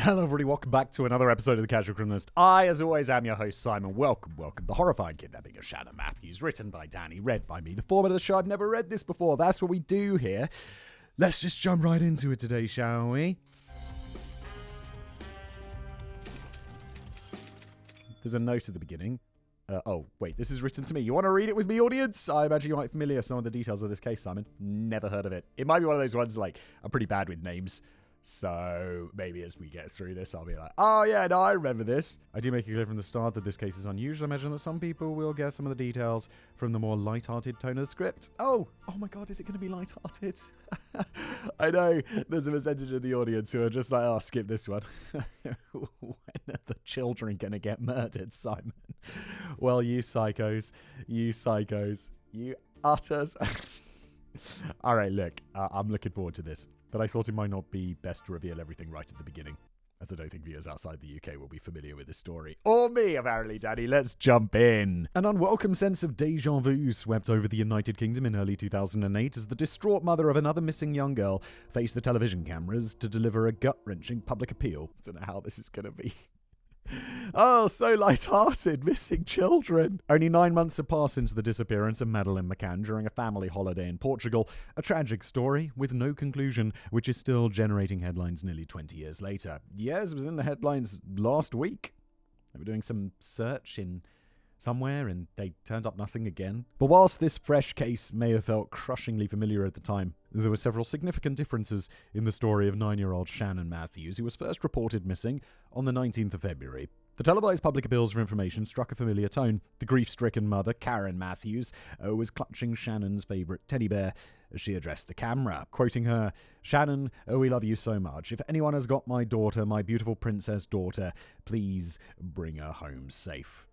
Hello everybody, welcome back to another episode of The Casual Criminalist. I, as always, am your host, Simon. Welcome. The Horrifying Kidnapping of Shannon Matthews, written by Danny, read by me. The format of the show, I've never read this before. That's what we do here. Let's just jump right into it today, shall we? There's a note at the beginning. Oh, wait, this is written to me. You want to read it with me, audience? I imagine you might be familiar with some of the details of this case, Simon. Never heard of it. It might be one of those ones, like, I'm pretty bad with names. So maybe as we get through this, I'll be like, oh yeah, no, I remember this. I do make it clear from the start that this case is unusual. I imagine that some people will get some of the details from the more light-hearted tone of the script. Oh my God, is it going to be light-hearted? I know there's a percentage of the audience who are just like, oh, skip this one. When are the children going to get murdered, Simon? Well, you psychos, you utters. All right, look, I'm looking forward to this. But I thought it might not be best to reveal everything right at the beginning, as I don't think viewers outside the UK will be familiar with this story. Or me, apparently, Daddy. Let's jump in. An unwelcome sense of deja vu swept over the United Kingdom in early 2008 as the distraught mother of another missing young girl faced the television cameras to deliver a gut-wrenching public appeal. I don't know how this is going to be. Oh, so light-hearted, missing children. Only 9 months have passed since the disappearance of Madeleine McCann during a family holiday in Portugal. A tragic story with no conclusion, which is still generating headlines nearly 20 years later. Yes, it was in the headlines last week. They were doing some search in somewhere and they turned up nothing again. But whilst this fresh case may have felt crushingly familiar at the time, there were several significant differences in the story of 9-year-old Shannon Matthews, who was first reported missing on the 19th of February. The televised public appeals for information struck a familiar tone. The grief-stricken mother, Karen Matthews, was clutching Shannon's favourite teddy bear as she addressed the camera. Quoting her, "Shannon, we love you so much. If anyone has got my daughter, my beautiful princess daughter, please bring her home safe."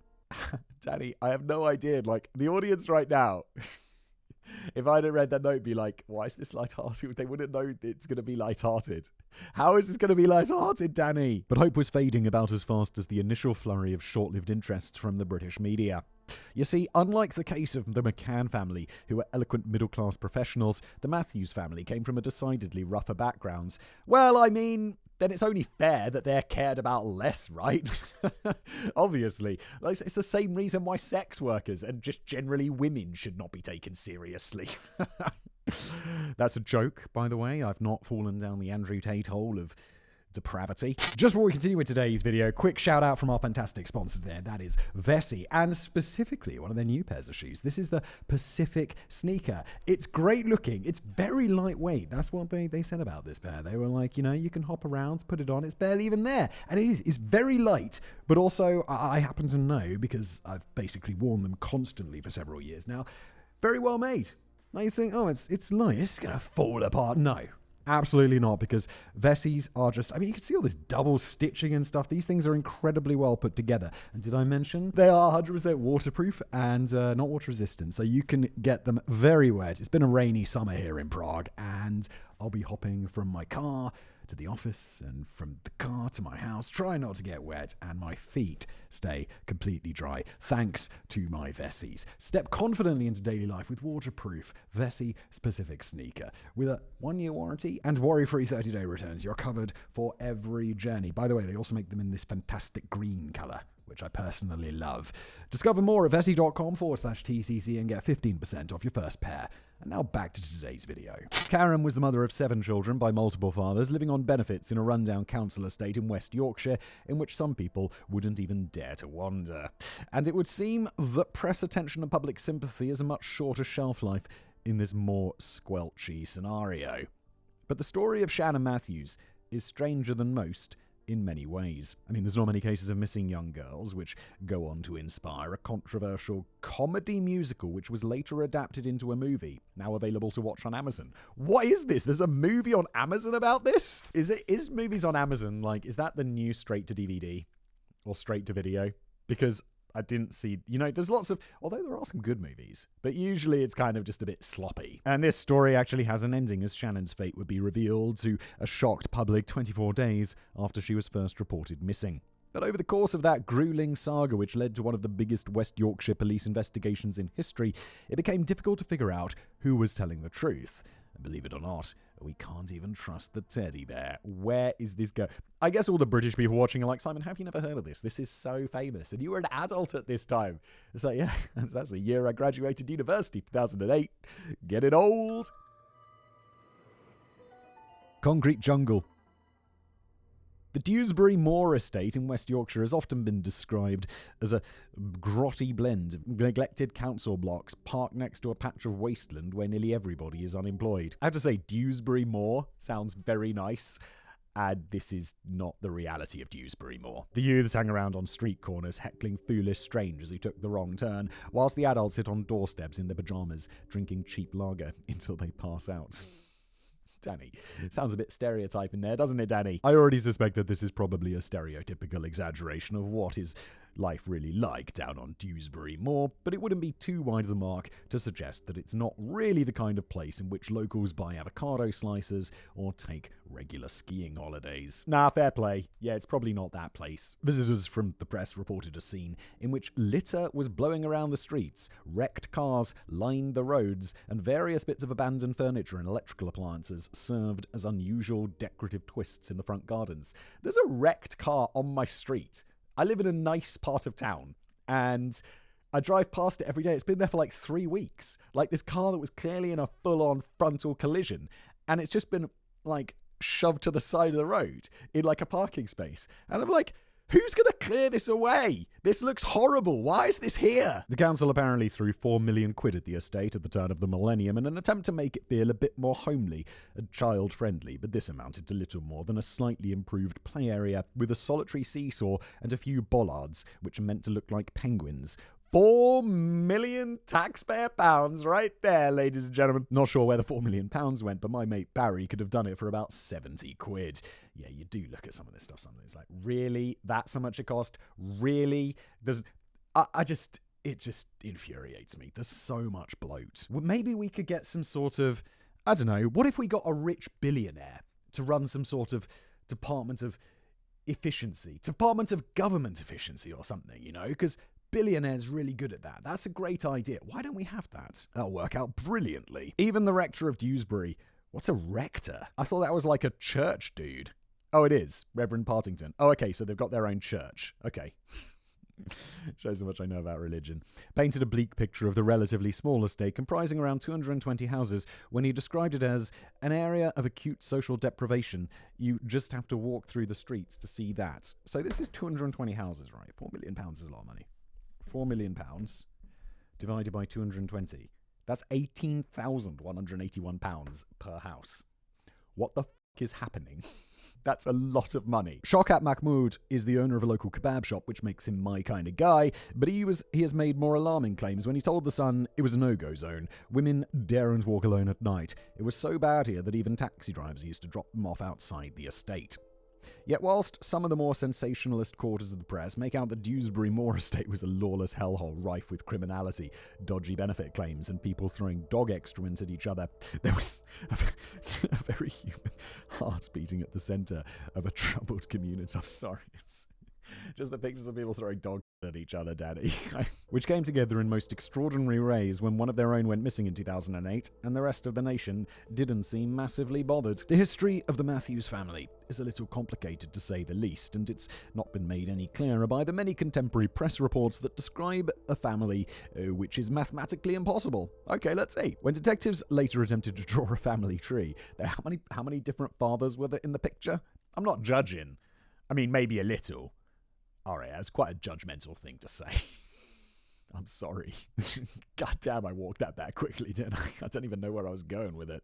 Danny, I have no idea. Like, the audience right now, if I'd have read that note, be like, why is this lighthearted? They wouldn't know it's going to be lighthearted. How is this going to be lighthearted, Danny? But hope was fading about as fast as the initial flurry of short-lived interest from the British media. You see, unlike the case of the McCann family, who were eloquent middle-class professionals, the Matthews family came from a decidedly rougher backgrounds. Well, I mean, then it's only fair that they're cared about less, right? Obviously. It's the same reason why sex workers and just generally women should not be taken seriously. That's a joke, by the way. I've not fallen down the Andrew Tate hole of depravity. Just before we continue with today's video, quick shout out from our fantastic sponsor there, that is Vessi, and specifically one of their new pairs of shoes. This is the Pacific sneaker. It's great looking, it's very lightweight. That's what they said about this pair. They were like, you know, you can hop around, put it on, it's barely even there. And it's very light, but also I happen to know, because I've basically worn them constantly for several years now, very well made. Now you think, oh, it's light, it's gonna fall apart. No. Absolutely not, because Vessis are just, I mean, you can see all this double stitching and stuff. These things are incredibly well put together. And did I mention they are 100% waterproof and not water resistant, so you can get them very wet. It's been a rainy summer here in Prague, and I'll be hopping from my car to the office and from the car to my house, try not to get wet, and my feet stay completely dry thanks to my Vessis. Step confidently into daily life with waterproof Vessi specific sneaker. With a 1-year warranty and worry-free 30-day returns, you're covered for every journey. By the way, they also make them in this fantastic green color, which I personally love. Discover more at vessi.com/TCC and get 15% off your first pair. And now back to today's video. Karen was the mother of 7 children by multiple fathers, living on benefits in a rundown council estate in West Yorkshire, in which some people wouldn't even dare to wander. And it would seem that press attention and public sympathy is a much shorter shelf life in this more squelchy scenario. But the story of Shannon Matthews is stranger than most in many ways. I mean, there's not many cases of missing young girls, which go on to inspire a controversial comedy musical, which was later adapted into a movie, now available to watch on Amazon. What is this? There's a movie on Amazon about this? Is movies on Amazon, like, is that the new straight to DVD or straight to video? Because I didn't see, you know, there's lots of, although there are some good movies, but usually it's kind of just a bit sloppy. And this story actually has an ending, as Shannon's fate would be revealed to a shocked public 24 days after she was first reported missing. But over the course of that grueling saga, which led to one of the biggest West Yorkshire police investigations in history, it became difficult to figure out who was telling the truth. And believe it or not, We can't even trust the teddy bear. Where is this going? I guess all the British people watching are like, Simon, have you never heard of this? This is so famous. And you were an adult at this time. It's like, yeah, that's the year I graduated university, 2008. Getting old. Concrete jungle. The Dewsbury Moor estate in West Yorkshire has often been described as a grotty blend of neglected council blocks parked next to a patch of wasteland where nearly everybody is unemployed. I have to say, Dewsbury Moor sounds very nice, and this is not the reality of Dewsbury Moor. The youths hang around on street corners heckling foolish strangers who took the wrong turn, whilst the adults sit on doorsteps in their pyjamas, drinking cheap lager until they pass out. Danny, sounds a bit stereotyping there, doesn't it, Danny? I already suspect that this is probably a stereotypical exaggeration of what is life really like down on Dewsbury Moor, but it wouldn't be too wide of the mark to suggest that it's not really the kind of place in which locals buy avocado slices or take regular skiing holidays. Nah, fair play. Yeah, it's probably not that place. Visitors from the press reported a scene in which litter was blowing around the streets, wrecked cars lined the roads, and various bits of abandoned furniture and electrical appliances served as unusual decorative twists in the front gardens. There's a wrecked car on my street. I live in a nice part of town, and I drive past it every day. It's been there for like 3 weeks. Like this car that was clearly in a full-on frontal collision, and it's just been like shoved to the side of the road in like a parking space. And I'm like, who's going to clear this away? This looks horrible. Why is this here? The council apparently threw 4 million quid at the estate at the turn of the millennium in an attempt to make it feel a bit more homely and child-friendly, but this amounted to little more than a slightly improved play area with a solitary seesaw and a few bollards, which are meant to look like penguins. 4 million taxpayer pounds right there, ladies and gentlemen. Not sure where the 4 million pounds went, but my mate Barry could have done it for about 70 quid. Yeah, you do look at some of this stuff. Something it's like, really? That's how much it cost? Really? It just infuriates me. There's so much bloat. Well, maybe we could get some sort of, I don't know, what if we got a rich billionaire to run some sort of department of efficiency, department of government efficiency or something, you know? Because billionaires really good at that. That's a great idea. Why don't we have that? That'll work out brilliantly. Even the rector of Dewsbury. What's a rector? I thought that was like a church dude. Oh, it is. Reverend Partington. Oh, okay, so they've got their own church. Okay. Shows how much I know about religion. Painted a bleak picture of the relatively small estate comprising around 220 houses when he described it as an area of acute social deprivation. You just have to walk through the streets to see that. So this is 220 houses, right? £4 million is a lot of money. £4 million divided by 220. That's £18,181 per house. What the f*** is happening? That's a lot of money. Shaukat Mahmood is the owner of a local kebab shop, which makes him my kind of guy, but he has made more alarming claims when he told The Sun it was a no-go zone. Women daren't walk alone at night. It was so bad here that even taxi drivers used to drop them off outside the estate. Yet whilst some of the more sensationalist quarters of the press make out that Dewsbury Moor estate was a lawless hellhole rife with criminality, dodgy benefit claims, and people throwing dog excrement at each other, there was a very human heart beating at the centre of a troubled community. I'm sorry, it's just the pictures of people throwing dog at each other, Daddy. Which came together in most extraordinary ways when one of their own went missing in 2008, and the rest of the nation didn't seem massively bothered. The history of the Matthews family is a little complicated, to say the least, and it's not been made any clearer by the many contemporary press reports that describe a family which is mathematically impossible. Okay, let's see. When detectives later attempted to draw a family tree, how many different fathers were there in the picture? I'm not judging. I mean, maybe a little. Alright, that's quite a judgmental thing to say. I'm sorry. God damn, I walked that back quickly, didn't I? I don't even know where I was going with it.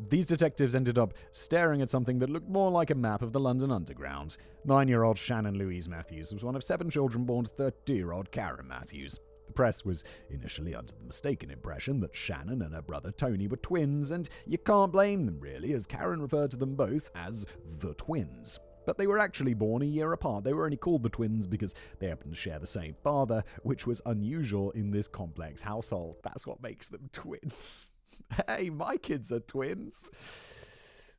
These detectives ended up staring at something that looked more like a map of the London Underground. 9-year-old Shannon Louise Matthews was one of 7 children born to 32-year-old Karen Matthews. The press was initially under the mistaken impression that Shannon and her brother Tony were twins, and you can't blame them really, as Karen referred to them both as the twins. But they were actually born a year apart. They were only called the twins because they happened to share the same father, which was unusual in this complex household. That's what makes them twins. Hey, my kids are twins.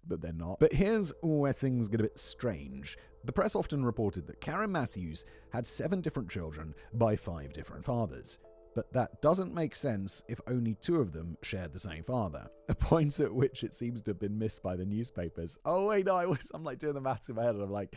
But they're not. But here's where things get a bit strange. The press often reported that Karen Matthews had 7 different children by 5 different fathers. but that doesn't make sense if only 2 of them shared the same father. A point at which it seems to have been missed by the newspapers. Oh wait, no, I'm like doing the maths in my head and I'm like,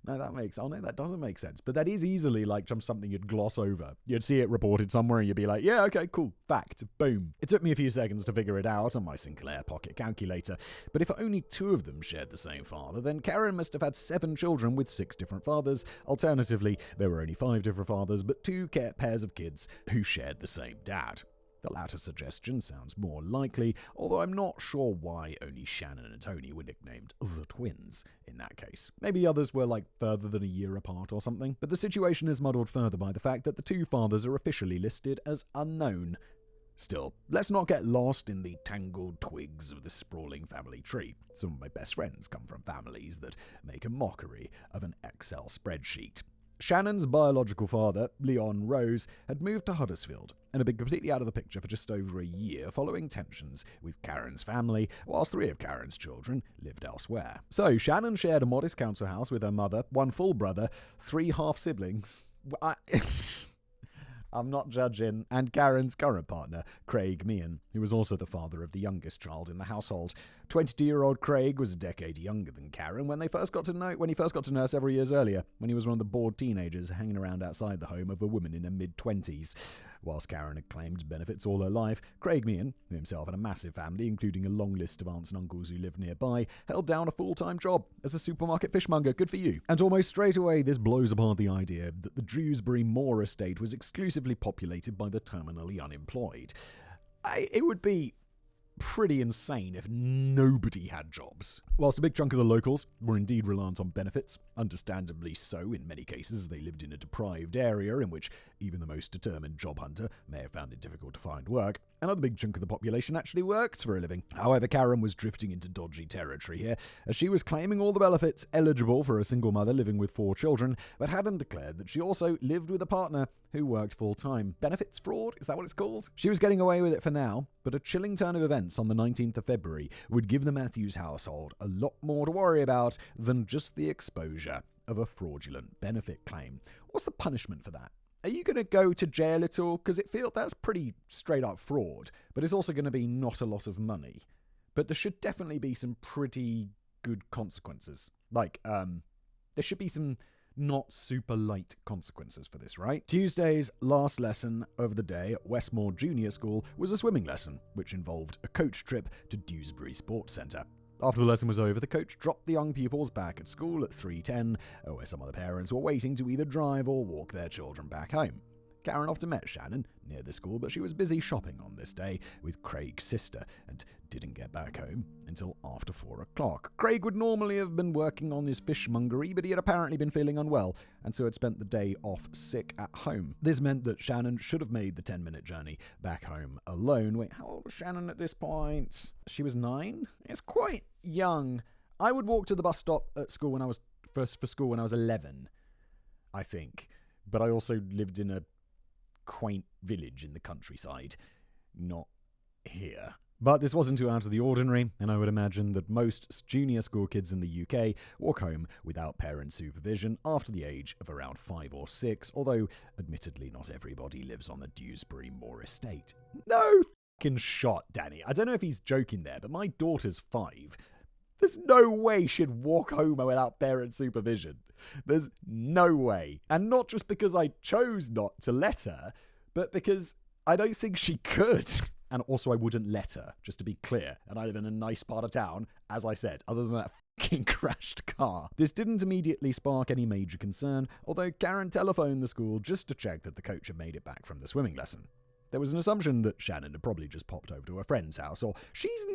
no, that doesn't make sense. But that is easily like something you'd gloss over. You'd see it reported somewhere and you'd be like, yeah, okay, cool, fact, boom. It took me a few seconds to figure it out on my Sinclair pocket calculator. But if only 2 of them shared the same father, then Karen must have had 7 children with 6 different fathers. Alternatively, there were only 5 different fathers, but 2 pairs of kids who shared the same dad. The latter suggestion sounds more likely, although I'm not sure why only Shannon and Tony were nicknamed the twins in that case. Maybe others were further than a year apart or something, but the situation is muddled further by the fact that the 2 fathers are officially listed as unknown. Still, let's not get lost in the tangled twigs of the sprawling family tree. Some of my best friends come from families that make a mockery of an Excel spreadsheet. Shannon's biological father, Leon Rose, had moved to Huddersfield and had been completely out of the picture for just over a year following tensions with Karen's family, whilst 3 of Karen's children lived elsewhere. So Shannon shared a modest council house with her mother, 1 full brother, 3 half-siblings. I'm not judging, and Karen's current partner, Craig Meehan, who was also the father of the youngest child in the household. 22-year-old Craig was a decade younger than Karen when he first got to know her several years earlier, when he was one of the bored teenagers hanging around outside the home of a woman in her mid-20s. Whilst Karen had claimed benefits all her life, Craig Meehan, who himself had a massive family, including a long list of aunts and uncles who lived nearby, held down a full-time job as a supermarket fishmonger. Good for you. And almost straight away, this blows apart the idea that the Dewsbury Moor estate was exclusively populated by the terminally unemployed. It would be pretty insane if nobody had jobs. Whilst a big chunk of the locals were indeed reliant on benefits, understandably so in many cases as they lived in a deprived area in which even the most determined job hunter may have found it difficult to find work, another big chunk of the population actually worked for a living. However, Karen was drifting into dodgy territory here, as she was claiming all the benefits eligible for a single mother living with 4 children, but hadn't declared that she also lived with a partner who worked full-time. Benefits fraud? Is that what it's called? She was getting away with it for now, but a chilling turn of events on the 19th of February would give the Matthews household a lot more to worry about than just the exposure of a fraudulent benefit claim. What's the punishment for that? Are you going to go to jail at all? Because it feels that's pretty straight up fraud, but it's also going to be not a lot of money. But there should definitely be some pretty good consequences. There should be some not super light consequences for this, right? Tuesday's last lesson of the day at Westmoor Junior School was a swimming lesson, which involved a coach trip to Dewsbury Sports Centre. After the lesson was over, the coach dropped the young pupils back at school at 3:10, where some other parents were waiting to either drive or walk their children back home. Karen often met Shannon near the school, but she was busy shopping on this day with Craig's sister and didn't get back home until after 4 o'clock. Craig would normally have been working on his fishmongery, but he had apparently been feeling unwell and so had spent the day off sick at home. This meant that Shannon should have made the 10-minute journey back home alone. Wait, how old was Shannon at this point? She was 9? It's quite young. I would walk to the bus stop at school when I was for school when I was 11, I think. But I also lived in a quaint village in the countryside, not here. But this wasn't too out of the ordinary, and I would imagine that most junior school kids in the UK walk home without parent supervision after the age of around 5 or 6, although admittedly not everybody lives on the Dewsbury Moor estate. No fucking shot, Danny. I don't know if he's joking there, but my daughter's 5. There's no way she'd walk home without parent supervision. There's no way. And not just because I chose not to let her, but because I don't think she could. And also I wouldn't let her, just to be clear. And I live in a nice part of town, as I said, other than that fucking crashed car. This didn't immediately spark any major concern, although Karen telephoned the school just to check that the coach had made it back from the swimming lesson. There was an assumption that Shannon had probably just popped over to her friend's house, or she's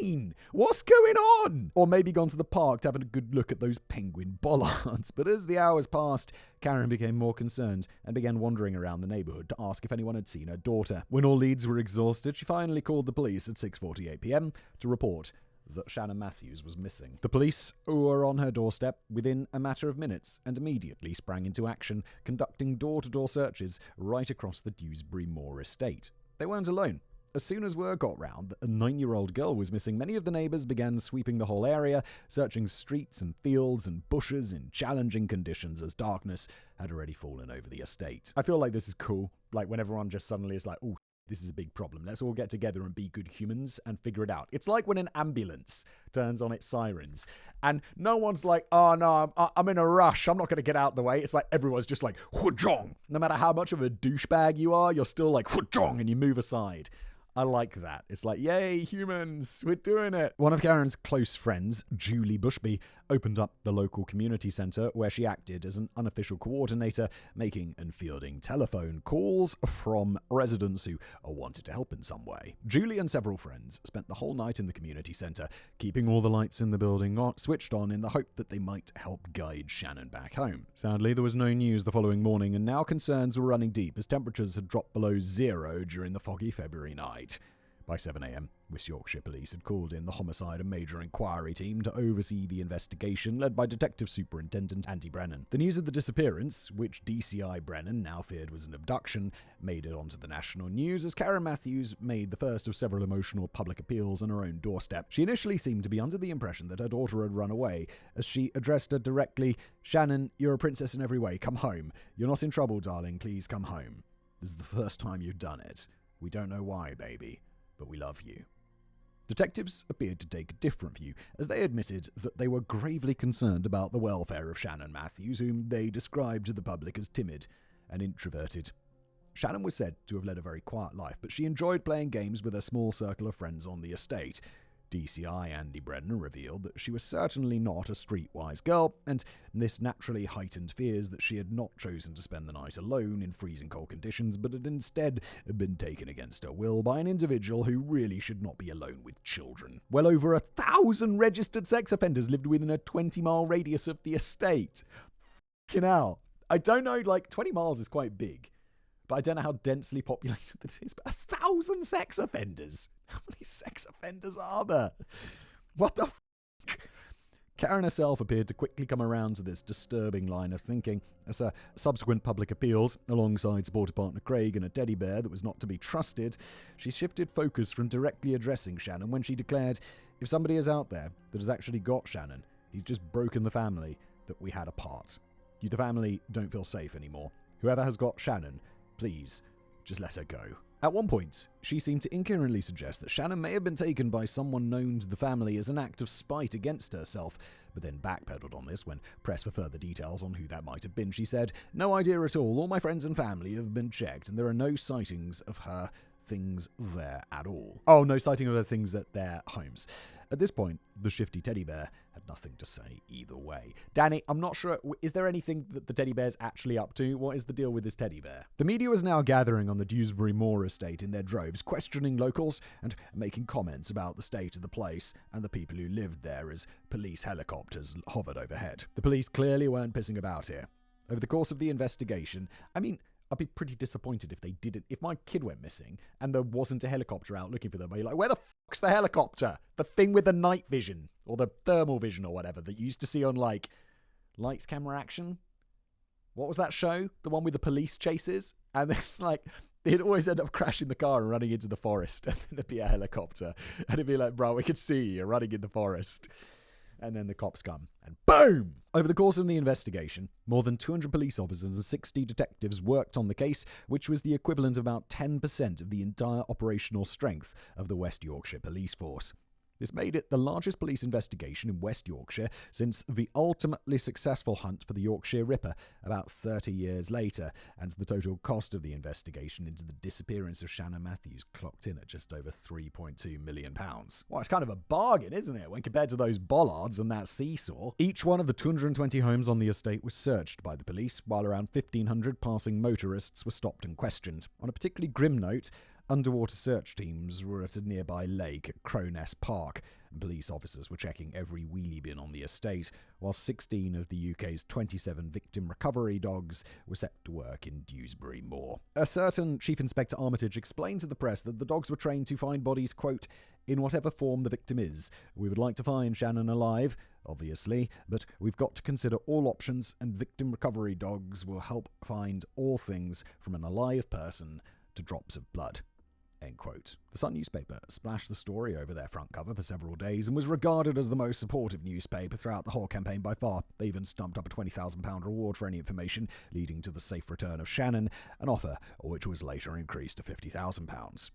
9! What's going on? Or maybe gone to the park to have a good look at those penguin bollards. But as the hours passed, Karen became more concerned and began wandering around the neighbourhood to ask if anyone had seen her daughter. When all leads were exhausted, she finally called the police at 6:48 p.m. to report that Shannon Matthews was missing. The police were on her doorstep within a matter of minutes and immediately sprang into action, conducting door-to-door searches right across the Dewsbury Moor estate. They weren't alone. As soon as word got round that a 9-year-old girl was missing, many of the neighbours began sweeping the whole area, searching streets and fields and bushes in challenging conditions as darkness had already fallen over the estate. I feel like this is cool. Like when everyone just suddenly is like, oh, this is a big problem. Let's all get together and be good humans and figure it out. It's like when an ambulance turns on its sirens and no one's like, oh no, I'm in a rush. I'm not going to get out the way. It's like everyone's just like, hujong. No matter how much of a douchebag you are, you're still like, hujong, and you move aside. I like that. It's like, yay, humans, we're doing it. One of Karen's close friends, Julie Bushby, opened up the local community centre where she acted as an unofficial coordinator, making and fielding telephone calls from residents who wanted to help in some way. Julie and several friends spent the whole night in the community centre, keeping all the lights in the building switched on in the hope that they might help guide Shannon back home. Sadly, there was no news the following morning, and now concerns were running deep as temperatures had dropped below zero during the foggy February night. By 7 a.m, West Yorkshire Police had called in the Homicide and Major Inquiry Team to oversee the investigation, led by Detective Superintendent Andy Brennan. The news of the disappearance, which DCI Brennan now feared was an abduction, made it onto the national news as Karen Matthews made the first of several emotional public appeals on her own doorstep. She initially seemed to be under the impression that her daughter had run away, as she addressed her directly, "Shannon, you're a princess in every way. Come home. You're not in trouble, darling. Please come home. This is the first time you've done it. We don't know why, baby, but we love you." Detectives appeared to take a different view, as they admitted that they were gravely concerned about the welfare of Shannon Matthews, whom they described to the public as timid and introverted. Shannon was said to have led a very quiet life, but she enjoyed playing games with a small circle of friends on the estate. DCI Andy Brennan revealed that she was certainly not a streetwise girl, and this naturally heightened fears that she had not chosen to spend the night alone in freezing cold conditions, but had instead been taken against her will by an individual who really should not be alone with children. Well over 1,000 registered sex offenders lived within a 20-mile radius of the estate. Fucking hell. I don't know, 20 miles is quite big. But I don't know how densely populated it is. But 1,000 sex offenders. How many sex offenders are there? What the f***? Karen herself appeared to quickly come around to this disturbing line of thinking, as her subsequent public appeals, alongside supporter partner Craig and a teddy bear that was not to be trusted, she shifted focus from directly addressing Shannon when she declared, "If somebody is out there that has actually got Shannon, he's just broken the family that we had apart. You, the family, don't feel safe anymore. Whoever has got Shannon, please, just let her go." At one point, she seemed to incoherently suggest that Shannon may have been taken by someone known to the family as an act of spite against herself, but then backpedaled on this when pressed for further details on who that might have been. She said, "No idea at all. All my friends and family have been checked, and there are no sightings of her things there at all." Oh, no sighting of her things at their homes. At this point, the shifty teddy bear had nothing to say either way. Danny, I'm not sure, is there anything that the teddy bear's actually up to? What is the deal with this teddy bear? The media was now gathering on the Dewsbury Moor estate in their droves, questioning locals and making comments about the state of the place and the people who lived there as police helicopters hovered overhead. The police clearly weren't pissing about here. Over the course of the investigation, I'd be pretty disappointed if they didn't. If my kid went missing and there wasn't a helicopter out looking for them, I'd be like, where the fuck's the helicopter? The thing with the night vision or the thermal vision or whatever that you used to see on Lights, Camera, Action. What was that show? The one with the police chases? And it's they'd always end up crashing the car and running into the forest. And then there'd be a helicopter. And it'd be like, bro, we could see you running in the forest. And then the cops come, and boom! Over the course of the investigation, more than 200 police officers and 60 detectives worked on the case, which was the equivalent of about 10% of the entire operational strength of the West Yorkshire Police Force. This made it the largest police investigation in West Yorkshire since the ultimately successful hunt for the Yorkshire Ripper about 30 years later, and the total cost of the investigation into the disappearance of Shannon Matthews clocked in at just over £3.2 million. Well, it's kind of a bargain, isn't it, when compared to those bollards and that seesaw? Each one of the 220 homes on the estate was searched by the police, while around 1,500 passing motorists were stopped and questioned. On a particularly grim note, underwater search teams were at a nearby lake at Crowness Park, and police officers were checking every wheelie bin on the estate, while 16 of the UK's 27 victim recovery dogs were set to work in Dewsbury Moor. A certain Chief Inspector Armitage explained to the press that the dogs were trained to find bodies, quote, "in whatever form the victim is. We would like to find Shannon alive, obviously, but we've got to consider all options, and victim recovery dogs will help find all things from an alive person to drops of blood." End quote. The Sun newspaper splashed the story over their front cover for several days and was regarded as the most supportive newspaper throughout the whole campaign by far. They even stumped up a £20,000 reward for any information, leading to the safe return of Shannon, an offer which was later increased to £50,000.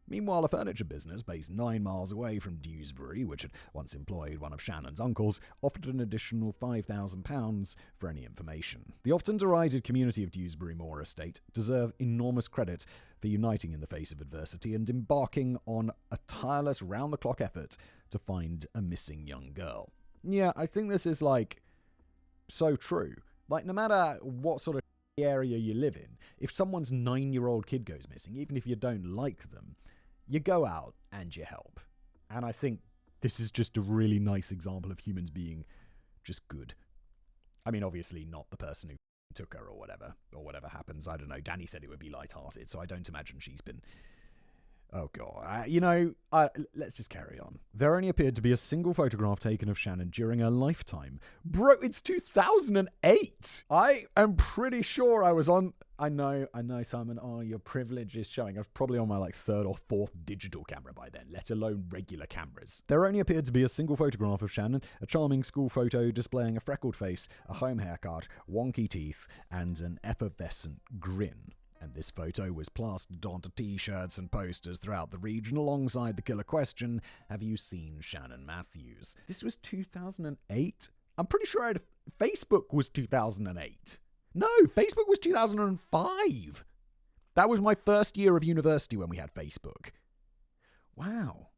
Meanwhile, a furniture business based 9 miles away from Dewsbury, which had once employed one of Shannon's uncles, offered an additional £5,000 for any information. The often derided community of Dewsbury Moor estate deserve enormous credit for uniting in the face of adversity and embarking on a tireless round-the-clock effort to find a missing young girl. Yeah, I think this is, so true. No matter what sort of area you live in, if someone's 9-year-old kid goes missing, even if you don't like them, you go out and you help. And I think this is just a really nice example of humans being just good. I mean, obviously not the person who took her or whatever happens. I don't know. Danny said it would be lighthearted, so I don't imagine she's been... Oh, God. Let's just carry on. There only appeared to be a single photograph taken of Shannon during her lifetime. Bro, it's 2008! I am pretty sure I was on... I know, Simon. Oh, your privilege is showing. I was probably on my, third or fourth digital camera by then, let alone regular cameras. There only appeared to be a single photograph of Shannon, a charming school photo displaying a freckled face, a home haircut, wonky teeth, and an effervescent grin. And this photo was plastered onto t-shirts and posters throughout the region alongside the killer question, have you seen Shannon Matthews? This was 2008? I'm pretty sure Facebook was 2008. No, Facebook was 2005. That was my first year of university when we had Facebook. Wow.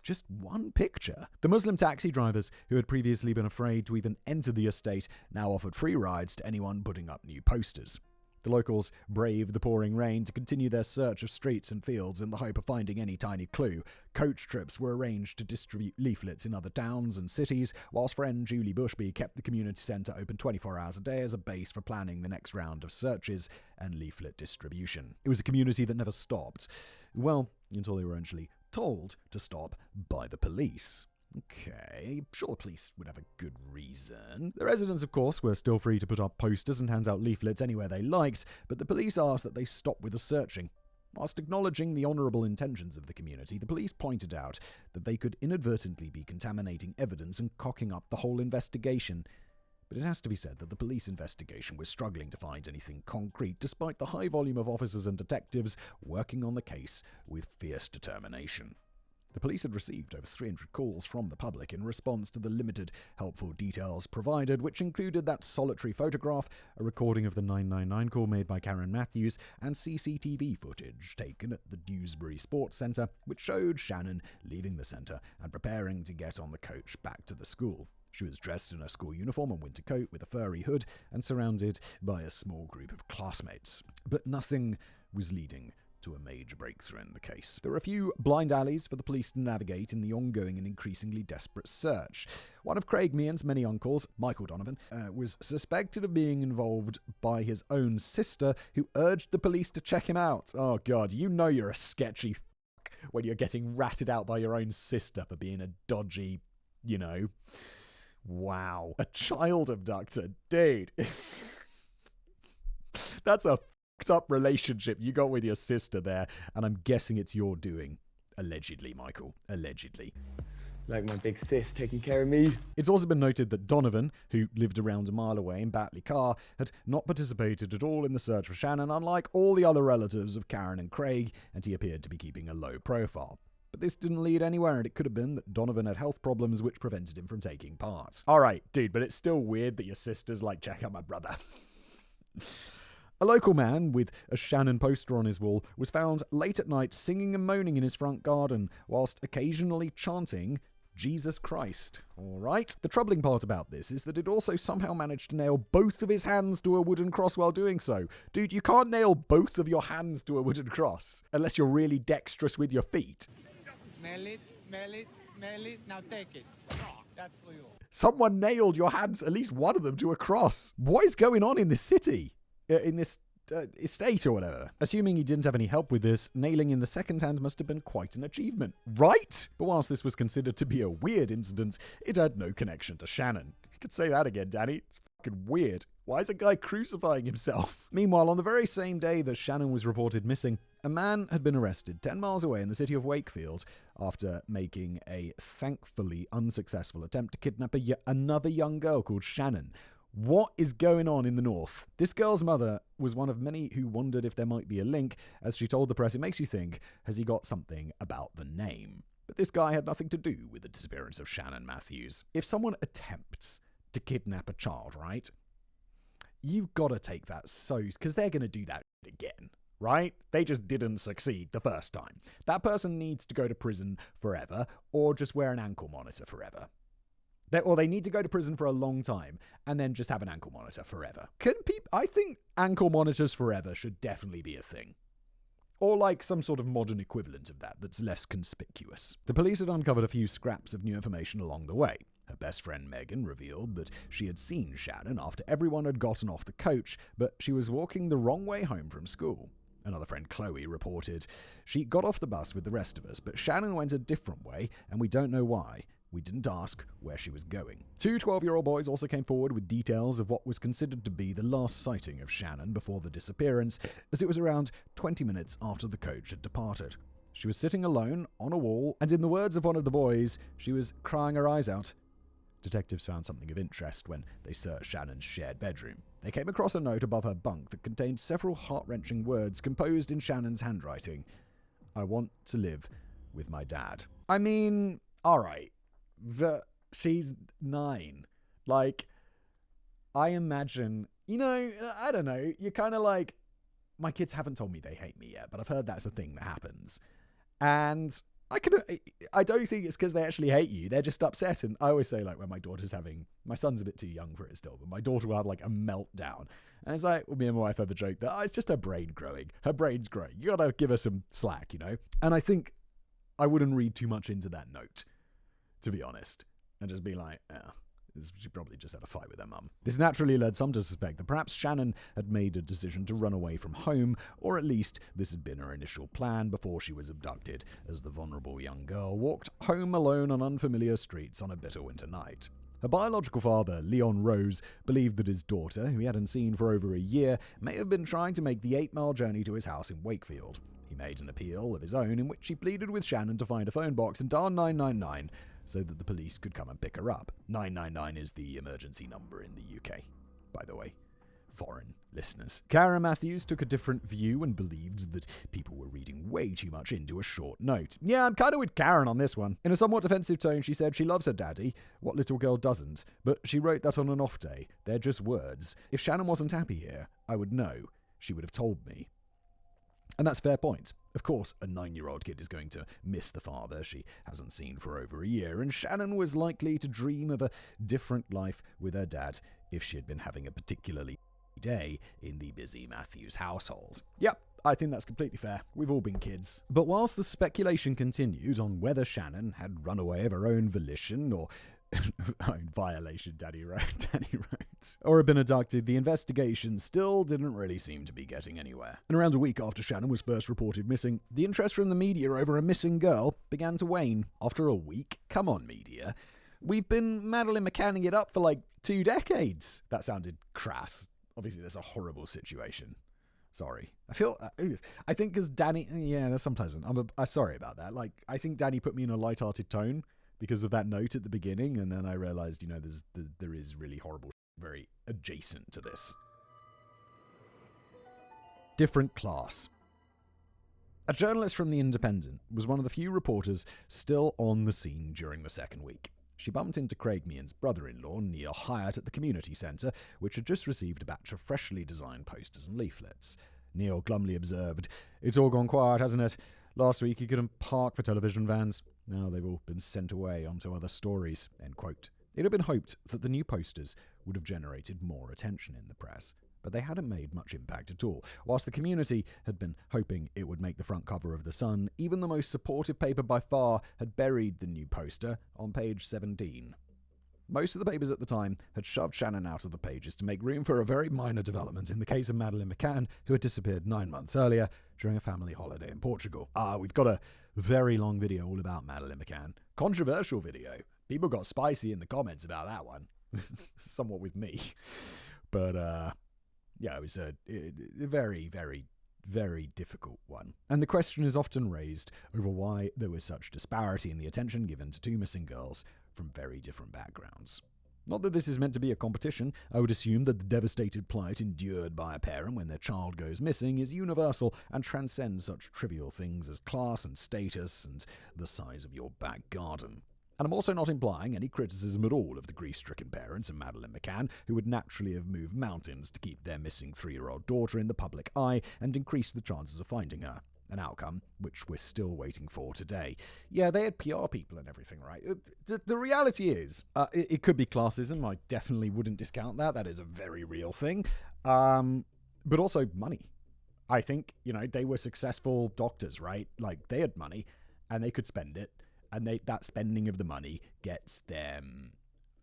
Just one picture. The Muslim taxi drivers, who had previously been afraid to even enter the estate, now offered free rides to anyone putting up new posters. The locals braved the pouring rain to continue their search of streets and fields in the hope of finding any tiny clue. Coach trips were arranged to distribute leaflets in other towns and cities, whilst friend Julie Bushby kept the community centre open 24 hours a day as a base for planning the next round of searches and leaflet distribution. It was a community that never stopped. Well, until they were eventually told to stop by the police. Okay, sure the police would have a good reason. The residents, of course, were still free to put up posters and hand out leaflets anywhere they liked, but the police asked that they stop with the searching. Whilst acknowledging the honourable intentions of the community, the police pointed out that they could inadvertently be contaminating evidence and cocking up the whole investigation. But it has to be said that the police investigation was struggling to find anything concrete, despite the high volume of officers and detectives working on the case with fierce determination. The police had received over 300 calls from the public in response to the limited helpful details provided, which included that solitary photograph, a recording of the 999 call made by Karen Matthews, and CCTV footage taken at the Dewsbury Sports Centre, which showed Shannon leaving the centre and preparing to get on the coach back to the school. She was dressed in a school uniform and winter coat with a furry hood and surrounded by a small group of classmates. But nothing was leading to a major breakthrough in the case. There were a few blind alleys for the police to navigate in the ongoing and increasingly desperate search. One of Craig Meehan's many uncles, Michael Donovan, was suspected of being involved by his own sister, who urged the police to check him out. Oh God, you know you're a sketchy fuck when you're getting ratted out by your own sister for being a dodgy, Wow. A child abductor, dude. That's a up relationship you got with your sister there, and I'm guessing it's your doing. Allegedly, Michael. Allegedly. Like my big sis taking care of me. It's also been noted that Donovan, who lived around a mile away in Batley Car, had not participated at all in the search for Shannon, unlike all the other relatives of Karen and Craig, and he appeared to be keeping a low profile. But this didn't lead anywhere, and it could have been that Donovan had health problems which prevented him from taking part. Alright, dude, but it's still weird that your sister's like, check out my brother. A local man with a Shannon poster on his wall was found late at night singing and moaning in his front garden, whilst occasionally chanting, Jesus Christ. Alright? The troubling part about this is that it also somehow managed to nail both of his hands to a wooden cross while doing so. Dude, you can't nail both of your hands to a wooden cross, unless you're really dexterous with your feet. Smell it, smell it, smell it, now take it. That's for you. Someone nailed your hands, at least one of them, to a cross. What is going on in this city? In this estate or whatever. Assuming he didn't have any help with this, nailing in the second hand must have been quite an achievement, right? But whilst this was considered to be a weird incident, it had no connection to Shannon. You could say that again, Danny. It's fucking weird. Why is a guy crucifying himself? Meanwhile, on the very same day that Shannon was reported missing, a man had been arrested 10 miles away in the city of Wakefield after making a thankfully unsuccessful attempt to kidnap another young girl called Shannon. What is going on in the north? This girl's mother was one of many who wondered if there might be a link. As she told the press, it makes you think, has he got something about the name? But this guy had nothing to do with the disappearance of Shannon Matthews. If someone attempts to kidnap a child, right? You've got to take that because they're going to do that again, right? They just didn't succeed the first time. That person needs to go to prison forever or just wear an ankle monitor forever. They need to go to prison for a long time and then just have an ankle monitor forever. I think ankle monitors forever should definitely be a thing. Or like some sort of modern equivalent of that that's less conspicuous. The police had uncovered a few scraps of new information along the way. Her best friend Meehan revealed that she had seen Shannon after everyone had gotten off the coach, but she was walking the wrong way home from school. Another friend, Chloe, reported, she got off the bus with the rest of us, but Shannon went a different way, and we don't know why. We didn't ask where she was going. 2 12-year-old boys also came forward with details of what was considered to be the last sighting of Shannon before the disappearance, as it was around 20 minutes after the coach had departed. She was sitting alone on a wall, and in the words of one of the boys, she was crying her eyes out. Detectives found something of interest when they searched Shannon's shared bedroom. They came across a note above her bunk that contained several heart-wrenching words composed in Shannon's handwriting. I want to live with my dad. I mean, alright. She's 9. Like, I imagine, I don't know, you're kind of like, my kids haven't told me they hate me yet, but I've heard that's a thing that happens. And I don't think it's because they actually hate you. They're just upset. And I always say, like, when my son's a bit too young for it still, but my daughter will have like a meltdown. And it's like, me and my wife have a joke that, it's just her brain growing. Her brain's growing. You got to give her some slack, And I think I wouldn't read too much into that note, to be honest, and just be like, she probably just had a fight with her mum. This naturally led some to suspect that perhaps Shannon had made a decision to run away from home, or at least this had been her initial plan before she was abducted, as the vulnerable young girl walked home alone on unfamiliar streets on a bitter winter night. Her biological father, Leon Rose, believed that his daughter, who he hadn't seen for over a year, may have been trying to make the 8-mile journey to his house in Wakefield. He made an appeal of his own in which he pleaded with Shannon to find a phone box and dial 999 so that the police could come and pick her up. 999 is the emergency number in the UK, by the way. Foreign listeners. Karen Matthews took a different view and believed that people were reading way too much into a short note. Yeah, I'm kind of with Karen on this one. In a somewhat defensive tone, she said she loves her daddy. What little girl doesn't? But she wrote that on an off day. They're just words. If Shannon wasn't happy here, I would know. She would have told me. And that's a fair point. Of course, a 9-year-old kid is going to miss the father she hasn't seen for over a year, and Shannon was likely to dream of a different life with her dad if she had been having a particularly day in the busy Matthews household. Yep, I think that's completely fair. We've all been kids. But whilst the speculation continued on whether Shannon had run away of her own volition or own violation, Daddy wrote, or had been abducted, the investigation still didn't really seem to be getting anywhere. And around a week after Shannon was first reported missing, the interest from the media over a missing girl began to wane. After a week? Come on, media. We've been Madeleine McCanning it up for like 2 decades. That sounded crass. Obviously, that's a horrible situation. Sorry. I think because Danny, that's unpleasant. I'm sorry about that. Like, I think Danny put me in a light-hearted tone because of that note at the beginning, and then I realized, there is really horrible very adjacent to this. Different class. A journalist from The Independent was one of the few reporters still on the scene during the second week. She bumped into Craig Meehan's brother-in-law, Neil Hyatt, at the community centre, which had just received a batch of freshly designed posters and leaflets. Neil glumly observed, "It's all gone quiet, hasn't it? Last week you couldn't park for television vans. Now they've all been sent away onto other stories." End quote. It had been hoped that the new posters would have generated more attention in the press, but they hadn't made much impact at all. Whilst the community had been hoping it would make the front cover of The Sun, even the most supportive paper by far had buried the new poster on page 17. Most of the papers at the time had shoved Shannon out of the pages to make room for a very minor development in the case of Madeleine McCann, who had disappeared 9 months earlier during a family holiday in Portugal. We've got a very long video all about Madeleine McCann. Controversial video. People got spicy in the comments about that one. somewhat with me. But, yeah, it was a very, very, very difficult one. And the question is often raised over why there was such disparity in the attention given to two missing girls from very different backgrounds. Not that this is meant to be a competition. I would assume that the devastated plight endured by a parent when their child goes missing is universal and transcends such trivial things as class and status and the size of your back garden. And I'm also not implying any criticism at all of the grief-stricken parents of Madeleine McCann, who would naturally have moved mountains to keep their missing 3-year-old daughter in the public eye and increase the chances of finding her. An outcome which we're still waiting for today. Yeah, they had PR people and everything, right? The reality is, it could be classism. I definitely wouldn't discount that. That is a very real thing. But also money. I think, they were successful doctors, right? Like, they had money and they could spend it. And that spending of the money gets them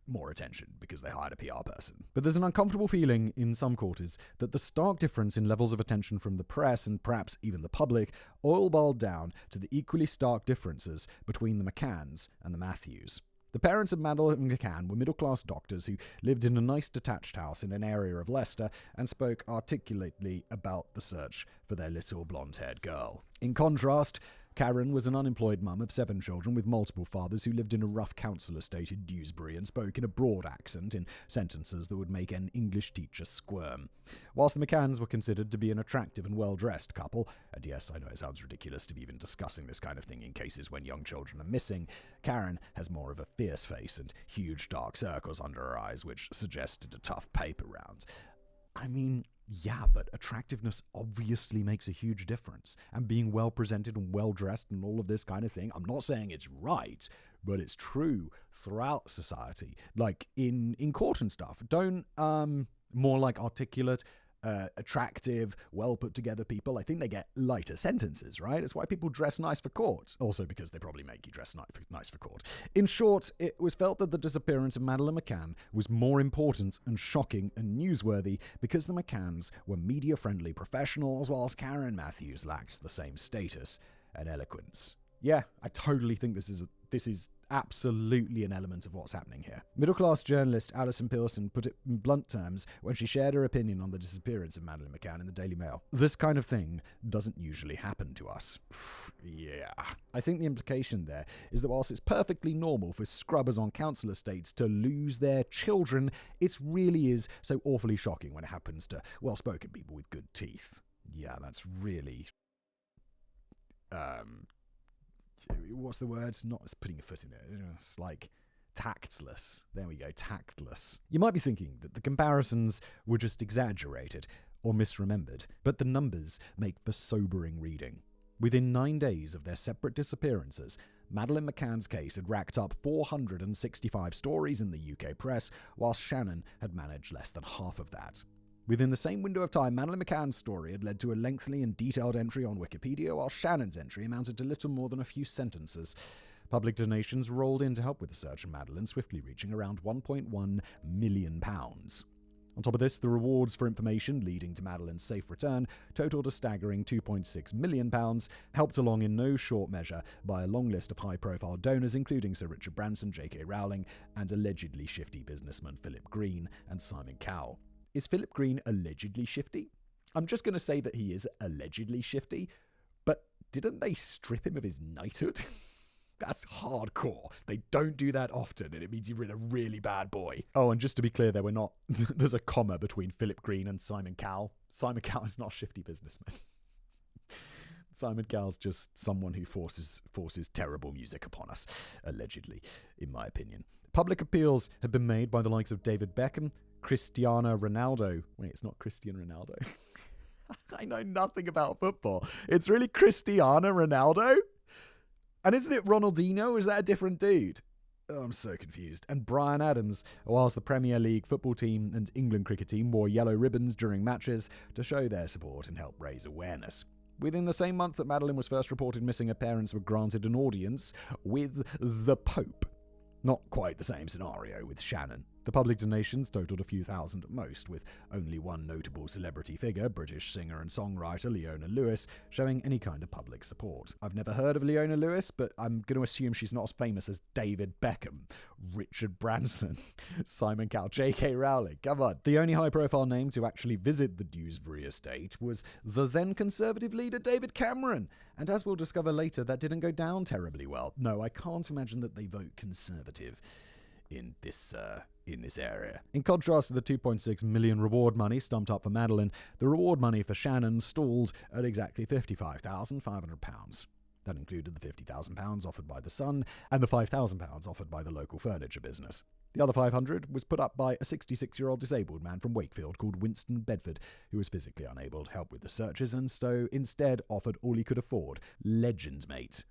more attention because they hired a PR person. But there's an uncomfortable feeling in some quarters that the stark difference in levels of attention from the press and perhaps even the public all boiled down to the equally stark differences between the McCanns and the Matthews. The parents of Madeleine McCann were middle-class doctors who lived in a nice detached house in an area of Leicester and spoke articulately about the search for their little blonde-haired girl. In contrast, Karen was an unemployed mum of 7 children with multiple fathers who lived in a rough council estate in Dewsbury and spoke in a broad accent in sentences that would make an English teacher squirm. Whilst the McCanns were considered to be an attractive and well-dressed couple, and yes, I know it sounds ridiculous to be even discussing this kind of thing in cases when young children are missing, Karen has more of a fierce face and huge dark circles under her eyes, which suggested a tough paper round. I mean, yeah, but attractiveness obviously makes a huge difference. And being well-presented and well-dressed and all of this kind of thing, I'm not saying it's right, but it's true throughout society. Like, in court and stuff. Don't, more like articulate, attractive, well-put-together people, I think they get lighter sentences, right? It's why people dress nice for court. Also because they probably make you dress nice for court. In short, it was felt that the disappearance of Madeleine McCann was more important and shocking and newsworthy because the McCanns were media-friendly professionals, whilst Karen Matthews lacked the same status and eloquence. Yeah, I totally think this is absolutely an element of what's happening here. Middle-class journalist Alison Pearson put it in blunt terms when she shared her opinion on the disappearance of Madeleine McCann in the Daily Mail. This kind of thing doesn't usually happen to us. Yeah. I think the implication there is that whilst it's perfectly normal for scrubbers on council estates to lose their children, it really is so awfully shocking when it happens to well-spoken people with good teeth. Yeah, that's really... what's the word? Not putting a foot in it. It's like tactless. There we go, tactless. You might be thinking that the comparisons were just exaggerated or misremembered, but the numbers make for sobering reading. Within 9 days of their separate disappearances, Madeleine McCann's case had racked up 465 stories in the UK press, whilst Shannon had managed less than half of that. Within the same window of time, Madeleine McCann's story had led to a lengthy and detailed entry on Wikipedia, while Shannon's entry amounted to little more than a few sentences. Public donations rolled in to help with the search of Madeleine, swiftly reaching around £1.1 million. On top of this, the rewards for information leading to Madeleine's safe return totaled a staggering £2.6 million, helped along in no short measure by a long list of high-profile donors, including Sir Richard Branson, J.K. Rowling, and allegedly shifty businessmen Philip Green and Simon Cowell. Is Philip Green allegedly shifty? I'm just going to say that he is allegedly shifty, but didn't they strip him of his knighthood? That's hardcore. They don't do that often, and it means you're a really bad boy. Oh, and just to be clear, there's a comma between Philip Green and Simon Cowell. Simon Cowell is not a shifty businessman. Simon Cowell's just someone who forces terrible music upon us, allegedly, in my opinion. Public appeals have been made by the likes of David Beckham, Cristiano Ronaldo. Wait, it's not Cristiano Ronaldo. I know nothing about football. It's really Cristiano Ronaldo? And isn't it Ronaldinho? Or is that a different dude? Oh, I'm so confused. And Brian Adams, whilst the Premier League football team and England cricket team wore yellow ribbons during matches to show their support and help raise awareness. Within the same month that Madeleine was first reported missing, her parents were granted an audience with the Pope. Not quite the same scenario with Shannon. The public donations totaled a few thousand at most, with only one notable celebrity figure, British singer and songwriter Leona Lewis, showing any kind of public support. I've never heard of Leona Lewis, but I'm going to assume she's not as famous as David Beckham, Richard Branson, Simon Cowell, J.K. Rowling. Come on. The only high-profile name to actually visit the Dewsbury estate was the then Conservative leader David Cameron. And as we'll discover later, that didn't go down terribly well. No, I can't imagine that they vote Conservative in this area. In contrast to the 2.6 million reward money stumped up for Madeleine, the reward money for Shannon stalled at exactly £55,500. That included the £50,000 offered by the Sun and the £5,000 offered by the local furniture business. The other $500 was put up by a 66-year-old disabled man from Wakefield called Winston Bedford, who was physically unable to help with the searches and so instead offered all he could afford. Legends, mate.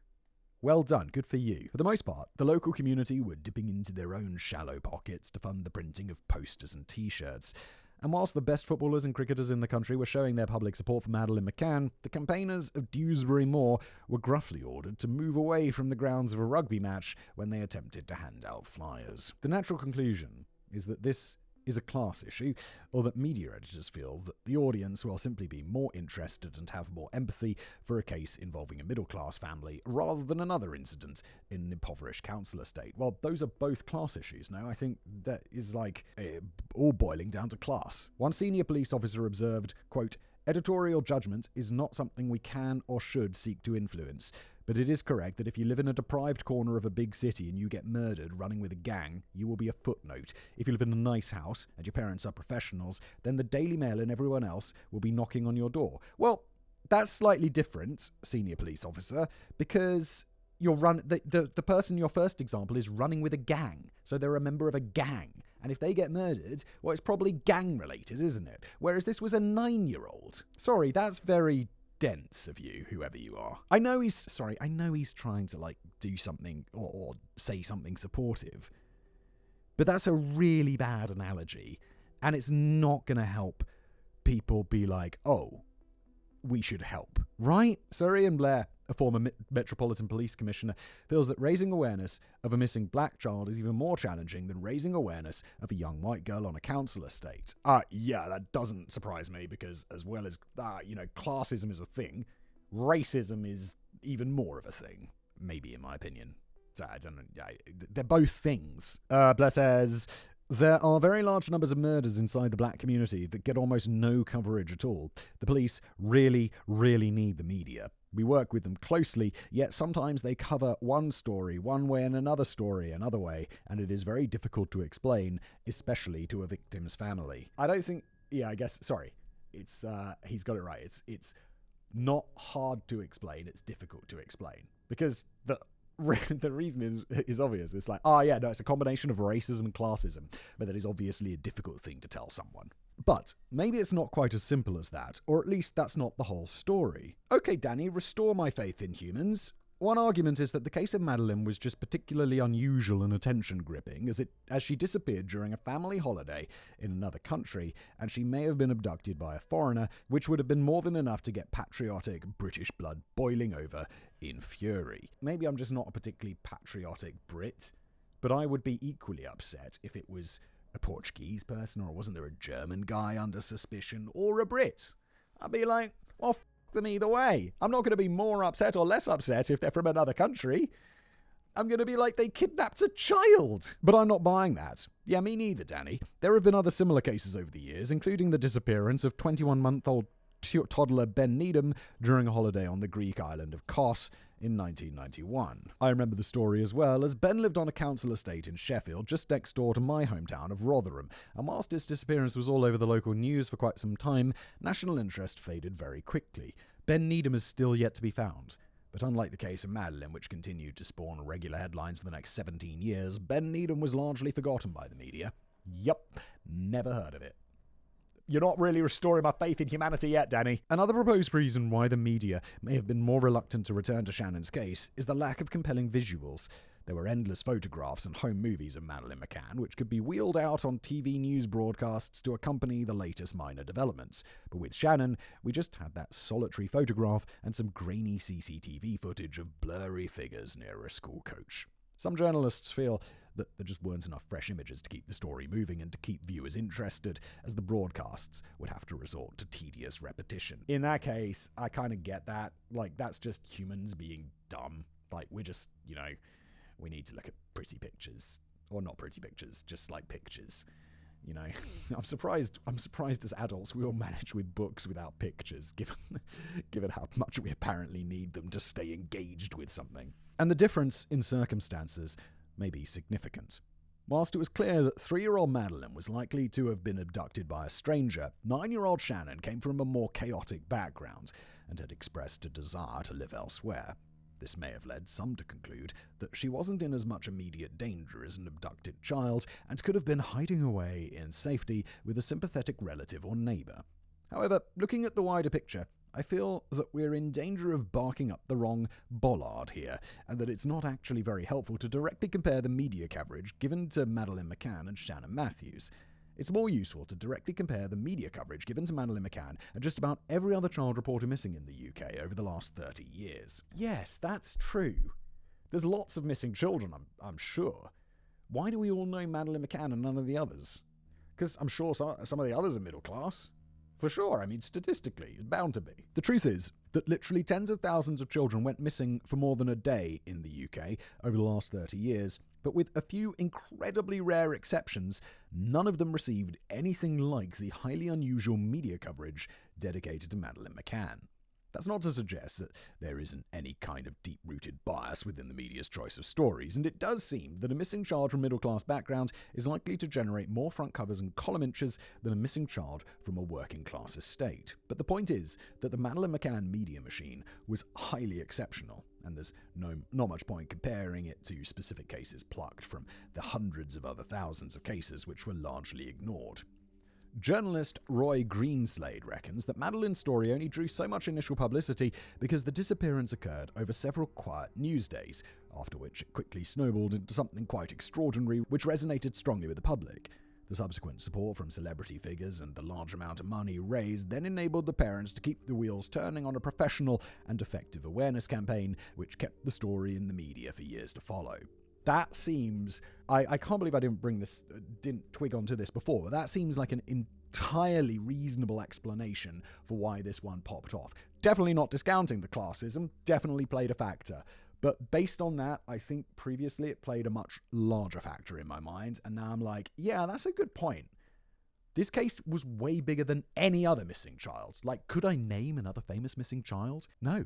Well done, good for you. For the most part, the local community were dipping into their own shallow pockets to fund the printing of posters and t-shirts. And whilst the best footballers and cricketers in the country were showing their public support for Madeleine McCann, the campaigners of Dewsbury Moor were gruffly ordered to move away from the grounds of a rugby match when they attempted to hand out flyers. The natural conclusion is that this is a class issue, or that media editors feel that the audience will simply be more interested and have more empathy for a case involving a middle-class family rather than another incident in an impoverished council estate. Well, those are both class issues now. I think that is all boiling down to class. One senior police officer observed, quote, "Editorial judgment is not something we can or should seek to influence. But it is correct that if you live in a deprived corner of a big city and you get murdered running with a gang, you will be a footnote. If you live in a nice house and your parents are professionals, then the Daily Mail and everyone else will be knocking on your door." Well, that's slightly different, senior police officer, because the person in your first example is running with a gang. So they're a member of a gang. And if they get murdered, well, it's probably gang-related, isn't it? Whereas this was a 9-year-old. Sorry, that's very dense of you, whoever you are. I know he's trying to do something or say something supportive, but that's a really bad analogy, and it's not going to help people be like, oh, we should help, right? Sir Ian Blair, a former Metropolitan Police Commissioner, feels that raising awareness of a missing black child is even more challenging than raising awareness of a young white girl on a council estate. Yeah, that doesn't surprise me because as well as, classism is a thing, racism is even more of a thing, maybe in my opinion. So I don't know, they're both things. Blair says, there are very large numbers of murders inside the black community that get almost no coverage at all. The police really, really need the media. We work with them closely, yet sometimes they cover one story one way and another story another way, and it is very difficult to explain, especially to a victim's family. I don't think, it's, he's got it right. It's not hard to explain, it's difficult to explain. Because the reason is obvious. It's it's a combination of racism and classism, but that is obviously a difficult thing to tell someone. But maybe it's not quite as simple as that, or at least that's not the whole story. Okay, Danny, restore my faith in humans. One argument is that the case of Madeleine was just particularly unusual and attention-gripping as she disappeared during a family holiday in another country, and she may have been abducted by a foreigner, which would have been more than enough to get patriotic British blood boiling over in fury. Maybe I'm just not a particularly patriotic Brit, but I would be equally upset if it was a Portuguese person, or wasn't there a German guy under suspicion, or a Brit. I'd be like, well, f*** them either way. I'm not going to be more upset or less upset if they're from another country. I'm going to be like, they kidnapped a child. But I'm not buying that. Yeah, me neither, Danny. There have been other similar cases over the years, including the disappearance of 21-month-old toddler Ben Needham during a holiday on the Greek island of Kos in 1991. I remember the story as well, as Ben lived on a council estate in Sheffield, just next door to my hometown of Rotherham, and whilst his disappearance was all over the local news for quite some time, national interest faded very quickly. Ben Needham is still yet to be found. But unlike the case of Madeleine, which continued to spawn regular headlines for the next 17 years, Ben Needham was largely forgotten by the media. Yup, never heard of it. You're not really restoring my faith in humanity yet, Danny. Another proposed reason why the media may have been more reluctant to return to Shannon's case is the lack of compelling visuals. There were endless photographs and home movies of Madeleine McCann, which could be wheeled out on TV news broadcasts to accompany the latest minor developments. But with Shannon, we just had that solitary photograph and some grainy CCTV footage of blurry figures near a school coach. Some journalists feel that there just weren't enough fresh images to keep the story moving and to keep viewers interested, as the broadcasts would have to resort to tedious repetition. In that case, I kind of get that. Like, that's just humans being dumb. Like, we're just, we need to look at pretty pictures. Or not pretty pictures, just like pictures. I'm surprised as adults we all manage with books without pictures, given how much we apparently need them to stay engaged with something. And the difference in circumstances may be significant. Whilst it was clear that 3-year-old Madeline was likely to have been abducted by a stranger, 9-year-old Shannon came from a more chaotic background and had expressed a desire to live elsewhere. This may have led some to conclude that she wasn't in as much immediate danger as an abducted child and could have been hiding away in safety with a sympathetic relative or neighbour. However, looking at the wider picture, I feel that we're in danger of barking up the wrong bollard here, and that it's not actually very helpful to directly compare the media coverage given to Madeleine McCann and Shannon Matthews. It's more useful to directly compare the media coverage given to Madeleine McCann and just about every other child reported missing in the UK over the last 30 years. Yes, that's true. There's lots of missing children, I'm sure. Why do we all know Madeleine McCann and none of the others? Because I'm sure some of the others are middle class. For sure, statistically, it's bound to be. The truth is that literally tens of thousands of children went missing for more than a day in the UK over the last 30 years, but with a few incredibly rare exceptions, none of them received anything like the highly unusual media coverage dedicated to Madeleine McCann. That's not to suggest that there isn't any kind of deep-rooted bias within the media's choice of stories, and it does seem that a missing child from middle-class background is likely to generate more front covers and column inches than a missing child from a working-class estate. But the point is that the Madeleine McCann media machine was highly exceptional, and there's not much point comparing it to specific cases plucked from the hundreds of other thousands of cases which were largely ignored. Journalist Roy Greenslade reckons that Madeleine's story only drew so much initial publicity because the disappearance occurred over several quiet news days, after which it quickly snowballed into something quite extraordinary which resonated strongly with the public. The subsequent support from celebrity figures and the large amount of money raised then enabled the parents to keep the wheels turning on a professional and effective awareness campaign which kept the story in the media for years to follow. That seems... I can't believe I didn't twig onto this before, but that seems like an entirely reasonable explanation for why this one popped off. Definitely not discounting the classism, definitely played a factor. But based on that, I think previously it played a much larger factor in my mind, and now I'm like, yeah, that's a good point. This case was way bigger than any other missing child. Like, could I name another famous missing child? No.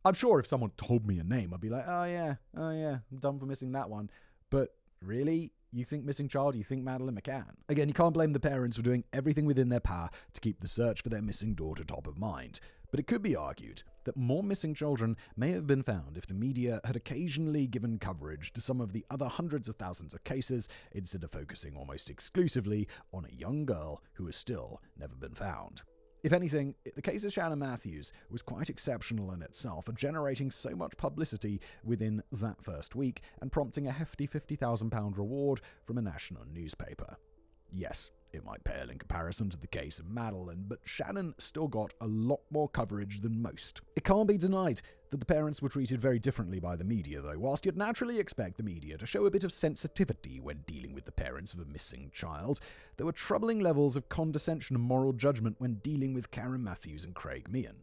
I'm sure if someone told me a name, I'd be like, oh yeah, I'm done for missing that one. But really? You think missing child? You think Madeleine McCann? Again, you can't blame the parents for doing everything within their power to keep the search for their missing daughter top of mind. But it could be argued that more missing children may have been found if the media had occasionally given coverage to some of the other hundreds of thousands of cases instead of focusing almost exclusively on a young girl who has still never been found. If anything, the case of Shannon Matthews was quite exceptional in itself for generating so much publicity within that first week and prompting a hefty £50,000 reward from a national newspaper. Yes, it might pale in comparison to the case of Madeleine, but Shannon still got a lot more coverage than most. It can't be denied that the parents were treated very differently by the media, though. Whilst you'd naturally expect the media to show a bit of sensitivity when dealing with the parents of a missing child, there were troubling levels of condescension and moral judgment when dealing with Karen Matthews and Craig Meehan.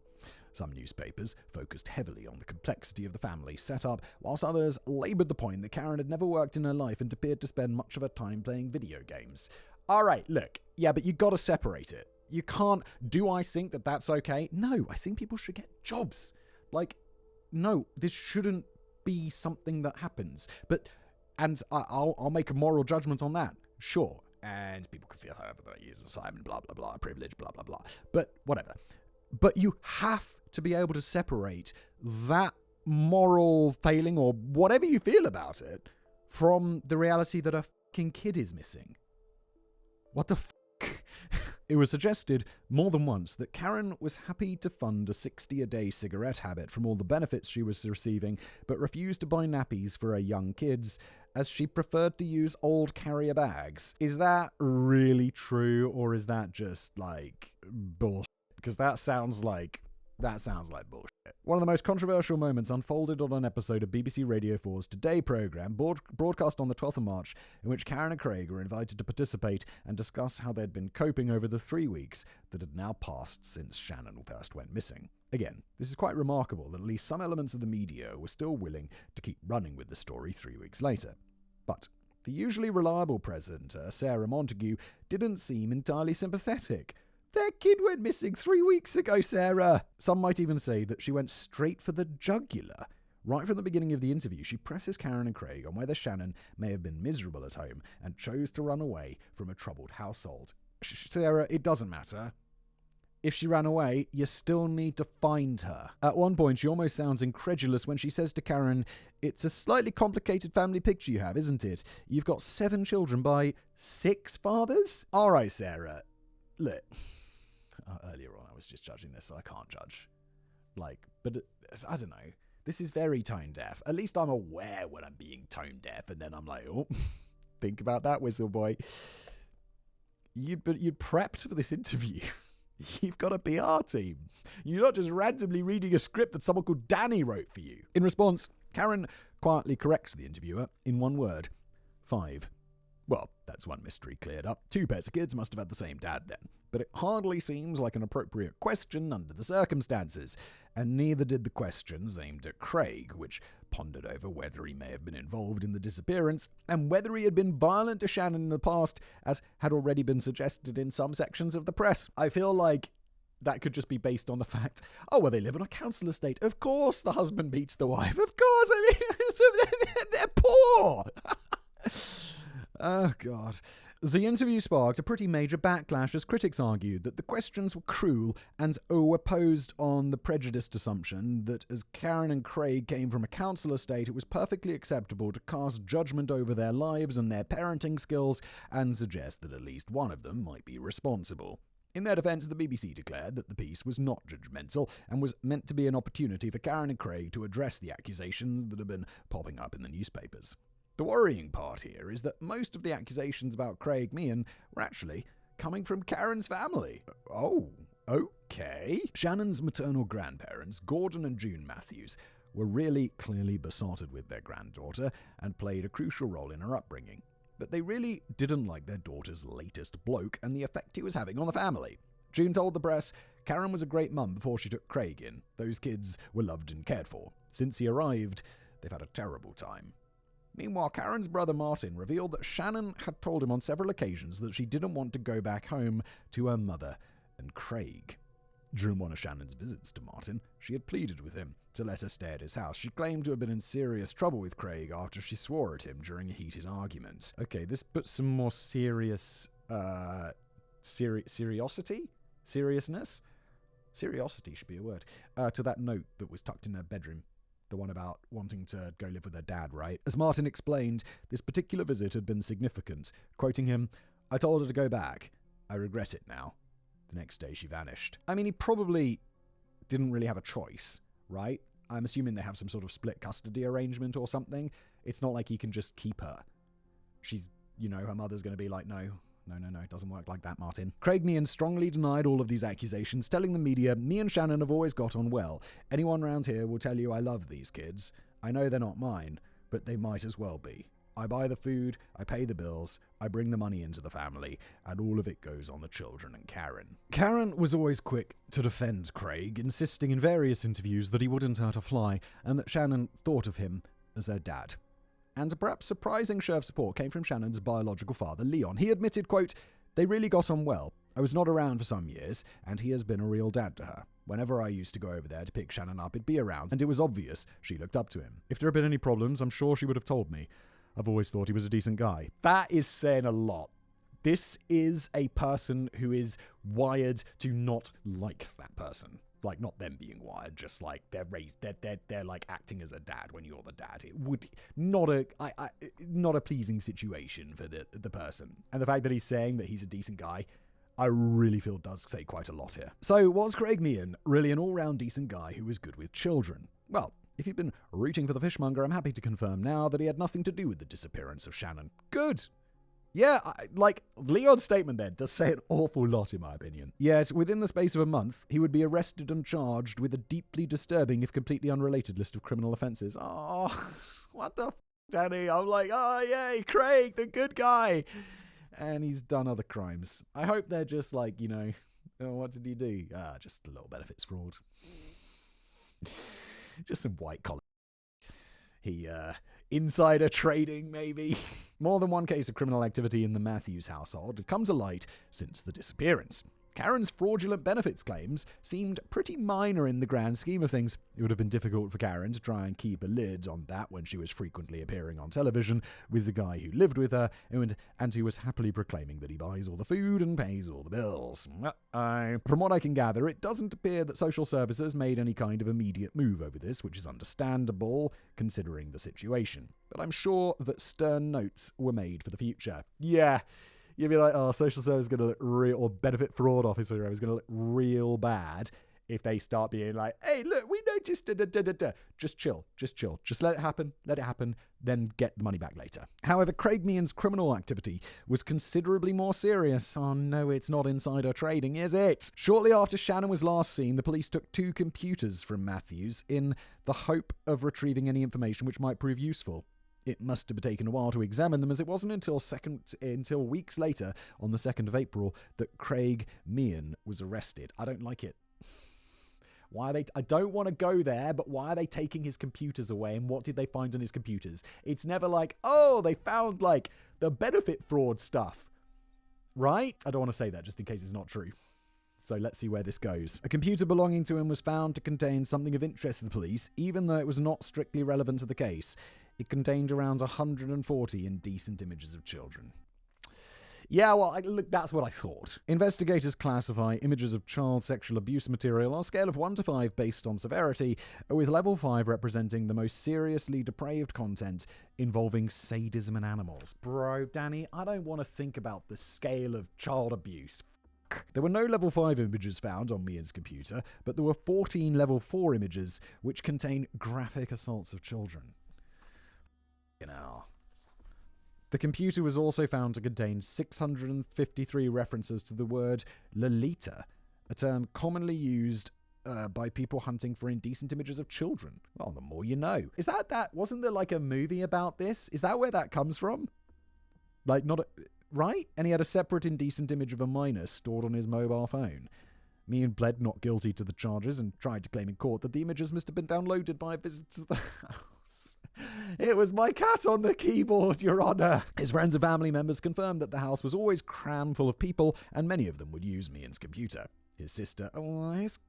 Some newspapers focused heavily on the complexity of the family setup, whilst others laboured the point that Karen had never worked in her life and appeared to spend much of her time playing video games. Alright, look, yeah, but you gotta separate it. You can't... Do I think that that's okay? No, I think people should get jobs. Like, no, this shouldn't be something that happens. But, and I'll make a moral judgment on that, sure. And people can feel however they use assignment, blah, blah, blah, privilege, blah, blah, blah. But, whatever. But you have to be able to separate that moral failing, or whatever you feel about it, from the reality that a fucking kid is missing. What the fuck? It was suggested more than once that Karen was happy to fund a 60-a-day cigarette habit from all the benefits she was receiving, but refused to buy nappies for her young kids, as she preferred to use old carrier bags. Is that really true, or is that just, like, bullshit? Because that sounds like bullshit. One of the most controversial moments unfolded on an episode of BBC Radio 4's Today programme, broadcast on the 12th of March, in which Karen and Craig were invited to participate and discuss how they'd been coping over the 3 weeks that had now passed since Shannon first went missing. Again, this is quite remarkable that at least some elements of the media were still willing to keep running with the story 3 weeks later. But the usually reliable presenter, Sarah Montague, didn't seem entirely sympathetic. Their kid went missing 3 weeks ago, Sarah. Some might even say that she went straight for the jugular. Right from the beginning of the interview, she presses Karen and Craig on whether Shannon may have been miserable at home and chose to run away from a troubled household. Sarah, it doesn't matter. If she ran away, you still need to find her. At one point, she almost sounds incredulous when she says to Karen, "It's a slightly complicated family picture you have, isn't it? You've got 7 children by 6 fathers?" All right, Sarah. Look, earlier on I was just judging this, so I can't judge. But I don't know. This is very tone deaf. At least I'm aware when I'm being tone deaf, and then I'm like, oh, think about that, whistle boy. You prepped for this interview. You've got a PR team. You're not just randomly reading a script that someone called Danny wrote for you. In response, Karen quietly corrects the interviewer in one word: 5. Well, that's one mystery cleared up. 2 pairs of kids must have had the same dad then. But it hardly seems like an appropriate question under the circumstances, and neither did the questions aimed at Craig, which pondered over whether he may have been involved in the disappearance, and whether he had been violent to Shannon in the past, as had already been suggested in some sections of the press. I feel like that could just be based on the fact, oh, well, they live on a council estate. Of course the husband beats the wife. Of course, I mean, they're poor. Oh, God. The interview sparked a pretty major backlash as critics argued that the questions were cruel and were posed on the prejudiced assumption that as Karen and Craig came from a council estate, it was perfectly acceptable to cast judgment over their lives and their parenting skills and suggest that at least one of them might be responsible. In their defence, the BBC declared that the piece was not judgmental and was meant to be an opportunity for Karen and Craig to address the accusations that have been popping up in the newspapers. The worrying part here is that most of the accusations about Craig Meehan were actually coming from Karen's family. Oh, okay. Shannon's maternal grandparents, Gordon and June Matthews, were really clearly besotted with their granddaughter and played a crucial role in her upbringing. But they really didn't like their daughter's latest bloke and the effect he was having on the family. June told the press, Karen was a great mum before she took Craig in. Those kids were loved and cared for. Since he arrived, they've had a terrible time. Meanwhile, Karen's brother Martin revealed that Shannon had told him on several occasions that she didn't want to go back home to her mother and Craig. During one of Shannon's visits to Martin, she had pleaded with him to let her stay at his house. She claimed to have been in serious trouble with Craig after she swore at him during a heated argument. Okay, this puts some more serious, seriousness? Seriosity should be a word. To that note that was tucked in her bedroom. The one about wanting to go live with her dad, right? As Martin explained, this particular visit had been significant. Quoting him, "I told her to go back. I regret it now." The next day she vanished. I mean, he probably didn't really have a choice, right? I'm assuming they have some sort of split custody arrangement or something. It's not like he can just keep her. She's, her mother's going to be like, no, it doesn't work like that, Martin. Craig Meehan strongly denied all of these accusations, telling the media, "Me and Shannon have always got on well. Anyone around here will tell you I love these kids. I know they're not mine, but they might as well be. I buy the food, I pay the bills, I bring the money into the family, and all of it goes on the children and Karen." Karen was always quick to defend Craig, insisting in various interviews that he wouldn't hurt a fly, and that Shannon thought of him as her dad. And a perhaps surprising show of support came from Shannon's biological father, Leon. He admitted, quote, "They really got on well. I was not around for some years, and he has been a real dad to her. Whenever I used to go over there to pick Shannon up, he'd be around, and it was obvious she looked up to him. If there had been any problems, I'm sure she would have told me. I've always thought he was a decent guy." That is saying a lot. This is a person who is wired to not like that person. Like, not them being wired, just like they're raised, they're like acting as a dad when you're the dad. It would not a pleasing situation for the person. And the fact that he's saying that he's a decent guy, I really feel does say quite a lot here. So was Craig Meehan really an all-round decent guy who was good with children? Well, if you've been rooting for the fishmonger, I'm happy to confirm now that he had nothing to do with the disappearance of Shannon. Good. Yeah, Leon's statement there does say an awful lot, in my opinion. Yes, within the space of a month, he would be arrested and charged with a deeply disturbing, if completely unrelated, list of criminal offences. Oh, what the Danny? I'm like, oh, yay, Craig, the good guy. And he's done other crimes. I hope they're just like, oh, what did he do? Just a little benefits fraud. Just some white collar. He, insider trading, maybe. More than one case of criminal activity in the Matthews household had come to light since the disappearance. Karen's fraudulent benefits claims seemed pretty minor in the grand scheme of things. It would have been difficult for Karen to try and keep a lid on that when she was frequently appearing on television with the guy who lived with her and who was happily proclaiming that he buys all the food and pays all the bills. From what I can gather, it doesn't appear that social services made any kind of immediate move over this, which is understandable considering the situation. But I'm sure that stern notes were made for the future. Yeah. You'd be like, oh, social service is going to look real, or benefit fraud officer is going to look real bad if they start being like, hey, look, we noticed, just chill. Just let it happen, then get the money back later. However, Craig Meehan's criminal activity was considerably more serious. Oh no, it's not insider trading, is it? Shortly after Shannon was last seen, the police took 2 computers from Matthews in the hope of retrieving any information which might prove useful. It must have taken a while to examine them, as it wasn't until weeks later, on the 2nd of April, that Craig Meehan was arrested. I don't like it. Why are they? I don't want to go there, but why are they taking his computers away, and what did they find on his computers? It's never like, oh, they found, the benefit fraud stuff. Right? I don't want to say that, just in case it's not true. So let's see where this goes. A computer belonging to him was found to contain something of interest to the police, even though it was not strictly relevant to the case. It contained around 140 indecent images of children. Yeah, well, look, that's what I thought. Investigators classify images of child sexual abuse material on a scale of 1 to 5 based on severity, with level 5 representing the most seriously depraved content involving sadism in animals. Bro, Danny, I don't want to think about the scale of child abuse. There were no level 5 images found on Meehan's computer, but there were 14 level 4 images which contain graphic assaults of children. The computer was also found to contain 653 references to the word Lolita, a term commonly used by people hunting for indecent images of children. Well, the more you know. Is that? Wasn't there a movie about this? Is that where that comes from? Right? And he had a separate indecent image of a minor stored on his mobile phone. Meehan pled not guilty to the charges and tried to claim in court that the images must have been downloaded by a visitor to the house. It was my cat on the keyboard, Your Honor. His friends and family members confirmed that the house was always crammed full of people, and many of them would use Meehan's computer. His sister, this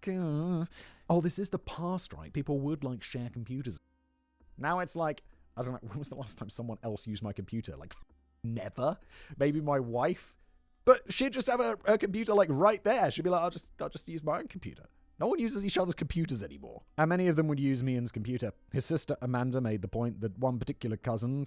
is the past, right? People would share computers. Now it's I don't know, when was the last time someone else used my computer? Never. Maybe my wife. But she'd just have a computer right there. She'd be like, I'll just use my own computer. No one uses each other's computers anymore. And many of them would use Meehan's computer. His sister Amanda made the point that one particular cousin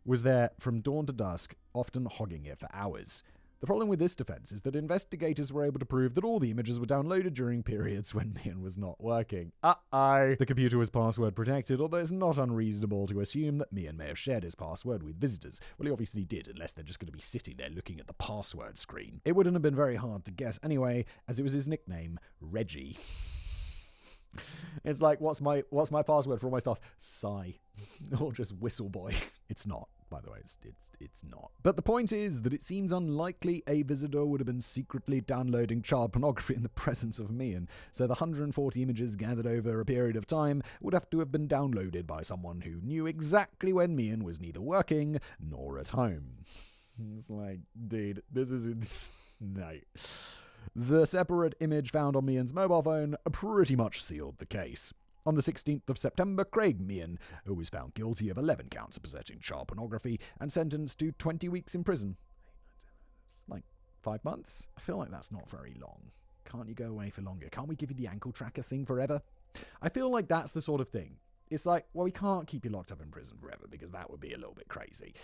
was there from dawn to dusk, often hogging it for hours. The problem with this defense is that investigators were able to prove that all the images were downloaded during periods when Meehan was not working. The computer was password protected, although it's not unreasonable to assume that Meehan may have shared his password with visitors. Well, he obviously did, unless they're just going to be sitting there looking at the password screen. It wouldn't have been very hard to guess anyway, as it was his nickname, Reggie. It's what's my password for all my stuff? Sigh. Or just Whistle Boy. It's not. By the way, it's not. But the point is that it seems unlikely a visitor would have been secretly downloading child pornography in the presence of Meehan, so the 140 images gathered over a period of time would have to have been downloaded by someone who knew exactly when Meehan was neither working nor at home. It's dude, this is... No. The separate image found on Meehan's mobile phone pretty much sealed the case. On the 16th of September, Craig Meehan, who was found guilty of 11 counts of possessing child pornography and sentenced to 20 weeks in prison. 5 months? I feel like that's not very long. Can't you go away for longer? Can't we give you the ankle tracker thing forever? I feel like that's the sort of thing. It's we can't keep you locked up in prison forever because that would be a little bit crazy.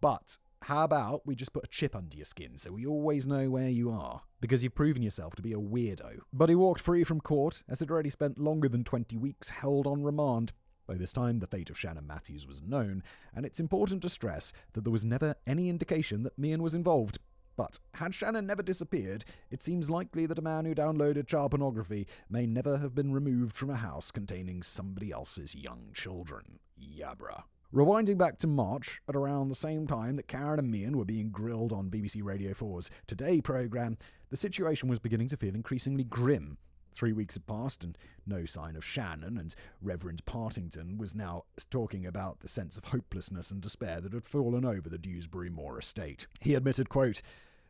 But how about we just put a chip under your skin so we always know where you are? Because you've proven yourself to be a weirdo. But he walked free from court as he'd already spent longer than 20 weeks held on remand. By this time, the fate of Shannon Matthews was known, and it's important to stress that there was never any indication that Meehan was involved. But had Shannon never disappeared, it seems likely that a man who downloaded child pornography may never have been removed from a house containing somebody else's young children. Yabra. Rewinding back to March, at around the same time that Karen and Meehan were being grilled on BBC Radio 4's Today programme, the situation was beginning to feel increasingly grim. 3 weeks had passed and no sign of Shannon, and Reverend Partington was now talking about the sense of hopelessness and despair that had fallen over the Dewsbury Moor estate. He admitted, quote,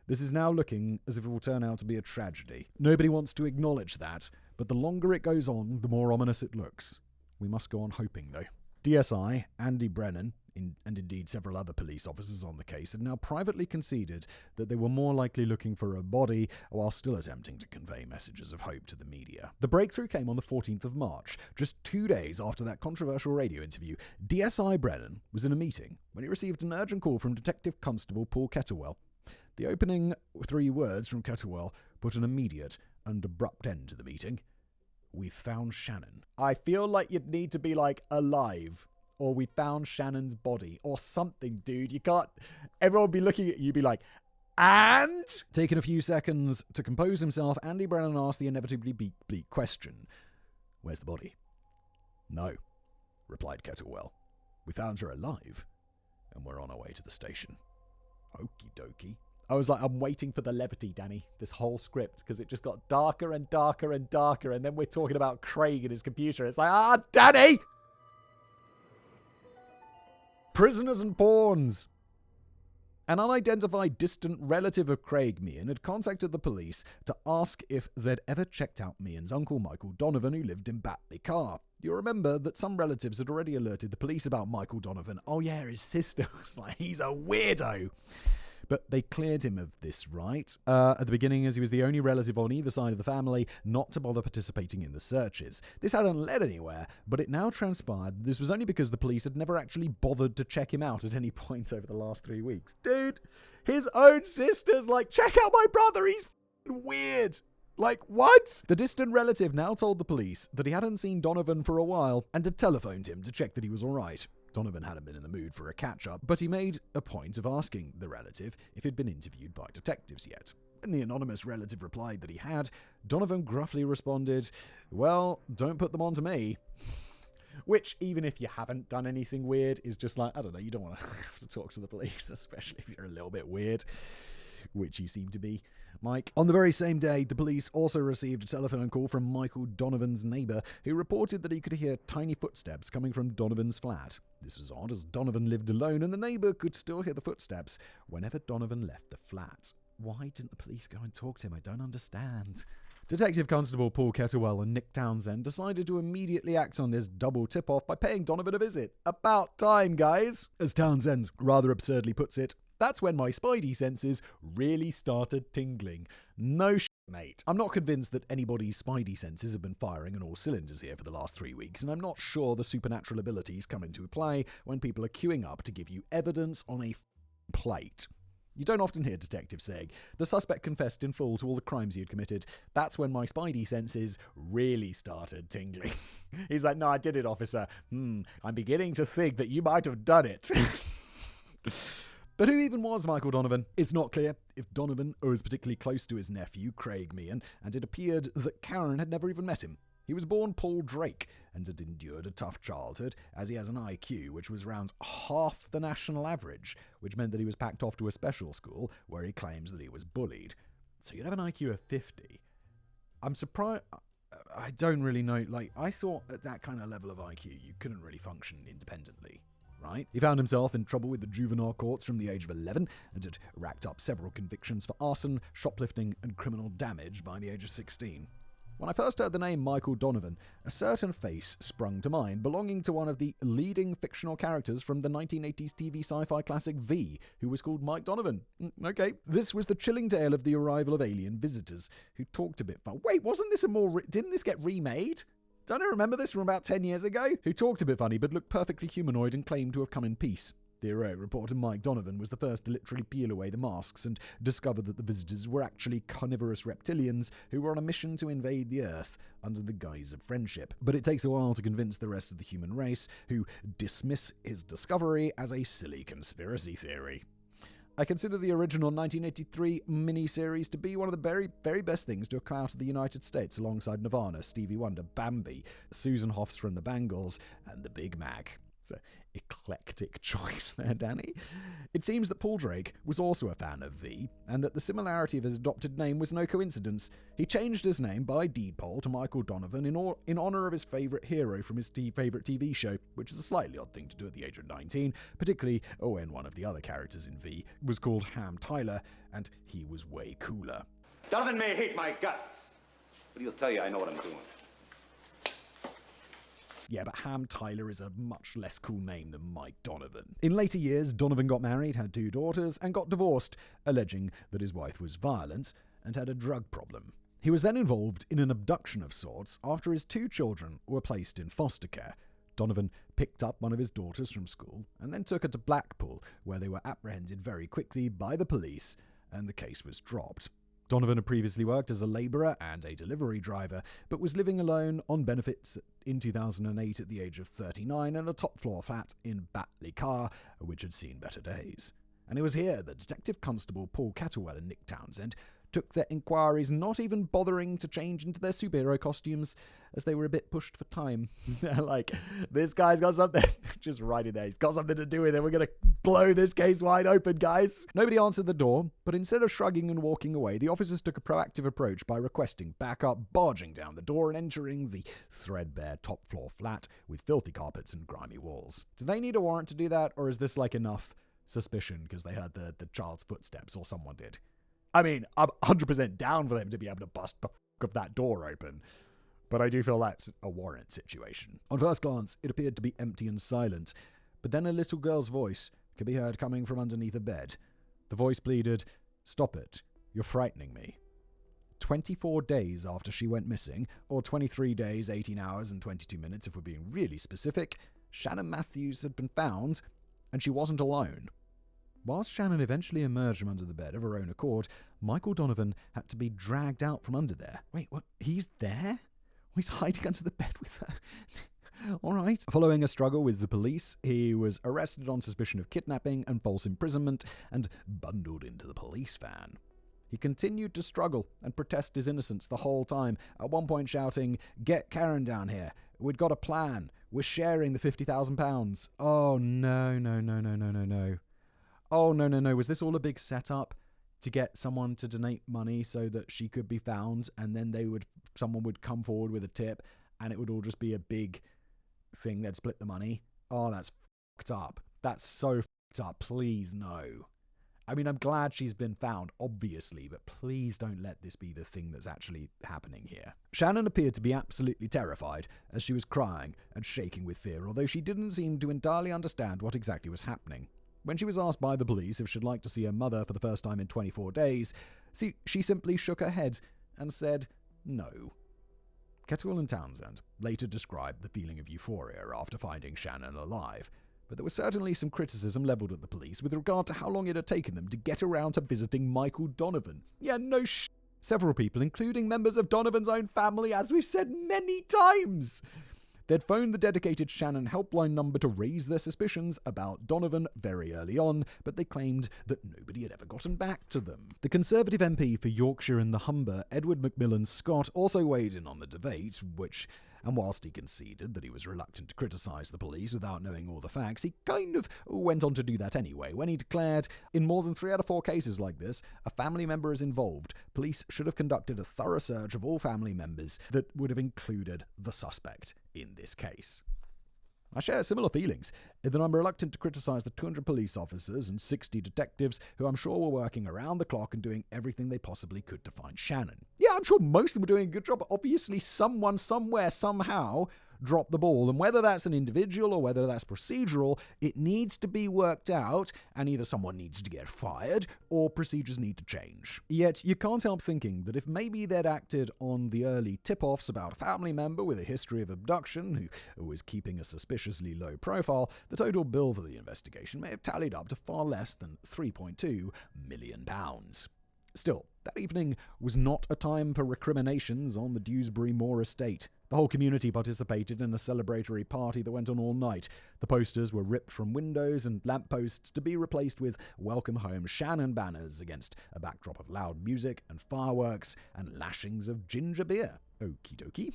"This is now looking as if it will turn out to be a tragedy. Nobody wants to acknowledge that, but the longer it goes on, the more ominous it looks. We must go on hoping, though." DSI, Andy Brennan, and indeed several other police officers on the case, had now privately conceded that they were more likely looking for a body while still attempting to convey messages of hope to the media. The breakthrough came on the 14th of March. Just 2 days after that controversial radio interview, DSI Brennan was in a meeting when he received an urgent call from Detective Constable Paul Kettlewell. The opening 3 words from Kettlewell put an immediate and abrupt end to the meeting. "We found Shannon." I feel like you'd need to be like, "alive," or "we found Shannon's body," or something, dude. You can't... Everyone would be looking at you, be like, "And?" Taking a few seconds to compose himself, Andy Brennan asked the inevitably bleak question. "Where's the body?" "No," replied Kettlewell. "We found her alive, and we're on our way to the station." Okie dokie. I was like, I'm waiting for the levity, Danny, this whole script, because it just got darker and darker and darker, and then we're talking about Craig and his computer. It's like, Danny! Prisoners and pawns. An unidentified distant relative of Craig Meehan had contacted the police to ask if they'd ever checked out Meehan's uncle, Michael Donovan, who lived in Batley Car. You'll remember that some relatives had already alerted the police about Michael Donovan. Oh yeah, his sister was like, he's a weirdo. But they cleared him of this right at the beginning, as he was the only relative on either side of the family not to bother participating in the searches. This hadn't led anywhere, but it now transpired this was only because the police had never actually bothered to check him out at any point over the last 3 weeks. Dude, his own sister's like, "Check out my brother, he's weird." Like, what? The distant relative now told the police that he hadn't seen Donovan for a while and had telephoned him to check that he was all right. Donovan hadn't been in the mood for a catch-up, but he made a point of asking the relative if he'd been interviewed by detectives yet. When the anonymous relative replied that he had, Donovan gruffly responded, "Well, don't put them on to me." Which, even if you haven't done anything weird, is just like, I don't know, you don't want to have to talk to the police, especially if you're a little bit weird, which you seem to be, Mike. On the very same day, the police also received a telephone call from Michael Donovan's neighbour, who reported that he could hear tiny footsteps coming from Donovan's flat. This was odd, as Donovan lived alone, and the neighbour could still hear the footsteps whenever Donovan left the flat. Why didn't the police go and talk to him? I don't understand. Detective Constable Paul Kettlewell and Nick Townsend decided to immediately act on this double tip-off by paying Donovan a visit. About time, guys. As Townsend rather absurdly puts it, that's when my spidey senses really started tingling. No shit, mate. I'm not convinced that anybody's spidey senses have been firing on all cylinders here for the last 3 weeks, and I'm not sure the supernatural abilities come into play when people are queuing up to give you evidence on a plate. You don't often hear detectives saying, "The suspect confessed in full to all the crimes he had committed. That's when my spidey senses really started tingling." He's like, "No, I did it, officer. I'm beginning to think that you might have done it." But who even was Michael Donovan? It's not clear if Donovan was particularly close to his nephew, Craig Meehan, and it appeared that Karen had never even met him. He was born Paul Drake and had endured a tough childhood, as he has an IQ which was around half the national average, which meant that he was packed off to a special school where he claims that he was bullied. So you'd have an IQ of 50. I'm surprised... I don't really know. Like, I thought at that kind of level of IQ, you couldn't really function independently. Right? He found himself in trouble with the juvenile courts from the age of 11 and had racked up several convictions for arson, shoplifting, and criminal damage by the age of 16. When I first heard the name Michael Donovan, a certain face sprung to mind, belonging to one of the leading fictional characters from the 1980s TV sci-fi classic V, who was called Mike Donovan. Okay. This was the chilling tale of the arrival of alien visitors, who talked a bit fun. Wait, wasn't this didn't this get remade? Don't I remember this from about 10 years ago? Who talked a bit funny but looked perfectly humanoid and claimed to have come in peace. Theo reporter Mike Donovan was the first to literally peel away the masks and discover that the visitors were actually carnivorous reptilians who were on a mission to invade the Earth under the guise of friendship. But it takes a while to convince the rest of the human race, who dismiss his discovery as a silly conspiracy theory. I consider the original 1983 miniseries to be one of the very, very best things to have come out of the United States, alongside Nirvana, Stevie Wonder, Bambi, Susan Hoffs from the Bangles, and the Big Mac. It's an eclectic choice there, Danny. It seems that Paul Drake was also a fan of V, and that the similarity of his adopted name was no coincidence. He changed his name by deed poll to Michael Donovan in honor of his favorite hero from his favorite TV show, which is a slightly odd thing to do at the age of 19, particularly when one of the other characters in V was called Ham Tyler, and he was way cooler. Donovan may hate my guts, but he'll tell you I know what I'm doing. Yeah, but Ham Tyler is a much less cool name than Mike Donovan. In later years, Donovan got married, had 2 daughters, and got divorced, alleging that his wife was violent and had a drug problem. He was then involved in an abduction of sorts after his 2 children were placed in foster care. Donovan picked up one of his daughters from school and then took her to Blackpool, where they were apprehended very quickly by the police, and the case was dropped. Donovan had previously worked as a labourer and a delivery driver, but was living alone on benefits in 2008 at the age of 39 in a top-floor flat in Batley Car, which had seen better days. And it was here that Detective Constable Paul Catterwell and Nick Townsend took their inquiries, not even bothering to change into their superhero costumes, as they were a bit pushed for time. They're like, this guy's got something, just right in there, he's got something to do with it, we're going to blow this case wide open, guys. Nobody answered the door, but instead of shrugging and walking away, the officers took a proactive approach by requesting backup, barging down the door and entering the threadbare top-floor flat with filthy carpets and grimy walls. Do they need a warrant to do that, or is this like enough suspicion because they heard the child's footsteps, or someone did? I mean, I'm 100% down for them to be able to bust the fuck of that door open, but I do feel that's a warrant situation. On first glance, it appeared to be empty and silent, but then a little girl's voice could be heard coming from underneath a bed. The voice pleaded, "Stop it, you're frightening me." 24 days after she went missing, or 23 days, 18 hours and 22 minutes if we're being really specific, Shannon Matthews had been found, and she wasn't alone. Whilst Shannon eventually emerged from under the bed of her own accord, Michael Donovan had to be dragged out from under there. Wait, what? He's there? He's hiding under the bed with her? All right. Following a struggle with the police, he was arrested on suspicion of kidnapping and false imprisonment and bundled into the police van. He continued to struggle and protest his innocence the whole time, at one point shouting, "Get Karen down here. We'd got a plan. We're sharing the £50,000. Oh, no. Oh, no. Was this all a big setup to get someone to donate money so that she could be found, and then someone would come forward with a tip, and it would all just be a big thing? They'd split the money? Oh, that's fucked up. That's so fucked up. Please, no. I mean, I'm glad she's been found, obviously, but please don't let this be the thing that's actually happening here. Shannon appeared to be absolutely terrified as she was crying and shaking with fear, although she didn't seem to entirely understand what exactly was happening. When she was asked by the police if she'd like to see her mother for the first time in 24 days, she simply shook her head and said no. Catterwell and Townsend later described the feeling of euphoria after finding Shannon alive, but there was certainly some criticism levelled at the police with regard to how long it had taken them to get around to visiting Michael Donovan. Yeah, no sh**. Several people, including members of Donovan's own family, as we've said many times, they'd phoned the dedicated Shannon helpline number to raise their suspicions about Donovan very early on, but they claimed that nobody had ever gotten back to them. The Conservative MP for Yorkshire and the Humber, Edward Macmillan Scott, also weighed in on the debate, and whilst he conceded that he was reluctant to criticise the police without knowing all the facts, he kind of went on to do that anyway, when he declared, in more than 3 out of 4 cases like this, a family member is involved. Police should have conducted a thorough search of all family members that would have included the suspect in this case. I share similar feelings in that I'm reluctant to criticise the 200 police officers and 60 detectives who I'm sure were working around the clock and doing everything they possibly could to find Shannon. Yeah, I'm sure most of them were doing a good job, but obviously someone, somewhere, somehow drop the ball. And whether that's an individual or whether that's procedural, it needs to be worked out, and either someone needs to get fired or procedures need to change. Yet you can't help thinking that if maybe they'd acted on the early tip-offs about a family member with a history of abduction who was keeping a suspiciously low profile, the total bill for the investigation may have tallied up to far less than £3.2 million. Still, that evening was not a time for recriminations on the Dewsbury Moor estate. The whole community participated in a celebratory party that went on all night. The posters were ripped from windows and lampposts to be replaced with Welcome Home Shannon banners against a backdrop of loud music and fireworks and lashings of ginger beer. Okie dokie.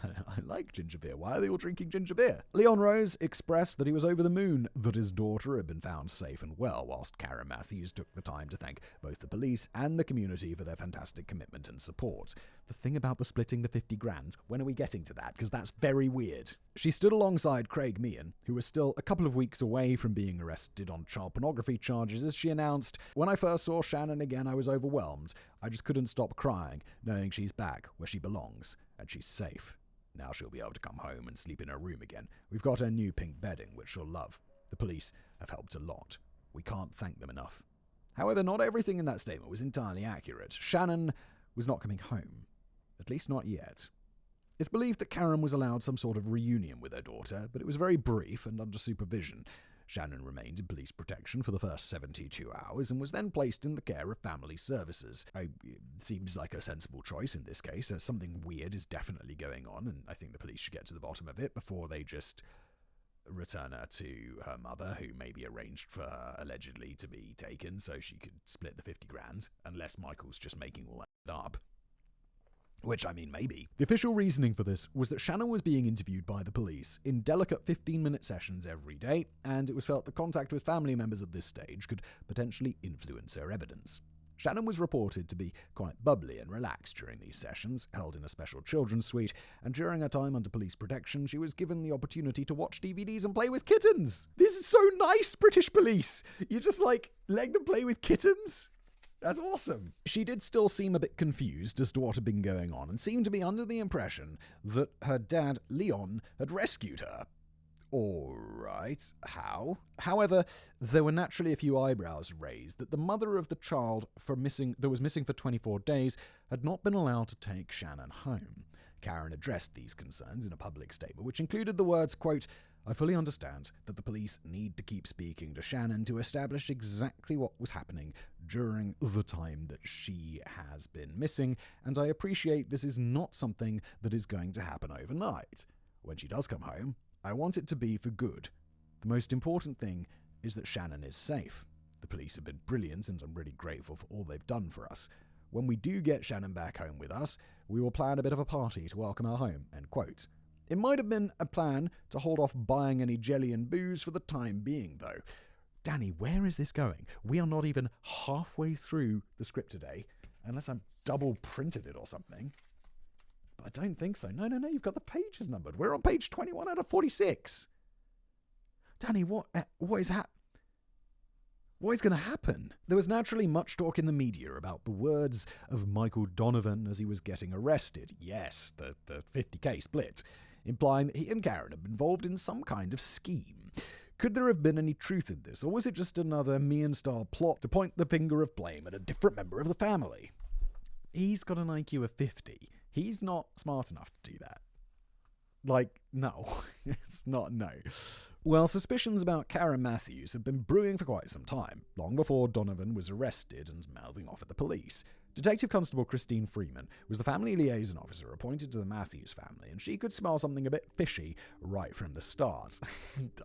I like ginger beer. Why are they all drinking ginger beer? Leon Rose expressed that he was over the moon that his daughter had been found safe and well, whilst Karen Matthews took the time to thank both the police and the community for their fantastic commitment and support. The thing about the splitting the 50 grand, when are we getting to that? Because that's very weird. She stood alongside Craig Meehan, who was still a couple of weeks away from being arrested on child pornography charges, as she announced, "When I first saw Shannon again, I was overwhelmed. I just couldn't stop crying, knowing she's back where she belongs, and she's safe. Now she'll be able to come home and sleep in her room again. We've got her new pink bedding, which she'll love. The police have helped a lot. We can't thank them enough." However, not everything in that statement was entirely accurate. Shannon was not coming home. At least not yet. It's believed that Karen was allowed some sort of reunion with her daughter, but it was very brief and under supervision. Shannon remained in police protection for the first 72 hours and was then placed in the care of family services. It seems like a sensible choice in this case, as something weird is definitely going on, and I think the police should get to the bottom of it before they just return her to her mother, who maybe arranged for her allegedly to be taken so she could split the 50 grand, unless Michael's just making all that up. Which, I mean, maybe. The official reasoning for this was that Shannon was being interviewed by the police in delicate 15-minute sessions every day, and it was felt that contact with family members at this stage could potentially influence her evidence. Shannon was reported to be quite bubbly and relaxed during these sessions, held in a special children's suite, and during her time under police protection, she was given the opportunity to watch DVDs and play with kittens. This is so nice, British police! You just, let them play with kittens? That's awesome. She did still seem a bit confused as to what had been going on and seemed to be under the impression that her dad, Leon, had rescued her. Alright, how? However, there were naturally a few eyebrows raised that the mother of the child that was missing for 24 days had not been allowed to take Shannon home. Karen addressed these concerns in a public statement, which included the words, quote, "I fully understand that the police need to keep speaking to Shannon to establish exactly what was happening during the time that she has been missing, and I appreciate this is not something that is going to happen overnight. When she does come home, I want it to be for good. The most important thing is that Shannon is safe. The police have been brilliant, and I'm really grateful for all they've done for us. When we do get Shannon back home with us, we will plan a bit of a party to welcome her home," end quote. It might have been a plan to hold off buying any jelly and booze for the time being, though. Danny, where is this going? We are not even halfway through the script today, unless I'm double printed it or something. But I don't think so. No, you've got the pages numbered. We're on page 21 out of 46. Danny, what is going to happen? There was naturally much talk in the media about the words of Michael Donovan as he was getting arrested. Yes, the 50k split, implying that he and Karen had been involved in some kind of scheme. Could there have been any truth in this, or was it just another Meehan-style plot to point the finger of blame at a different member of the family? He's got an IQ of 50. He's not smart enough to do that. No. It's not, no. Well, suspicions about Karen Matthews had been brewing for quite some time, long before Donovan was arrested and mouthing off at the police. Detective Constable Christine Freeman was the family liaison officer appointed to the Matthews family, and she could smell something a bit fishy right from the start.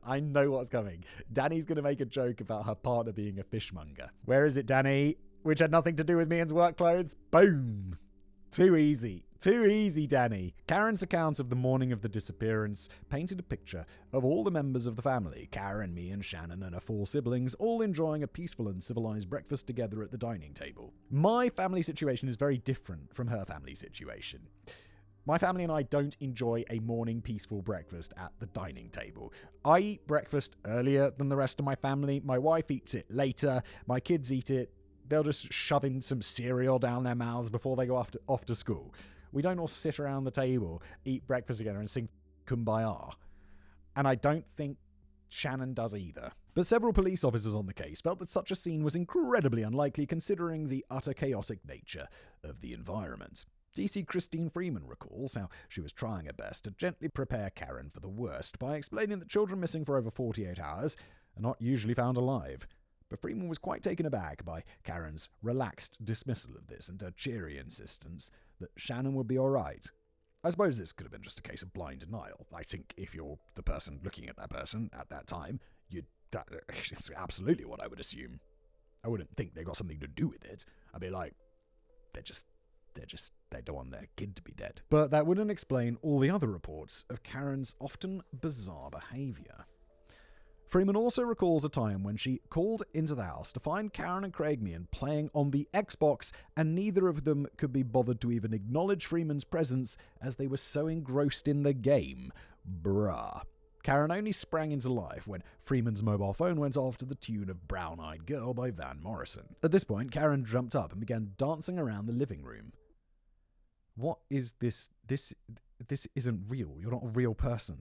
I know what's coming. Danny's going to make a joke about her partner being a fishmonger. Where is it, Danny? Which had nothing to do with Meehan's work clothes? Boom! Too easy. Too easy, Danny. Karen's account of the morning of the disappearance painted a picture of all the members of the family, Karen, Meehan, Shannon, and her 4 siblings, all enjoying a peaceful and civilized breakfast together at the dining table. My family situation is very different from her family situation. My family and I don't enjoy a morning peaceful breakfast at the dining table. I eat breakfast earlier than the rest of my family. My wife eats it later. My kids eat it. They'll just shove in some cereal down their mouths before they go off to school. We don't all sit around the table, eat breakfast together, and sing kumbaya. And I don't think Shannon does either. But several police officers on the case felt that such a scene was incredibly unlikely considering the utter chaotic nature of the environment. DC Christine Freeman recalls how she was trying her best to gently prepare Karen for the worst by explaining that children missing for over 48 hours are not usually found alive. But Freeman was quite taken aback by Karen's relaxed dismissal of this and her cheery insistence that Shannon would be alright. I suppose this could have been just a case of blind denial. I think if you're the person looking at that person at that time, it's absolutely what I would assume. I wouldn't think they got something to do with it. I'd be like, they don't want their kid to be dead. But that wouldn't explain all the other reports of Karen's often bizarre behaviour. Freeman also recalls a time when she called into the house to find Karen and Craig Meehan playing on the Xbox, and neither of them could be bothered to even acknowledge Freeman's presence as they were so engrossed in the game. Bruh. Karen only sprang into life when Freeman's mobile phone went off to the tune of Brown Eyed Girl by Van Morrison. At this point, Karen jumped up and began dancing around the living room. What is this? This isn't real. You're not a real person.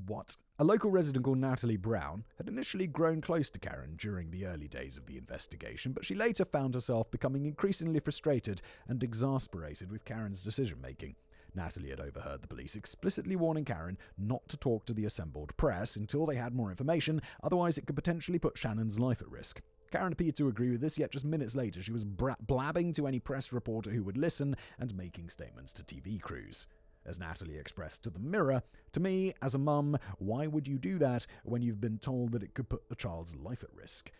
What? A local resident called Natalie Brown had initially grown close to Karen during the early days of the investigation, but she later found herself becoming increasingly frustrated and exasperated with Karen's decision-making. Natalie had overheard the police explicitly warning Karen not to talk to the assembled press until they had more information, otherwise it could potentially put Shannon's life at risk. Karen appeared to agree with this, yet just minutes later she was blabbing to any press reporter who would listen and making statements to TV crews. As Natalie expressed to the Mirror, "To me, as a mum, why would you do that when you've been told that it could put a child's life at risk?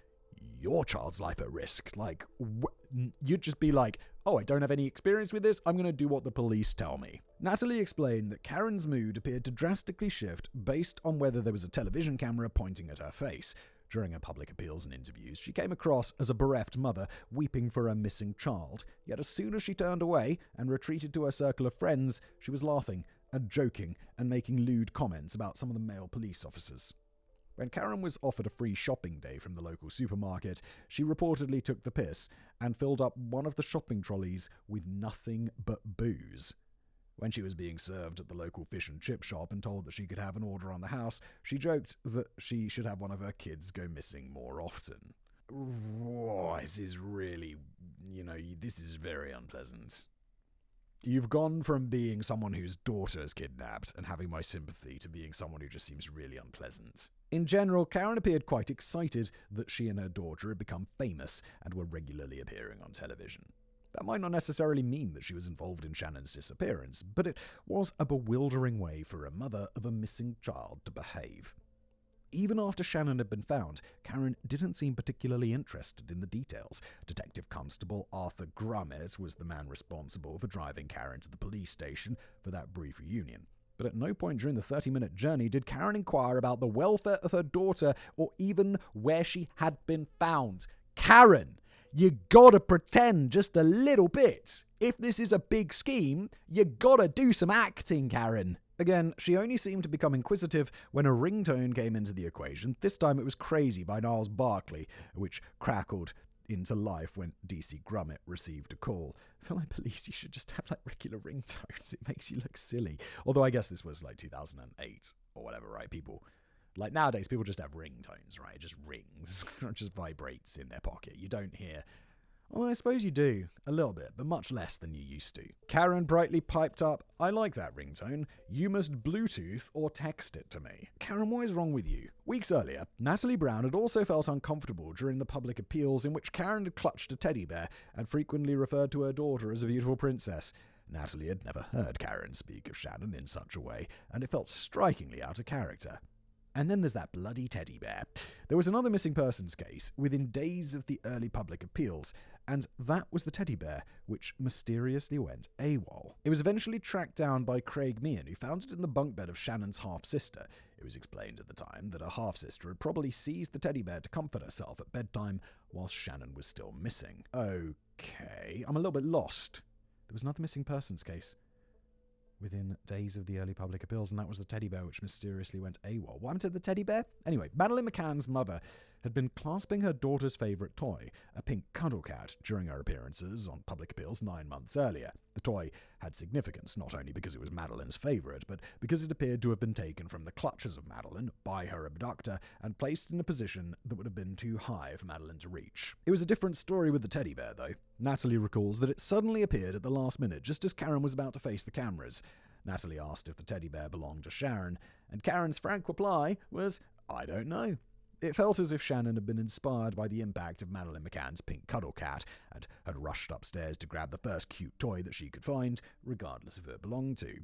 Your child's life at risk? Like, you'd just be like, oh, I don't have any experience with this, I'm going to do what the police tell me." Natalie explained that Karen's mood appeared to drastically shift based on whether there was a television camera pointing at her face. During her public appeals and interviews, she came across as a bereft mother weeping for her missing child, yet as soon as she turned away and retreated to her circle of friends, she was laughing and joking and making lewd comments about some of the male police officers. When Karen was offered a free shopping day from the local supermarket, she reportedly took the piss and filled up one of the shopping trolleys with nothing but booze. When she was being served at the local fish and chip shop and told that she could have an order on the house, she joked that she should have one of her kids go missing more often. This is really, this is very unpleasant. You've gone from being someone whose daughter is kidnapped and having my sympathy to being someone who just seems really unpleasant. In general, Karen appeared quite excited that she and her daughter had become famous and were regularly appearing on television. That might not necessarily mean that she was involved in Shannon's disappearance, but it was a bewildering way for a mother of a missing child to behave. Even after Shannon had been found, Karen didn't seem particularly interested in the details. Detective Constable Arthur Grummett was the man responsible for driving Karen to the police station for that brief reunion. But at no point during the 30-minute journey did Karen inquire about the welfare of her daughter or even where she had been found. Karen! You gotta pretend just a little bit. If this is a big scheme, you gotta do some acting, Karen. Again, she only seemed to become inquisitive when a ringtone came into the equation. This time it was Crazy by Niles Barkley, which crackled into life when DC Grummett received a call. I feel like police, you should just have regular ringtones. It makes you look silly. Although I guess this was 2008 or whatever, right? Nowadays, people just have ringtones, right? It just rings, it just vibrates in their pocket. You don't hear, well, I suppose you do, a little bit, but much less than you used to. Karen brightly piped up, "I like that ringtone. You must Bluetooth or text it to me." Karen, what is wrong with you? Weeks earlier, Natalie Brown had also felt uncomfortable during the public appeals in which Karen had clutched a teddy bear and frequently referred to her daughter as a beautiful princess. Natalie had never heard Karen speak of Shannon in such a way, and it felt strikingly out of character. And then there's that bloody teddy bear. There was another missing persons case within days of the early public appeals, and that was the teddy bear, which mysteriously went AWOL. It was eventually tracked down by Craig Meehan, who found it in the bunk bed of Shannon's half-sister. It was explained at the time that her half-sister had probably seized the teddy bear to comfort herself at bedtime whilst Shannon was still missing. Okay, I'm a little bit lost. There was another missing persons case within days of the early public appeals, and that was the teddy bear which mysteriously went AWOL. What happened to the teddy bear? Anyway, Madeline McCann's mother had been clasping her daughter's favourite toy, a pink cuddle cat, during her appearances on public appeals 9 months earlier. The toy had significance not only because it was Madeline's favourite, but because it appeared to have been taken from the clutches of Madeline by her abductor and placed in a position that would have been too high for Madeline to reach. It was a different story with the teddy bear, though. Natalie recalls that it suddenly appeared at the last minute, just as Karen was about to face the cameras. Natalie asked if the teddy bear belonged to Sharon, and Karen's frank reply was, "I don't know." It felt as if Shannon had been inspired by the impact of Madeleine McCann's pink cuddle cat and had rushed upstairs to grab the first cute toy that she could find, regardless of who it belonged to.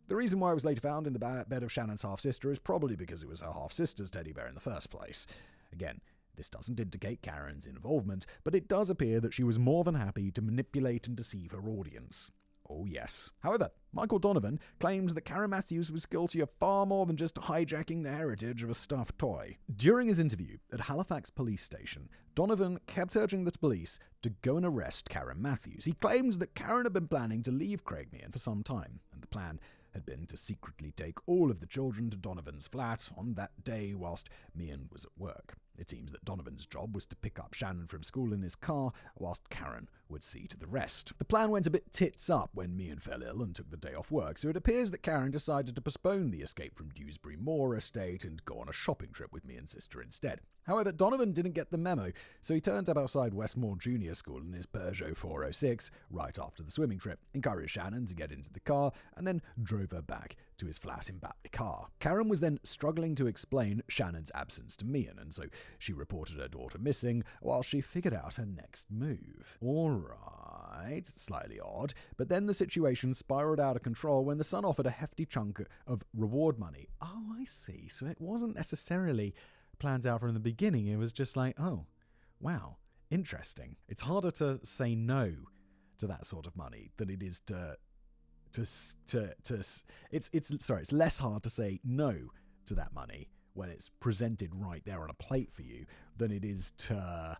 The reason why it was later found in the bed of Shannon's half-sister is probably because it was her half-sister's teddy bear in the first place. Again, this doesn't indicate Karen's involvement, but it does appear that she was more than happy to manipulate and deceive her audience. Oh yes. However, Michael Donovan claimed that Karen Matthews was guilty of far more than just hijacking the heritage of a stuffed toy. During his interview at Halifax police station, Donovan kept urging the police to go and arrest Karen Matthews. He claimed that Karen had been planning to leave Craig Meehan for some time, and the plan had been to secretly take all of the children to Donovan's flat on that day whilst Meehan was at work. It seems that Donovan's job was to pick up Shannon from school in his car, whilst Karen would see to the rest. The plan went a bit tits up when Meehan fell ill and took the day off work, so it appears that Karen decided to postpone the escape from Dewsbury Moor estate and go on a shopping trip with Meehan's sister instead. However, Donovan didn't get the memo, so he turned up outside Westmore Junior School in his Peugeot 406 right after the swimming trip, encouraged Shannon to get into the car, and then drove her back to his flat in Batley Car. Karen was then struggling to explain Shannon's absence to Meehan, and so she reported her daughter missing while she figured out her next move. Alright, slightly odd, but then the situation spiraled out of control when the son offered a hefty chunk of reward money. Oh, I see. So it wasn't necessarily planned out from the beginning. It was just like, oh, wow, interesting. It's harder to say no to that sort of money than it is it's less hard to say no to that money when it's presented right there on a plate for you than it is to,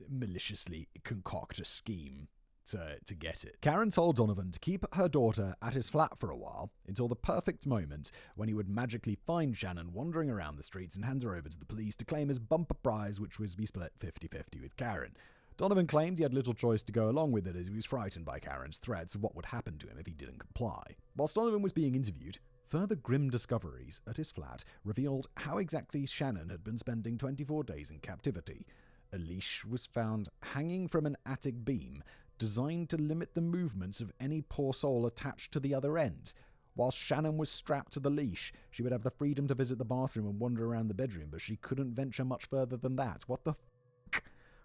maliciously concoct a scheme to get it. Karen told Donovan to keep her daughter at his flat for a while until the perfect moment when he would magically find Shannon wandering around the streets and hand her over to the police to claim his bumper prize, which was to be split 50-50 with Karen. Donovan claimed he had little choice to go along with it as he was frightened by Karen's threats of what would happen to him if he didn't comply. Whilst Donovan was being interviewed, further grim discoveries at his flat revealed how exactly Shannon had been spending 24 days in captivity. A leash was found hanging from an attic beam designed to limit the movements of any poor soul attached to the other end. Whilst Shannon was strapped to the leash, she would have the freedom to visit the bathroom and wander around the bedroom, but she couldn't venture much further than that. What the f***?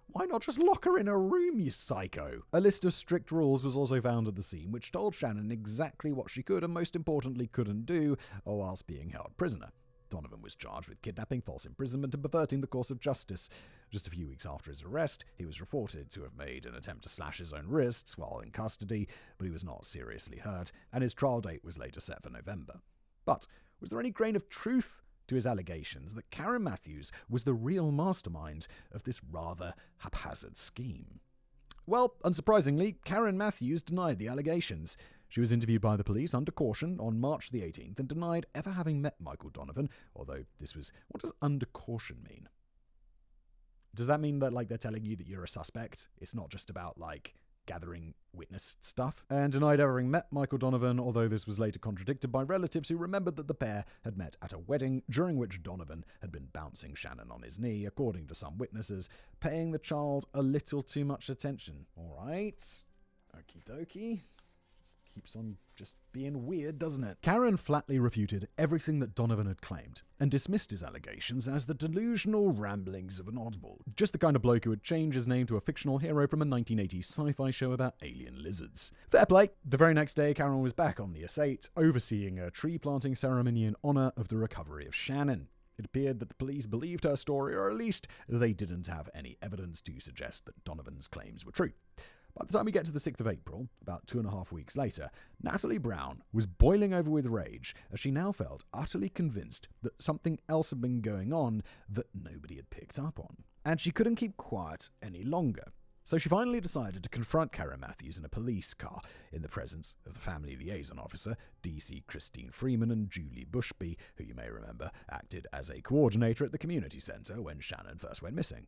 Why not just lock her in a room, you psycho? A list of strict rules was also found at the scene, which told Shannon exactly what she could and most importantly couldn't do whilst being held prisoner. Donovan was charged with kidnapping, false imprisonment, and perverting the course of justice. Just a few weeks after his arrest, he was reported to have made an attempt to slash his own wrists while in custody, but he was not seriously hurt, and his trial date was later set for November. But was there any grain of truth to his allegations that Karen Matthews was the real mastermind of this rather haphazard scheme? Well, unsurprisingly, Karen Matthews denied the allegations. She was interviewed by the police under caution on March the 18th and denied ever having met Michael Donovan, although this was... What does under caution mean? Does that mean that, they're telling you that you're a suspect? It's not just about, gathering witness stuff? And denied ever having met Michael Donovan, although this was later contradicted by relatives who remembered that the pair had met at a wedding during which Donovan had been bouncing Shannon on his knee, according to some witnesses, paying the child a little too much attention. All right. Okie dokie. Keeps on just being weird, doesn't it? Karen flatly refuted everything that Donovan had claimed and dismissed his allegations as the delusional ramblings of an oddball. Just the kind of bloke who would change his name to a fictional hero from a 1980s sci-fi show about alien lizards. Fair play. The very next day, Karen was back on the estate, overseeing a tree planting ceremony in honor of the recovery of Shannon. It appeared that the police believed her story, or at least they didn't have any evidence to suggest that Donovan's claims were true. By the time we get to the 6th of April, about 2.5 weeks later, Natalie Brown was boiling over with rage as she now felt utterly convinced that something else had been going on that nobody had picked up on. And she couldn't keep quiet any longer. So she finally decided to confront Karen Matthews in a police car in the presence of the family liaison officer, DC Christine Freeman, and Julie Bushby, who you may remember acted as a coordinator at the community centre when Shannon first went missing.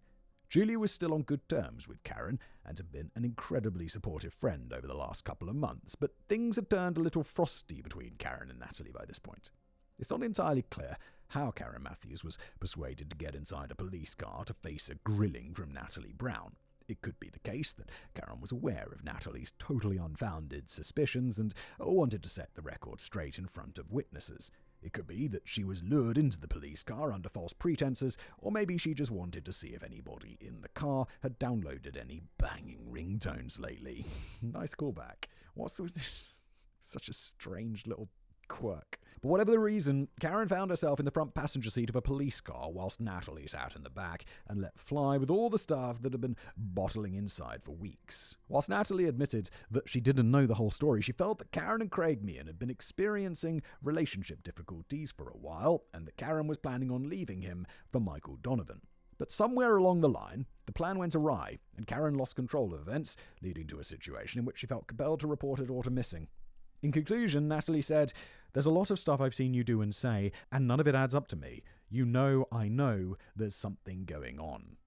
Julie was still on good terms with Karen and had been an incredibly supportive friend over the last couple of months, but things had turned a little frosty between Karen and Natalie by this point. It's not entirely clear how Karen Matthews was persuaded to get inside a police car to face a grilling from Natalie Brown. It could be the case that Karen was aware of Natalie's totally unfounded suspicions and wanted to set the record straight in front of witnesses. It could be that she was lured into the police car under false pretenses, or maybe she just wanted to see if anybody in the car had downloaded any banging ringtones lately. Nice callback. What's with this? Such a strange little quirk. But whatever the reason, Karen found herself in the front passenger seat of a police car whilst Natalie sat in the back and let fly with all the stuff that had been bottling inside for weeks. Whilst Natalie admitted that she didn't know the whole story, she felt that Karen and Craig Meehan had been experiencing relationship difficulties for a while and that Karen was planning on leaving him for Michael Donovan. But somewhere along the line, the plan went awry and Karen lost control of events, leading to a situation in which she felt compelled to report her daughter missing. In conclusion, Natalie said, "There's a lot of stuff I've seen you do and say, and none of it adds up to me. I know there's something going on."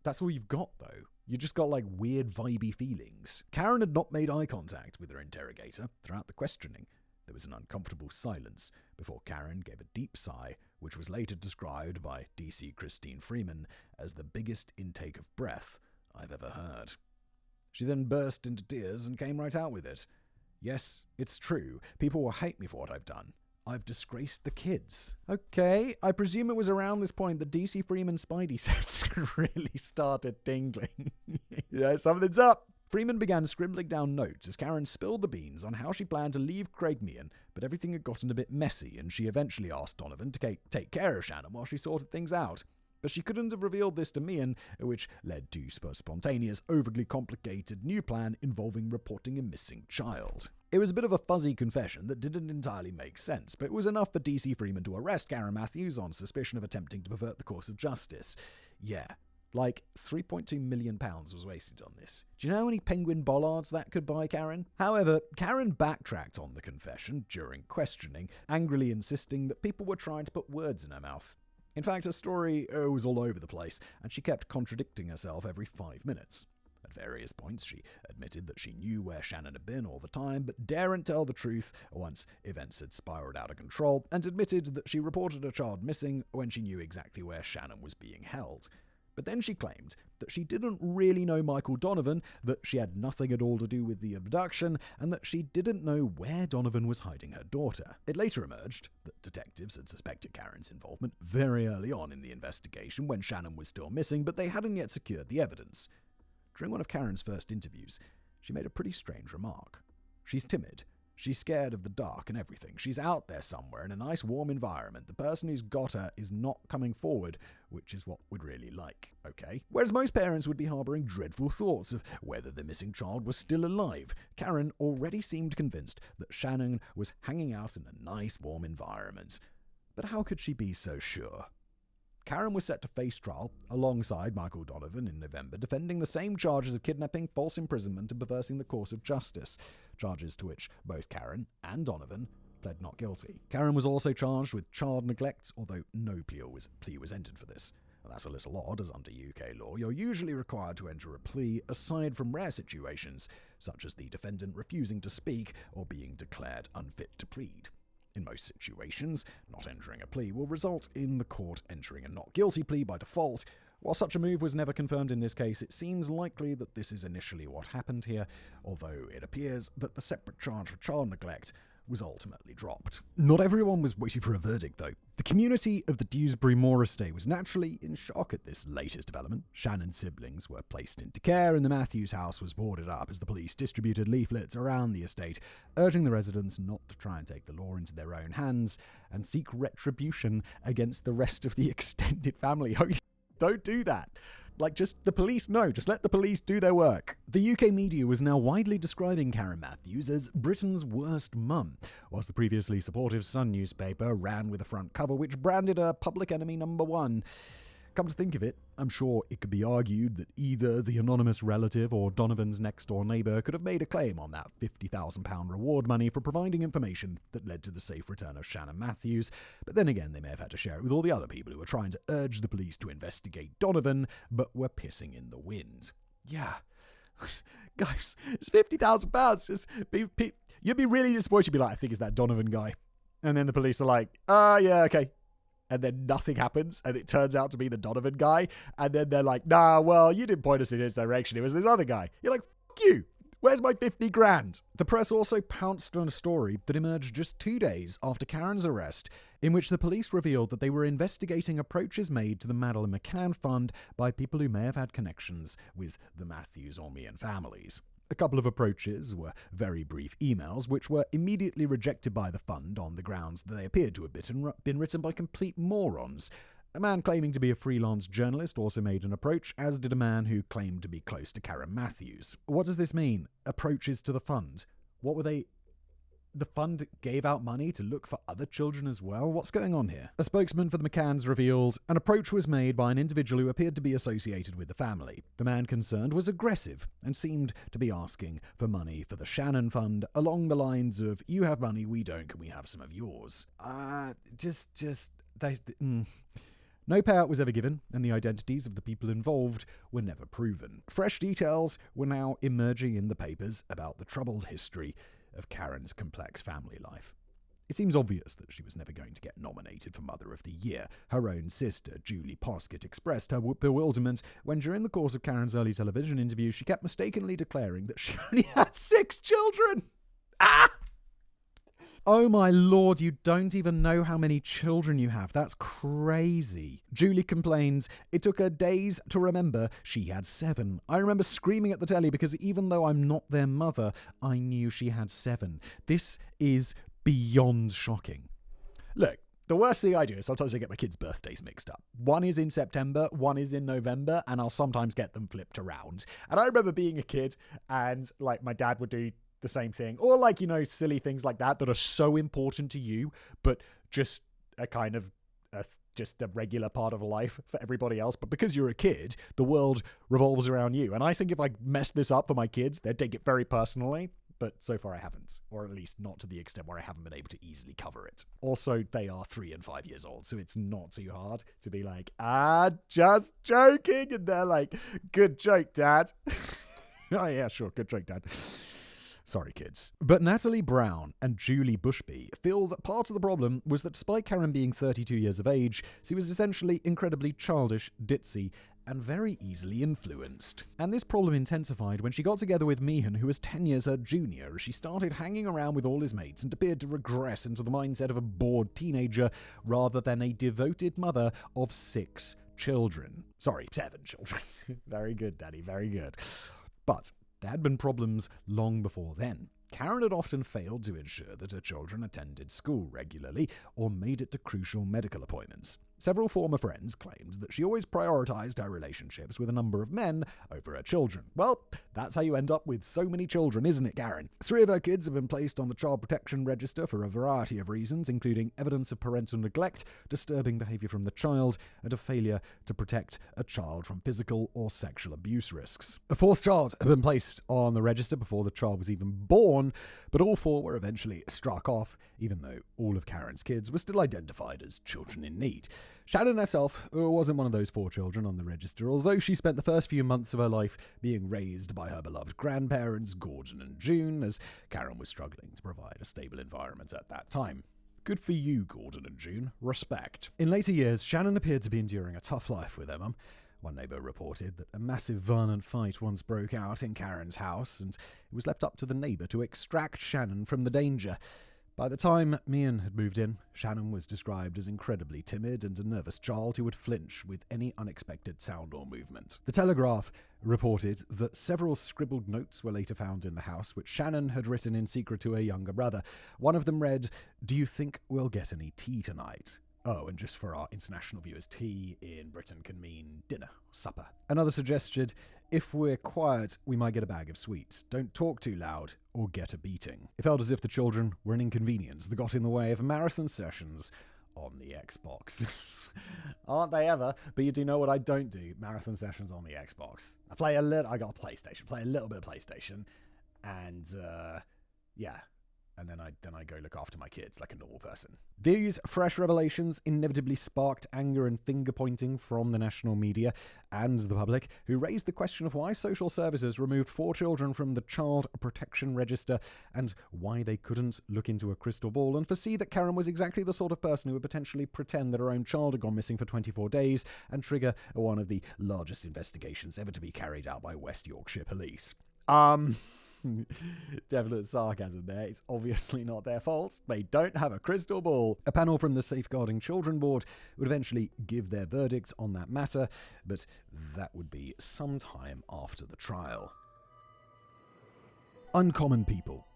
That's all you've got, though. You just got, weird vibey feelings. Karen had not made eye contact with her interrogator throughout the questioning. There was an uncomfortable silence before Karen gave a deep sigh, which was later described by DC Christine Freeman as the biggest intake of breath I've ever heard. She then burst into tears and came right out with it. "Yes, it's true. People will hate me for what I've done. I've disgraced the kids." Okay, I presume it was around this point that DC Freeman's spidey sense really started tingling. Yeah, something's up. Freeman began scribbling down notes as Karen spilled the beans on how she planned to leave Craig Meehan, but everything had gotten a bit messy and she eventually asked Donovan to take care of Shannon while she sorted things out. But she couldn't have revealed this to Meehan, which led to a spontaneous, overly complicated new plan involving reporting a missing child. It was a bit of a fuzzy confession that didn't entirely make sense, but it was enough for DC Freeman to arrest Karen Matthews on suspicion of attempting to pervert the course of justice. Yeah, £3.2 million was wasted on this. Do you know how many penguin bollards that could buy Karen? However, Karen backtracked on the confession during questioning, angrily insisting that people were trying to put words in her mouth. In fact, her story was all over the place, and she kept contradicting herself every 5 minutes. At various points, she admitted that she knew where Shannon had been all the time, but daren't tell the truth once events had spiraled out of control, and admitted that she reported her child missing when she knew exactly where Shannon was being held. But then she claimed that she didn't really know Michael Donovan, that she had nothing at all to do with the abduction, and that she didn't know where Donovan was hiding her daughter. It later emerged that detectives had suspected Karen's involvement very early on in the investigation when Shannon was still missing, but they hadn't yet secured the evidence. During one of Karen's first interviews, she made a pretty strange remark. She's timid. She's scared of the dark and everything. She's out there somewhere in a nice warm environment. The person who's got her is not coming forward, which is what we'd really like, okay? Whereas most parents would be harboring dreadful thoughts of whether the missing child was still alive, Karen already seemed convinced that Shannon was hanging out in a nice warm environment. But how could she be so sure? Karen was set to face trial alongside Michael Donovan in November, defending the same charges of kidnapping, false imprisonment, and perversing the course of justice, charges to which both Karen and Donovan pled not guilty. Karen was also charged with child neglect, although no plea was entered for this. And that's a little odd, as under UK law, you're usually required to enter a plea aside from rare situations, such as the defendant refusing to speak or being declared unfit to plead. In most situations, not entering a plea will result in the court entering a not guilty plea by default. While such a move was never confirmed in this case, it seems likely that this is initially what happened here, although it appears that the separate charge for child neglect was ultimately dropped. Not everyone was waiting for a verdict, though. The community of the Dewsbury Moor estate was naturally in shock at this latest development. Shannon's siblings were placed into care, and the Matthews house was boarded up as the police distributed leaflets around the estate, urging the residents not to try and take the law into their own hands and seek retribution against the rest of the extended family. Don't do that. Just let the police do their work. The UK media was now widely describing Karen Matthews as Britain's worst mum, whilst the previously supportive Sun newspaper ran with a front cover which branded her public enemy number one. Come to think of it, I'm sure it could be argued that either the anonymous relative or Donovan's next-door neighbour could have made a claim on that £50,000 reward money for providing information that led to the safe return of Shannon Matthews, but then again they may have had to share it with all the other people who were trying to urge the police to investigate Donovan, but were pissing in the wind. Yeah. Guys, it's £50,000. You'd be really disappointed. You'd be like, I think it's that Donovan guy. And then the police are like, yeah, okay. And then nothing happens, and it turns out to be the Donovan guy. And then they're like, nah, well, you didn't point us in his direction. It was this other guy. You're like, fuck you. Where's my 50 grand? The press also pounced on a story that emerged just 2 days after Karen's arrest, in which the police revealed that they were investigating approaches made to the Madeleine McCann Fund by people who may have had connections with the Matthews or Meehan families. A couple of approaches were very brief emails, which were immediately rejected by the fund on the grounds that they appeared to have been written by complete morons. A man claiming to be a freelance journalist also made an approach, as did a man who claimed to be close to Karen Matthews. What does this mean? Approaches to the fund? What were they... The fund gave out money to look for other children as well? What's going on here? A spokesman for the McCanns revealed an approach was made by an individual who appeared to be associated with the family. The man concerned was aggressive and seemed to be asking for money for the Shannon Fund along the lines of, you have money, we don't, can we have some of yours? No payout was ever given, and the identities of the people involved were never proven. Fresh details were now emerging in the papers about the troubled history of Karen's complex family life. It seems obvious that she was never going to get nominated for Mother of the Year. Her own sister, Julie Poskett, expressed her bewilderment when, during the course of Karen's early television interview, she kept mistakenly declaring that she only had 6 children. Oh my lord, you don't even know how many children you have. That's crazy. Julie complains, it took her days to remember she had 7. I remember screaming at the telly because even though I'm not their mother, I knew she had 7. This is beyond shocking. Look, the worst thing I do is sometimes I get my kids' birthdays mixed up. One is in September, one is in November, and I'll sometimes get them flipped around. And I remember being a kid and like my dad would do the same thing, or like, you know, silly things like that are so important to you, but just a kind of just a regular part of life for everybody else. But because you're a kid, the world revolves around you. And I think if I mess this up for my kids, they'd take it very personally. But so far I haven't, or at least not to the extent where I haven't been able to easily cover it. Also, they are 3 and 5 years old, so it's not too hard to be like, just joking. And they're like, good joke, Dad. Oh yeah, sure, good joke, Dad. Sorry, kids. But Natalie Brown and Julie Bushby feel that part of the problem was that despite Karen being 32 years of age, she was essentially incredibly childish, ditzy, and very easily influenced. And this problem intensified when she got together with Meehan, who was 10 years her junior, as she started hanging around with all his mates and appeared to regress into the mindset of a bored teenager rather than a devoted mother of 6 children. Sorry, 7 children. Very good, Daddy, very good. But there had been problems long before then. Karen had often failed to ensure that her children attended school regularly or made it to crucial medical appointments. Several former friends claimed that she always prioritized her relationships with a number of men over her children. Well, that's how you end up with so many children, isn't it, Karen? 3 of her kids have been placed on the Child Protection Register for a variety of reasons, including evidence of parental neglect, disturbing behavior from the child, and a failure to protect a child from physical or sexual abuse risks. A 4th child had been placed on the register before the child was even born, but all 4 were eventually struck off, even though all of Karen's kids were still identified as children in need. Shannon herself wasn't one of those 4 children on the register, although she spent the first few months of her life being raised by her beloved grandparents, Gordon and June, as Karen was struggling to provide a stable environment at that time. Good for you, Gordon and June. Respect. In later years, Shannon appeared to be enduring a tough life with her mum. One neighbour reported that a massive violent fight once broke out in Karen's house, and it was left up to the neighbour to extract Shannon from the danger. By the time Meehan had moved in, Shannon was described as incredibly timid and a nervous child who would flinch with any unexpected sound or movement. The Telegraph reported that several scribbled notes were later found in the house, which Shannon had written in secret to her younger brother. One of them read, "Do you think we'll get any tea tonight?" Oh, and just for our international viewers, tea in Britain can mean dinner, supper. Another suggested, if we're quiet, we might get a bag of sweets. Don't talk too loud or get a beating. It felt as if the children were an inconvenience that got in the way of marathon sessions on the Xbox. Aren't they ever? But you do know what I don't do? Marathon sessions on the Xbox. I got a PlayStation, play a little bit of PlayStation, and yeah. And then I go look after my kids like a normal person. These fresh revelations inevitably sparked anger and finger-pointing from the national media and the public, who raised the question of why social services removed 4 children from the Child Protection Register and why they couldn't look into a crystal ball and foresee that Karen was exactly the sort of person who would potentially pretend that her own child had gone missing for 24 days and trigger one of the largest investigations ever to be carried out by West Yorkshire Police. Definite sarcasm there. It's obviously not their fault. They don't have a crystal ball. A panel from the Safeguarding Children Board would eventually give their verdict on that matter, but that would be some time after the trial. Uncommon people.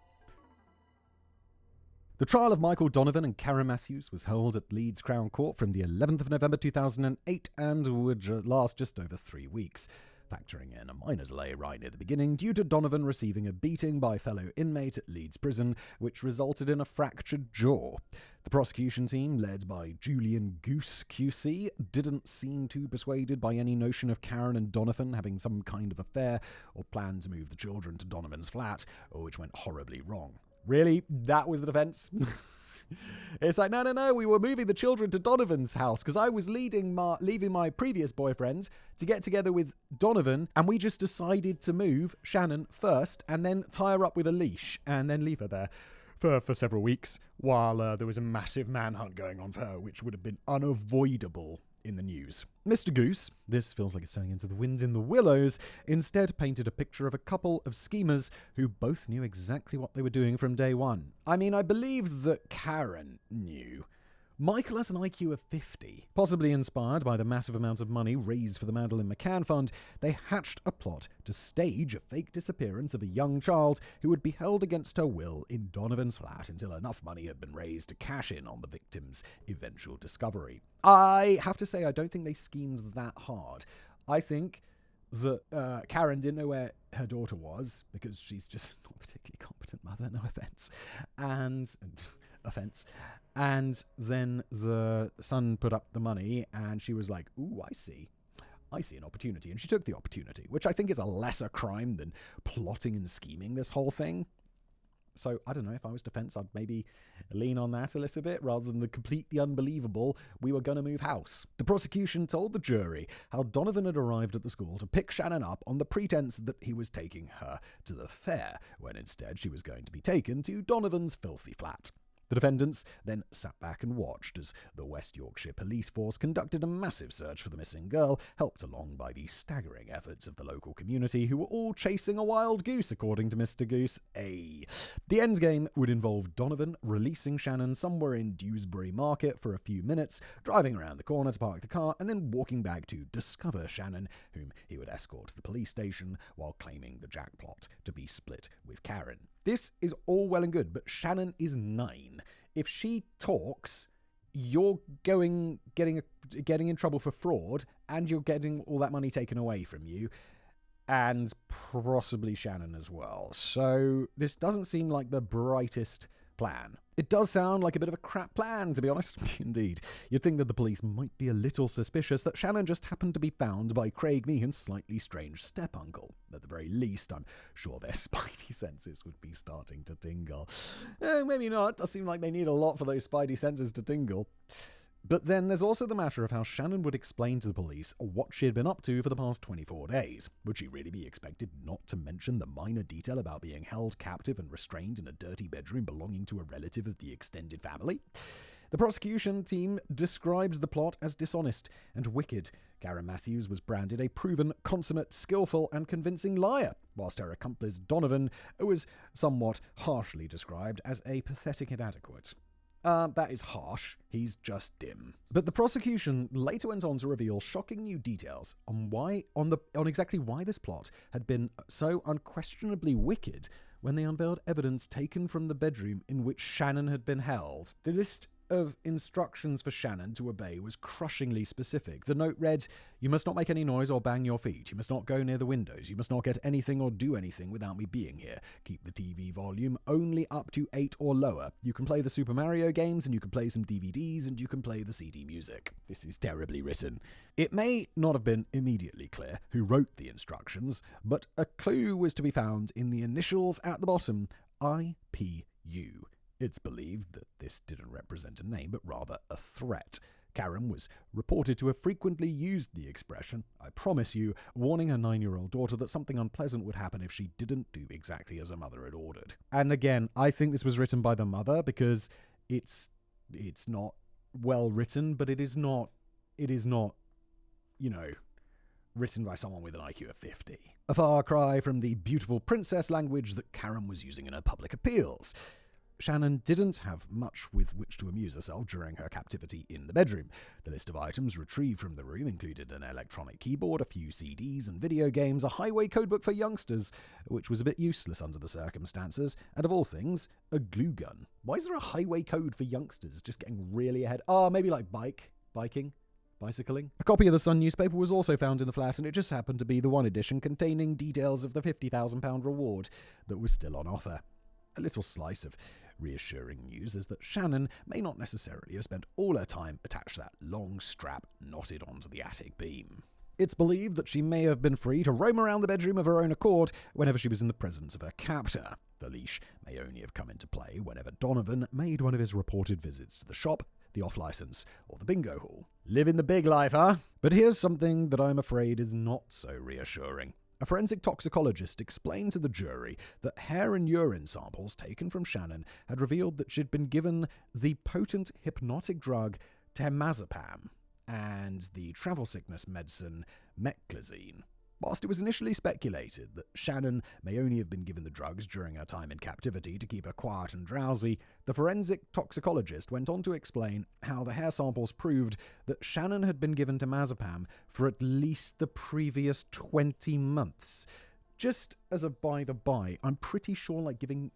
The trial of Michael Donovan and Karen Matthews was held at Leeds Crown Court from the 11th of November 2008 and would last just over 3 weeks, factoring in a minor delay right near the beginning due to Donovan receiving a beating by a fellow inmate at Leeds Prison, which resulted in a fractured jaw. The prosecution team, led by Julian Goose QC, didn't seem too persuaded by any notion of Karen and Donovan having some kind of affair or plan to move the children to Donovan's flat, which went horribly wrong. Really? That was the defense? It's like, no, we were moving the children to Donovan's house because I was leaving my previous boyfriend to get together with Donovan, and we just decided to move Shannon first and then tie her up with a leash and then leave her there for several weeks while there was a massive manhunt going on for her, which would have been unavoidable in the news. Mr. Goose, this feels like it's turning into the wind in the willows, instead painted a picture of a couple of schemers who both knew exactly what they were doing from day one. I mean, I believe that Karen knew. Michael has an IQ of 50. Possibly inspired by the massive amount of money raised for the Madeleine McCann Fund, they hatched a plot to stage a fake disappearance of a young child who would be held against her will in Donovan's flat until enough money had been raised to cash in on the victim's eventual discovery. I have to say, I don't think they schemed that hard. I think that Karen didn't know where her daughter was because she's just not a particularly competent mother, no offense. And then the son put up the money and she was like, ooh, I see an opportunity. And she took the opportunity, which I think is a lesser crime than plotting and scheming this whole thing. So I don't know, if I was defense, I'd maybe lean on that a little bit rather than the completely unbelievable, we were going to move house. The prosecution told the jury how Donovan had arrived at the school to pick Shannon up on the pretense that he was taking her to the fair, when instead she was going to be taken to Donovan's filthy flat. The defendants then sat back and watched as the West Yorkshire Police Force conducted a massive search for the missing girl, helped along by the staggering efforts of the local community, who were all chasing a wild goose, according to Mr. Goose. The endgame would involve Donovan releasing Shannon somewhere in Dewsbury Market for a few minutes, driving around the corner to park the car, and then walking back to discover Shannon, whom he would escort to the police station while claiming the jackpot to be split with Karen. This is all well and good, but Shannon is 9. If she talks, you're getting in trouble for fraud, and you're getting all that money taken away from you, and possibly Shannon as well. So this doesn't seem like the brightest plan. It does sound like a bit of a crap plan, to be honest. Indeed. You'd think that the police might be a little suspicious that Shannon just happened to be found by Craig Meehan's slightly strange step-uncle. At the very least, I'm sure their spidey senses would be starting to tingle. Maybe not. It does seem like they need a lot for those spidey senses to tingle. But then there's also the matter of how Shannon would explain to the police what she had been up to for the past 24 days. Would she really be expected not to mention the minor detail about being held captive and restrained in a dirty bedroom belonging to a relative of the extended family? The prosecution team describes the plot as dishonest and wicked. Karen Matthews was branded a proven, consummate, skillful and convincing liar, whilst her accomplice Donovan was somewhat harshly described as a pathetic inadequate. That is harsh. He's just dim. But the prosecution later went on to reveal shocking new details on exactly why this plot had been so unquestionably wicked when they unveiled evidence taken from the bedroom in which Shannon had been held. The list of instructions for Shannon to obey was crushingly specific. The note read, "You must not make any noise or bang your feet. You must not go near the windows. You must not get anything or do anything without me being here. Keep the TV volume only up to 8 or lower. You can play the Super Mario games, and you can play some DVDs, and you can play the CD music." This is terribly written. It may not have been immediately clear who wrote the instructions, but a clue was to be found in the initials at the bottom, IPU. It's believed that this didn't represent a name, but rather a threat. Karen was reported to have frequently used the expression, "I promise you," warning her 9-year-old daughter that something unpleasant would happen if she didn't do exactly as her mother had ordered. And again, I think this was written by the mother because it's not well written, but it is not, written by someone with an IQ of 50. A far cry from the beautiful princess language that Karen was using in her public appeals. Shannon didn't have much with which to amuse herself during her captivity in the bedroom. The list of items retrieved from the room included an electronic keyboard, a few CDs and video games, a highway codebook for youngsters, which was a bit useless under the circumstances, and of all things, a glue gun. Why is there a highway code for youngsters? Just getting really ahead. Maybe like bicycling? A copy of the Sun newspaper was also found in the flat, and it just happened to be the one edition containing details of the £50,000 reward that was still on offer. A little slice of reassuring news is that Shannon may not necessarily have spent all her time attached to that long strap knotted onto the attic beam. It's believed that she may have been free to roam around the bedroom of her own accord whenever she was in the presence of her captor. The leash may only have come into play whenever Donovan made one of his reported visits to the shop, the off-license, or the bingo hall. Living the big life, huh? But here's something that I'm afraid is not so reassuring. A forensic toxicologist explained to the jury that hair and urine samples taken from Shannon had revealed that she'd been given the potent hypnotic drug temazepam and the travel sickness medicine meclizine. Whilst it was initially speculated that Shannon may only have been given the drugs during her time in captivity to keep her quiet and drowsy, the forensic toxicologist went on to explain how the hair samples proved that Shannon had been given temazepam for at least the previous 20 months. Just as a by the by, I'm pretty sure giving,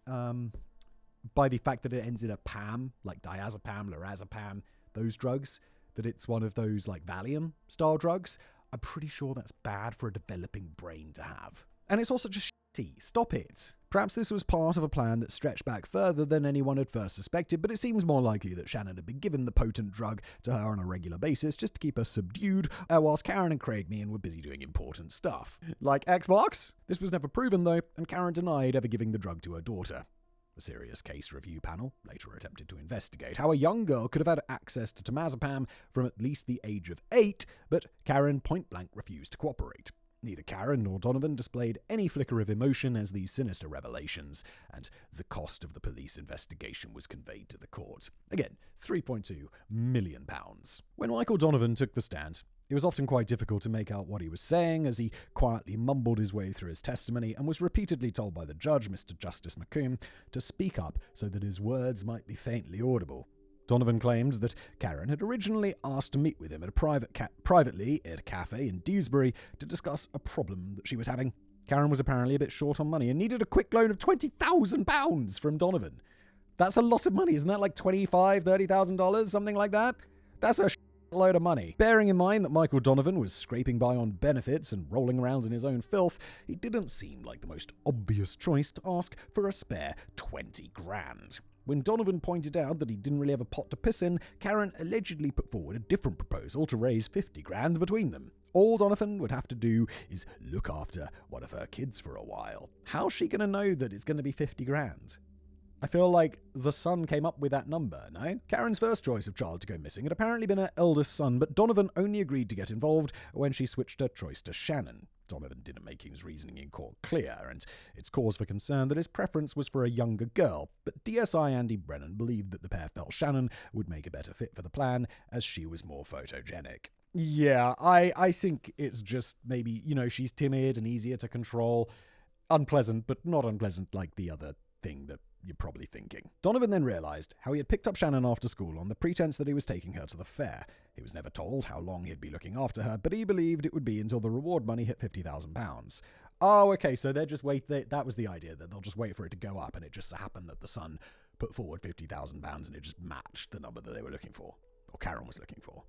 by the fact that it ends in a pam, like diazepam, lorazepam, those drugs, that it's one of those Valium-style drugs, I'm pretty sure that's bad for a developing brain to have. And it's also just shitty. Stop it. Perhaps this was part of a plan that stretched back further than anyone had first suspected, but it seems more likely that Shannon had been given the potent drug to her on a regular basis just to keep her subdued, whilst Karen and Craig Meehan were busy doing important stuff. Like Xbox? This was never proven, though, and Karen denied ever giving the drug to her daughter. A serious case review panel later attempted to investigate how a young girl could have had access to temazepam from at least the age of 8, but Karen point-blank refused to cooperate. Neither Karen nor Donovan displayed any flicker of emotion as these sinister revelations, and the cost of the police investigation was conveyed to the court. Again, £3.2 million. When Michael Donovan took the stand, it was often quite difficult to make out what he was saying as he quietly mumbled his way through his testimony and was repeatedly told by the judge, Mr. Justice McComb, to speak up so that his words might be faintly audible. Donovan claimed that Karen had originally asked to meet with him at privately at a cafe in Dewsbury to discuss a problem that she was having. Karen was apparently a bit short on money and needed a quick loan of £20,000 from Donovan. That's a lot of money, isn't that $25,000, $30,000, something like that? That's a load of money. Bearing in mind that Michael Donovan was scraping by on benefits and rolling around in his own filth, it didn't seem like the most obvious choice to ask for a spare $20,000. When Donovan pointed out that he didn't really have a pot to piss in, Karen allegedly put forward a different proposal to raise $50,000 between them. All Donovan would have to do is look after one of her kids for a while. How's she going to know that it's going to be $50,000? I feel like the son came up with that number, no? Karen's first choice of child to go missing had apparently been her eldest son, but Donovan only agreed to get involved when she switched her choice to Shannon. Donovan didn't make his reasoning in court clear, and it's cause for concern that his preference was for a younger girl, but DSI Andy Brennan believed that the pair felt Shannon would make a better fit for the plan, as she was more photogenic. Yeah, I think it's just maybe, she's timid and easier to control. Unpleasant, but not unpleasant like the other thing that you're probably thinking. Donovan then realised how he had picked up Shannon after school on the pretense that he was taking her to the fair. He was never told how long he'd be looking after her, but he believed it would be until the reward money hit £50,000. Oh, okay, so they're just that was the idea, that they'll just wait for it to go up, and it just so happened that the son put forward £50,000 and it just matched the number that they were looking for, or Karen was looking for.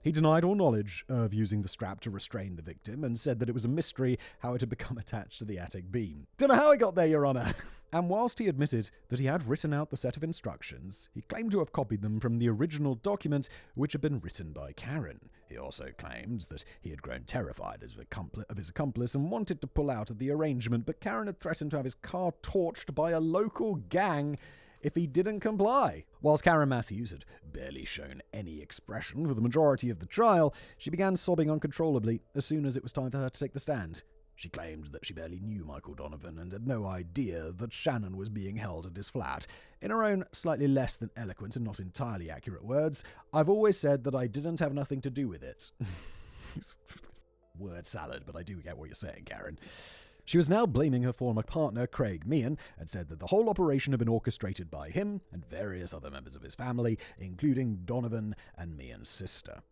He denied all knowledge of using the strap to restrain the victim and said that it was a mystery how it had become attached to the attic beam. Don't know how it got there, Your Honour. And whilst he admitted that he had written out the set of instructions, he claimed to have copied them from the original document which had been written by Karen. He also claimed that he had grown terrified of his accomplice and wanted to pull out of the arrangement, but Karen had threatened to have his car torched by a local gang if he didn't comply. Whilst Karen Matthews had barely shown any expression for the majority of the trial, she began sobbing uncontrollably as soon as it was time for her to take the stand. She claimed that she barely knew Michael Donovan and had no idea that Shannon was being held at his flat. In her own slightly less than eloquent and not entirely accurate words, "I've always said that I didn't have nothing to do with it." Word salad, but I do get what you're saying, Karen. She was now blaming her former partner, Craig Meehan, and said that the whole operation had been orchestrated by him and various other members of his family, including Donovan and Meehan's sister.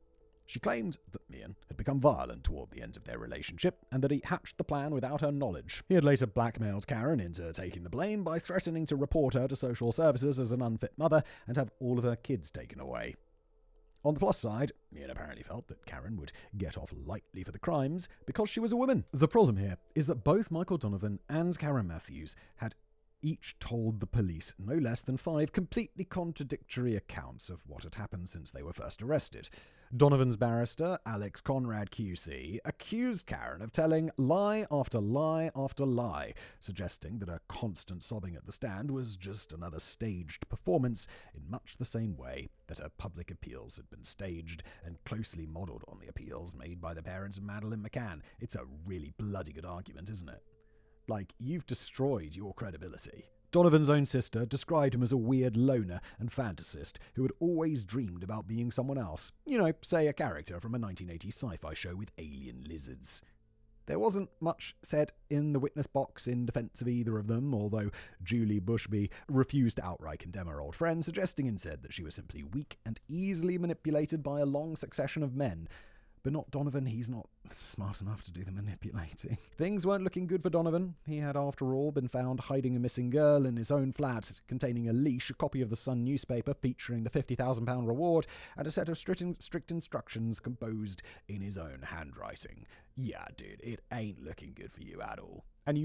She claimed that Meehan had become violent toward the end of their relationship and that he hatched the plan without her knowledge. He had later blackmailed Karen into taking the blame by threatening to report her to social services as an unfit mother and have all of her kids taken away. On the plus side, Meehan apparently felt that Karen would get off lightly for the crimes because she was a woman. The problem here is that both Michael Donovan and Karen Matthews had each told the police no less than 5 completely contradictory accounts of what had happened since they were first arrested. Donovan's barrister, Alex Conrad QC, accused Karen of telling lie after lie after lie, suggesting that her constant sobbing at the stand was just another staged performance in much the same way that her public appeals had been staged and closely modelled on the appeals made by the parents of Madeleine McCann. It's a really bloody good argument, isn't it? Like, you've destroyed your credibility. Donovan's own sister described him as a weird loner and fantasist who had always dreamed about being someone else. You know, say a character from a 1980s sci-fi show with alien lizards. There wasn't much said in the witness box in defense of either of them, although Julie Bushby refused to outright condemn her old friend, suggesting instead that she was simply weak and easily manipulated by a long succession of men. But not Donovan, he's not smart enough to do the manipulating. Things weren't looking good for Donovan. He had, after all, been found hiding a missing girl in his own flat, containing a leash, a copy of the Sun newspaper featuring the £50,000 reward, and a set of strict instructions composed in his own handwriting. Yeah, dude, it ain't looking good for you at all. And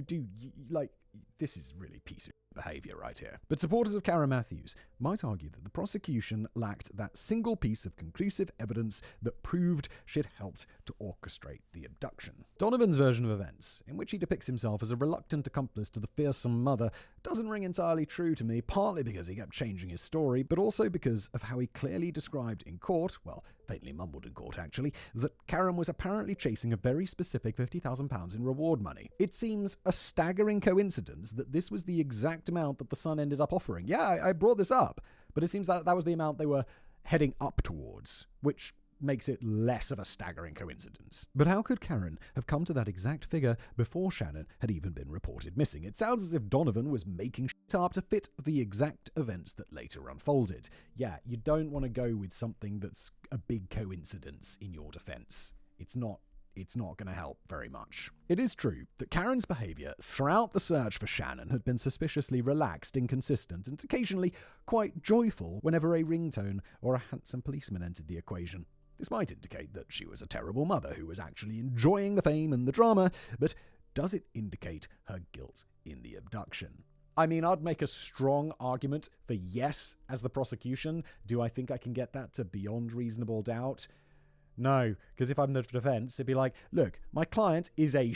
this is really piece of behaviour right here. But supporters of Karen Matthews might argue that the prosecution lacked that single piece of conclusive evidence that proved she'd helped to orchestrate the abduction. Donovan's version of events, in which he depicts himself as a reluctant accomplice to the fearsome mother, doesn't ring entirely true to me, partly because he kept changing his story, but also because of how he clearly described in court, well, faintly mumbled in court actually, that Karen was apparently chasing a very specific £50,000 in reward money. It seems a staggering coincidence that this was the exact amount that the Sun ended up offering. Yeah, I brought this up, but it seems that was the amount they were heading up towards, which makes it less of a staggering coincidence. But how could Karen have come to that exact figure before Shannon had even been reported missing? It sounds as if Donovan was making shit up to fit the exact events that later unfolded. Yeah, you don't want to go with something that's a big coincidence in your defense. It's not going to help very much. It is true that Karen's behaviour throughout the search for Shannon had been suspiciously relaxed, inconsistent, and occasionally quite joyful whenever a ringtone or a handsome policeman entered the equation. This might indicate that she was a terrible mother who was actually enjoying the fame and the drama, but does it indicate her guilt in the abduction? I mean, I'd make a strong argument for yes as the prosecution. Do I think I can get that to beyond reasonable doubt? No, because if I'm the defense, it'd be like, look, my client is a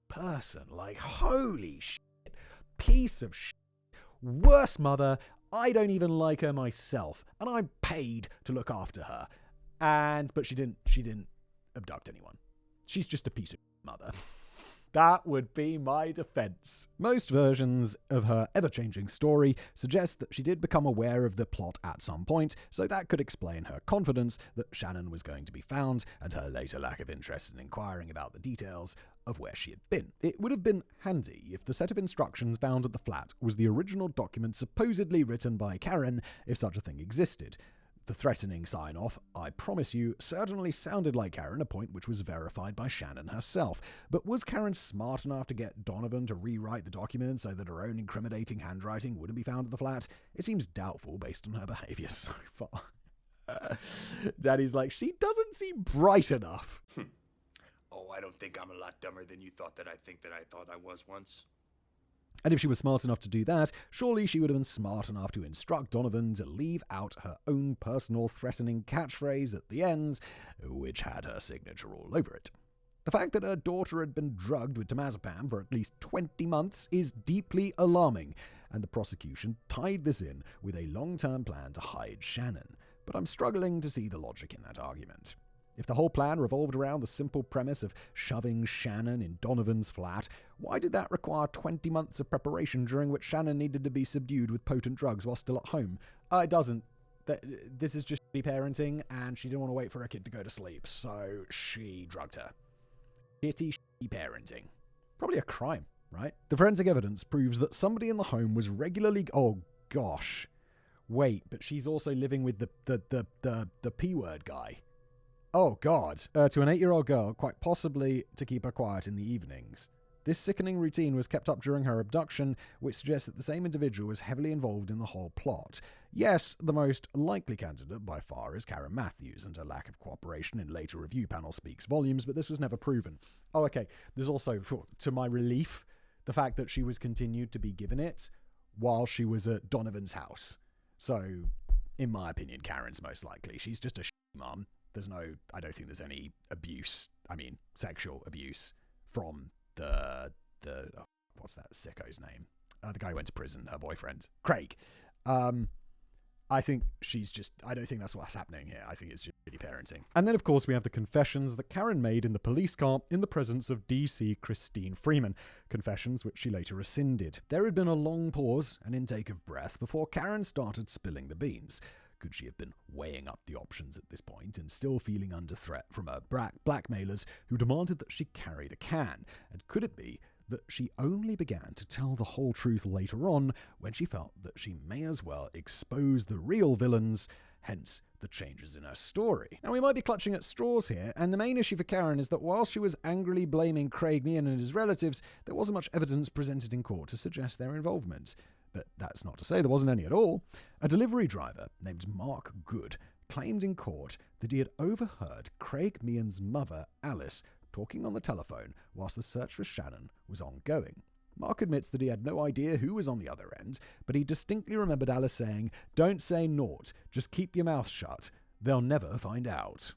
person. Like, holy shit. Piece of shit. Worst mother. I don't even like her myself. And I'm paid to look after her. But she didn't abduct anyone. She's just a piece of mother. That would be my defense. Most versions of her ever-changing story suggest that she did become aware of the plot at some point, so that could explain her confidence that Shannon was going to be found and her later lack of interest in inquiring about the details of where she had been. It would have been handy if the set of instructions found at the flat was the original document supposedly written by Karen, if such a thing existed. The threatening sign-off, I promise you, certainly sounded like Karen, a point which was verified by Shannon herself. But was Karen smart enough to get Donovan to rewrite the document so that her own incriminating handwriting wouldn't be found at the flat? It seems doubtful based on her behaviour so far. Daddy's like, she doesn't seem bright enough. Oh, I don't think I'm a lot dumber than you thought that I think that I thought I was once. And if she was smart enough to do that, surely she would have been smart enough to instruct Donovan to leave out her own personal threatening catchphrase at the end, which had her signature all over it. The fact that her daughter had been drugged with temazepam for at least 20 months is deeply alarming, and the prosecution tied this in with a long-term plan to hide Shannon. But I'm struggling to see the logic in that argument. If the whole plan revolved around the simple premise of shoving Shannon in Donovan's flat, why did that require 20 months of preparation during which Shannon needed to be subdued with potent drugs while still at home? It doesn't. This is just shitty parenting, and she didn't want to wait for her kid to go to sleep, so she drugged her. Shitty parenting. Probably a crime, right? The forensic evidence proves that somebody in the home was regularly... Oh, gosh. Wait, but she's also living with the P-word guy. Oh, God. To an 8-year-old girl, quite possibly to keep her quiet in the evenings. This sickening routine was kept up during her abduction, which suggests that the same individual was heavily involved in the whole plot. Yes, the most likely candidate by far is Karen Matthews, and her lack of cooperation in later review panel speaks volumes, but this was never proven. Oh, okay. There's also, to my relief, the fact that she was continued to be given it while she was at Donovan's house. So, in my opinion, Karen's most likely. She's just a mom. I don't think there's any abuse, sexual abuse from what's that sicko's name? The guy who went to prison, her boyfriend, Craig. I think I don't think that's what's happening here. I think it's just shitty parenting. And then, of course, we have the confessions that Karen made in the police car in the presence of DC Christine Freeman. Confessions which she later rescinded. There had been a long pause, an intake of breath, before Karen started spilling the beans. Could she have been weighing up the options at this point and still feeling under threat from her blackmailers who demanded that she carry the can? And could it be that she only began to tell the whole truth later on when she felt that she may as well expose the real villains, hence the changes in her story? Now, we might be clutching at straws here, and the main issue for Karen is that while she was angrily blaming Craig Meehan and his relatives, there wasn't much evidence presented in court to suggest their involvement. But that's not to say there wasn't any at all. A delivery driver named Mark Good claimed in court that he had overheard Craig Meehan's mother, Alice, talking on the telephone whilst the search for Shannon was ongoing. Mark admits that he had no idea who was on the other end, but he distinctly remembered Alice saying, "Don't say naught, just keep your mouth shut. They'll never find out."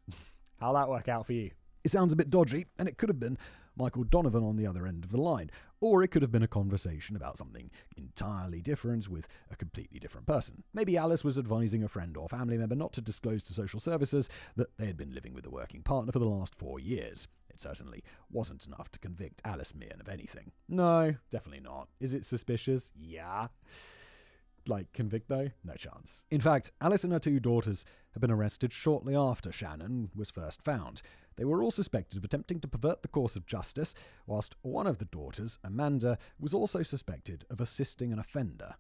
How'll that work out for you? It sounds a bit dodgy, and it could have been Michael Donovan on the other end of the line, or it could have been a conversation about something entirely different with a completely different person. Maybe Alice was advising a friend or family member not to disclose to social services that they had been living with a working partner for the last 4 years. It certainly wasn't enough to convict Alice Meehan of anything. No, definitely not. Is it suspicious? Yeah. Convict though? No chance. In fact, Alice and her 2 daughters had been arrested shortly after Shannon was first found. They were all suspected of attempting to pervert the course of justice, whilst one of the daughters, Amanda, was also suspected of assisting an offender.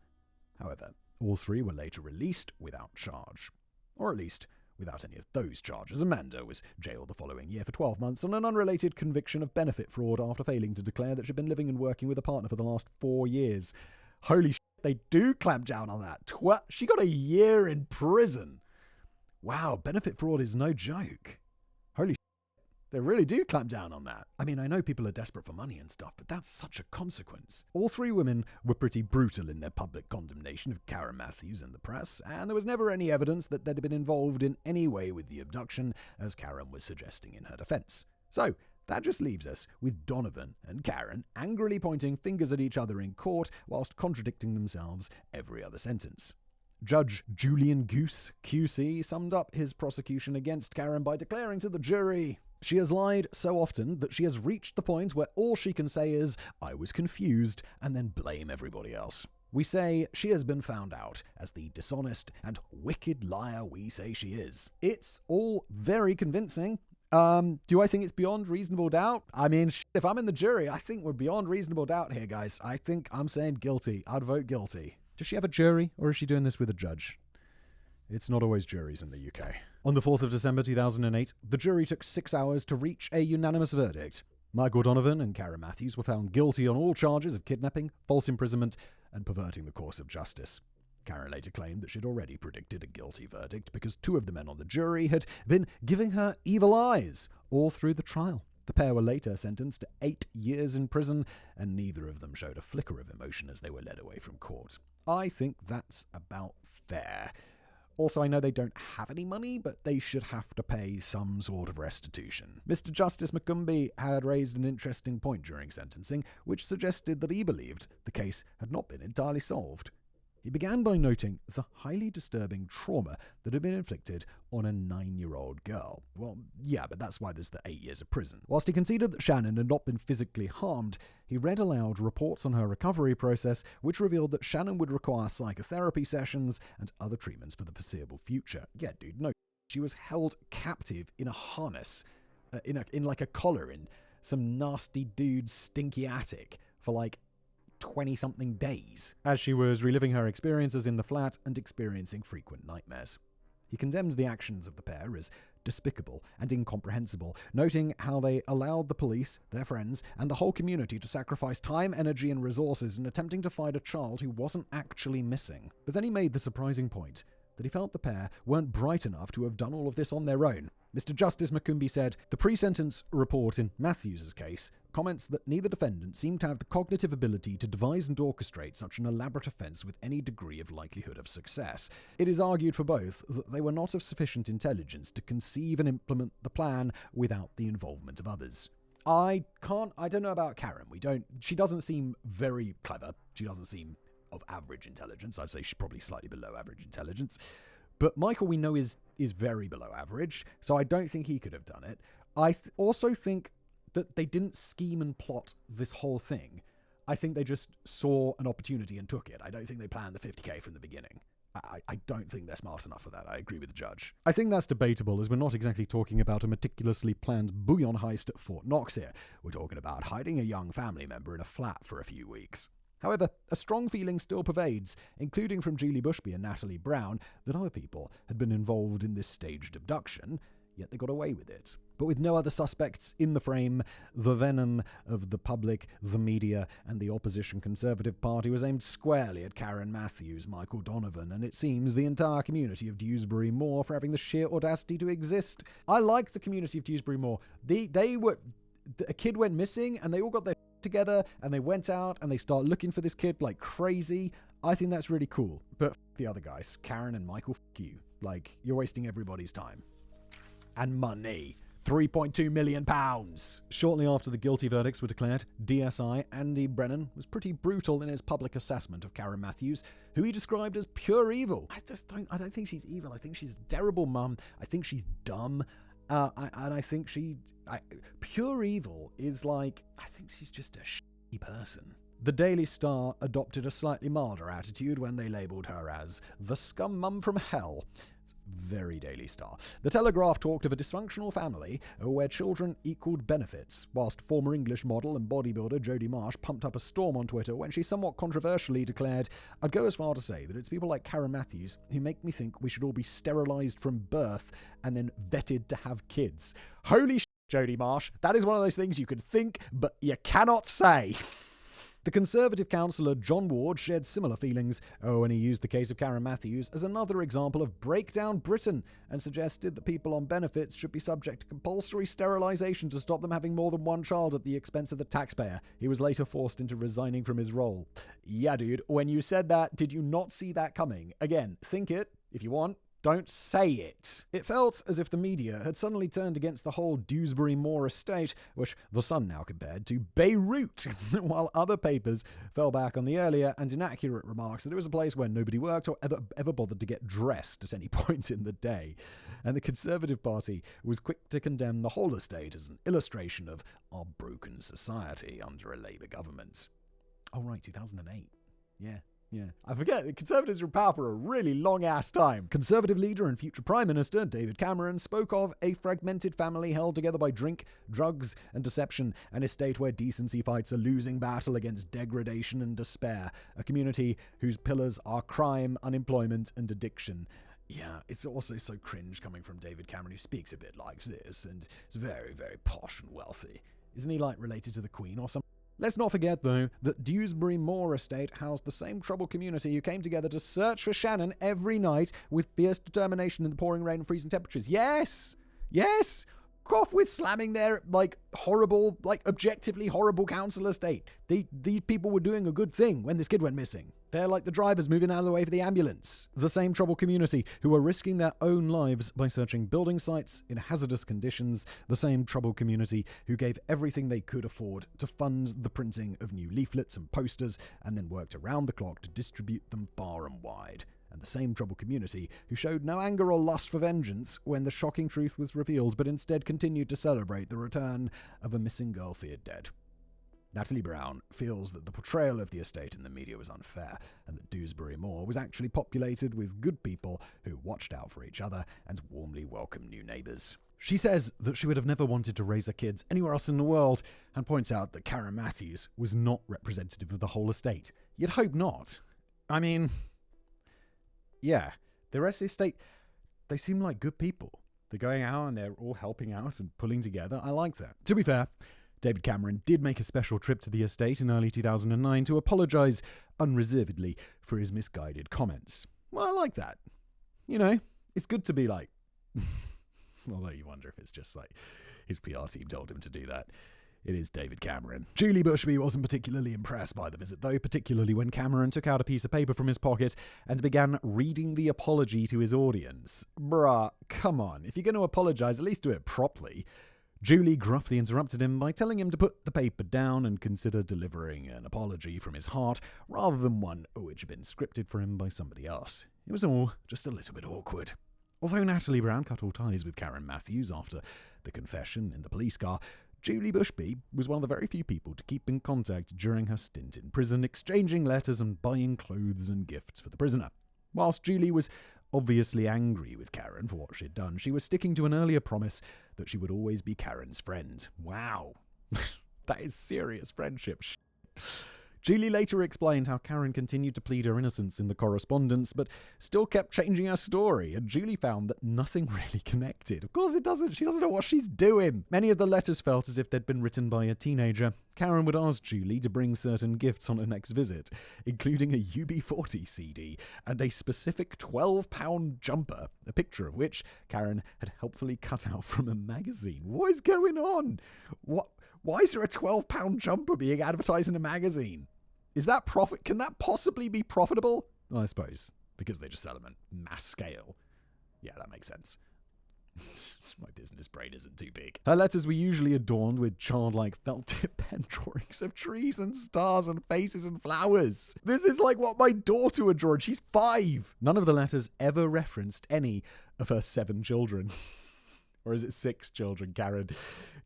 However, all 3 were later released without charge. Or at least, without any of those charges. Amanda was jailed the following year for 12 months on an unrelated conviction of benefit fraud after failing to declare that she'd been living and working with a partner for the last 4 years. Holy shit, they do clamp down on that. She got a year in prison. Wow, benefit fraud is no joke. Holy shit, they really do clamp down on that. I know people are desperate for money and stuff, but that's such a consequence. All 3 women were pretty brutal in their public condemnation of Karen Matthews in the press, and there was never any evidence that they'd been involved in any way with the abduction, as Karen was suggesting in her defense. So, that just leaves us with Donovan and Karen angrily pointing fingers at each other in court whilst contradicting themselves every other sentence. Judge Julian Goose, QC, summed up his prosecution against Karen by declaring to the jury, "She has lied so often that she has reached the point where all she can say is, 'I was confused,' and then blame everybody else. We say she has been found out as the dishonest and wicked liar we say she is." It's all very convincing. Do I think it's beyond reasonable doubt? If I'm in the jury, I think we're beyond reasonable doubt here, guys. I think I'm saying guilty. I'd vote guilty. Does she have a jury, or is she doing this with a judge? It's not always juries in the UK. On the 4th of December 2008, the jury took 6 hours to reach a unanimous verdict. Michael Donovan and Karen Matthews were found guilty on all charges of kidnapping, false imprisonment, and perverting the course of justice. Karen later claimed that she'd already predicted a guilty verdict because 2 of the men on the jury had been giving her evil eyes all through the trial. The pair were later sentenced to 8 years in prison, and neither of them showed a flicker of emotion as they were led away from court. I think that's about fair. Also, I know they don't have any money, but they should have to pay some sort of restitution. Mr. Justice McCumbee had raised an interesting point during sentencing, which suggested that he believed the case had not been entirely solved. He began by noting the highly disturbing trauma that had been inflicted on a 9-year-old girl. Well, yeah, but that's why there's the 8 years of prison. Whilst he conceded that Shannon had not been physically harmed, he read aloud reports on her recovery process, which revealed that Shannon would require psychotherapy sessions and other treatments for the foreseeable future. Yeah, dude, no. She was held captive in a harness, in like a collar in some nasty dude's stinky attic for like 20-something days, as she was reliving her experiences in the flat and experiencing frequent nightmares. He condemns the actions of the pair as despicable and incomprehensible, noting how they allowed the police, their friends, and the whole community to sacrifice time, energy, and resources in attempting to find a child who wasn't actually missing. But then he made the surprising point that he felt the pair weren't bright enough to have done all of this on their own. Mr. Justice McCumbee said, the pre-sentence report in Matthews' case comments that neither defendant seemed to have the cognitive ability to devise and orchestrate such an elaborate offence with any degree of likelihood of success. It is argued for both that they were not of sufficient intelligence to conceive and implement the plan without the involvement of others. I don't know about Karen. She doesn't seem very clever. She doesn't seem of average intelligence. I'd say she's probably slightly below average intelligence. But Michael, we know, is very below average, so I don't think he could have done it. I also think that they didn't scheme and plot this whole thing. I think they just saw an opportunity and took it. I don't think they planned the 50k from the beginning. I don't think they're smart enough for that. I agree with the judge. I think that's debatable, as we're not exactly talking about a meticulously planned bullion heist at Fort Knox here. We're talking about hiding a young family member in a flat for a few weeks. However, a strong feeling still pervades, including from Julie Bushby and Natalie Brown, that other people had been involved in this staged abduction, yet they got away with it. But with no other suspects in the frame, the venom of the public, the media, and the opposition Conservative Party was aimed squarely at Karen Matthews, Michael Donovan, and it seems the entire community of Dewsbury Moor for having the sheer audacity to exist. I like the community of Dewsbury Moor. A kid went missing, and they all got their together, and they went out, and they start looking for this kid like crazy. I think that's really cool. But the other guys, Karen and Michael, you. Like, you're wasting everybody's time. And money. £3.2 million. Shortly after the guilty verdicts were declared, DSI Andy Brennan was pretty brutal in his public assessment of Karen Matthews, who he described as pure evil. I don't think she's evil. I think she's a terrible mum. I think she's dumb. I think pure evil is like, I think she's just a shitty person. The Daily Star adopted a slightly milder attitude when they labelled her as the scum mum from hell. Very Daily Star. The Telegraph talked of a dysfunctional family where children equaled benefits, whilst former English model and bodybuilder Jodie Marsh pumped up a storm on Twitter when she somewhat controversially declared, I'd go as far to say that it's people like Karen Matthews who make me think we should all be sterilised from birth and then vetted to have kids. Holy shit, Jodie Marsh. That is one of those things you can think, but you cannot say. The Conservative councillor John Ward shared similar feelings when he used the case of Karen Matthews as another example of breakdown Britain and suggested that people on benefits should be subject to compulsory sterilisation to stop them having more than one child at the expense of the taxpayer. He was later forced into resigning from his role. Yeah, dude, when you said that, did you not see that coming? Again, think it if you want. Don't say it. It felt as if the media had suddenly turned against the whole Dewsbury Moor estate, which The Sun now compared to Beirut, while other papers fell back on the earlier and inaccurate remarks that it was a place where nobody worked or ever bothered to get dressed at any point in the day. And the Conservative Party was quick to condemn the whole estate as an illustration of our broken society under a Labour government. Oh, right, 2008. Yeah. I forget, the Conservatives were in power for a really long-ass time. Conservative leader and future Prime Minister David Cameron spoke of a fragmented family held together by drink, drugs, and deception, an estate where decency fights a losing battle against degradation and despair, a community whose pillars are crime, unemployment, and addiction. Yeah, it's also so cringe coming from David Cameron, who speaks a bit like this, and is very, very posh and wealthy. Isn't he, like, related to the Queen or something? Let's not forget, though, that Dewsbury Moor estate housed the same troubled community who came together to search for Shannon every night with fierce determination in the pouring rain and freezing temperatures. Yes! Yes! Off with slamming their, like, horrible, like, objectively horrible council estate. These people were doing a good thing when this kid went missing. They're like the drivers moving out of the way for the ambulance. The same troubled community who were risking their own lives by searching building sites in hazardous conditions. The same troubled community who gave everything they could afford to fund the printing of new leaflets and posters and then worked around the clock to distribute them far and wide. And the same troubled community who showed no anger or lust for vengeance when the shocking truth was revealed, but instead continued to celebrate the return of a missing girl feared dead. Natalie Brown feels that the portrayal of the estate in the media was unfair, and that Dewsbury Moor was actually populated with good people who watched out for each other and warmly welcomed new neighbours. She says that she would have never wanted to raise her kids anywhere else in the world, and points out that Karen Matthews was not representative of the whole estate. You'd hope not. I mean, yeah, the rest of the estate, they seem like good people. They're going out and they're all helping out and pulling together. I like that. To be fair, David Cameron did make a special trip to the estate in early 2009 to apologise unreservedly for his misguided comments. Well, I like that. You know, it's good to be like... Although you wonder if it's just like his PR team told him to do that. It is David Cameron. Julie Bushby wasn't particularly impressed by the visit, though, particularly when Cameron took out a piece of paper from his pocket and began reading the apology to his audience. Bruh, come on. If you're going to apologise, at least do it properly. Julie gruffly interrupted him by telling him to put the paper down and consider delivering an apology from his heart rather than one which had been scripted for him by somebody else. It was all just a little bit awkward. Although Natalie Brown cut all ties with Karen Matthews after the confession in the police car, Julie Bushby was one of the very few people to keep in contact during her stint in prison, exchanging letters and buying clothes and gifts for the prisoner. Whilst Julie was obviously angry with Karen for what she had done, she was sticking to an earlier promise that she would always be Karen's friend. Wow. That is serious friendship. Julie later explained how Karen continued to plead her innocence in the correspondence, but still kept changing her story, and Julie found that nothing really connected. Of course it doesn't. She doesn't know what she's doing. Many of the letters felt as if they'd been written by a teenager. Karen would ask Julie to bring certain gifts on her next visit, including a UB40 CD and a specific £12 jumper, a picture of which Karen had helpfully cut out from a magazine. What is going on? Why is there a £12 jumper being advertised in a magazine? Is that profit? Can that possibly be profitable? Well, I suppose, because they just sell them at mass scale. Yeah, that makes sense. My business brain isn't too big. Her letters were usually adorned with childlike felt-tip pen drawings of trees and stars and faces and flowers. This is like what my daughter would draw, and she's 5. None of the letters ever referenced any of her 7 children. Or is it 6 children, Karen?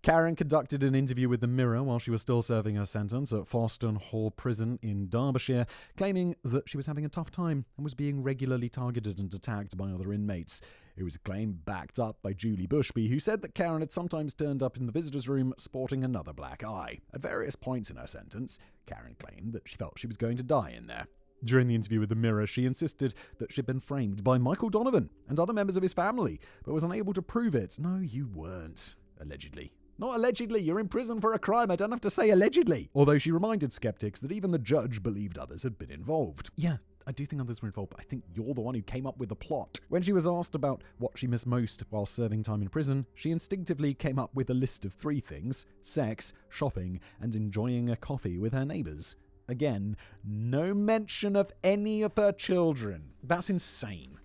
Karen conducted an interview with the Mirror while she was still serving her sentence at Forston Hall Prison in Derbyshire, claiming that she was having a tough time and was being regularly targeted and attacked by other inmates. It was a claim backed up by Julie Bushby, who said that Karen had sometimes turned up in the visitor's room sporting another black eye. At various points in her sentence, Karen claimed that she felt she was going to die in there. During the interview with the Mirror, she insisted that she'd been framed by Michael Donovan and other members of his family, but was unable to prove it. No, you weren't. Allegedly. Not allegedly, you're in prison for a crime, I don't have to say allegedly. Although she reminded skeptics that even the judge believed others had been involved. Yeah, I do think others were involved, but I think you're the one who came up with the plot. When she was asked about what she missed most while serving time in prison, she instinctively came up with a list of 3 things: sex, shopping, and enjoying a coffee with her neighbours. Again, no mention of any of her children. That's insane.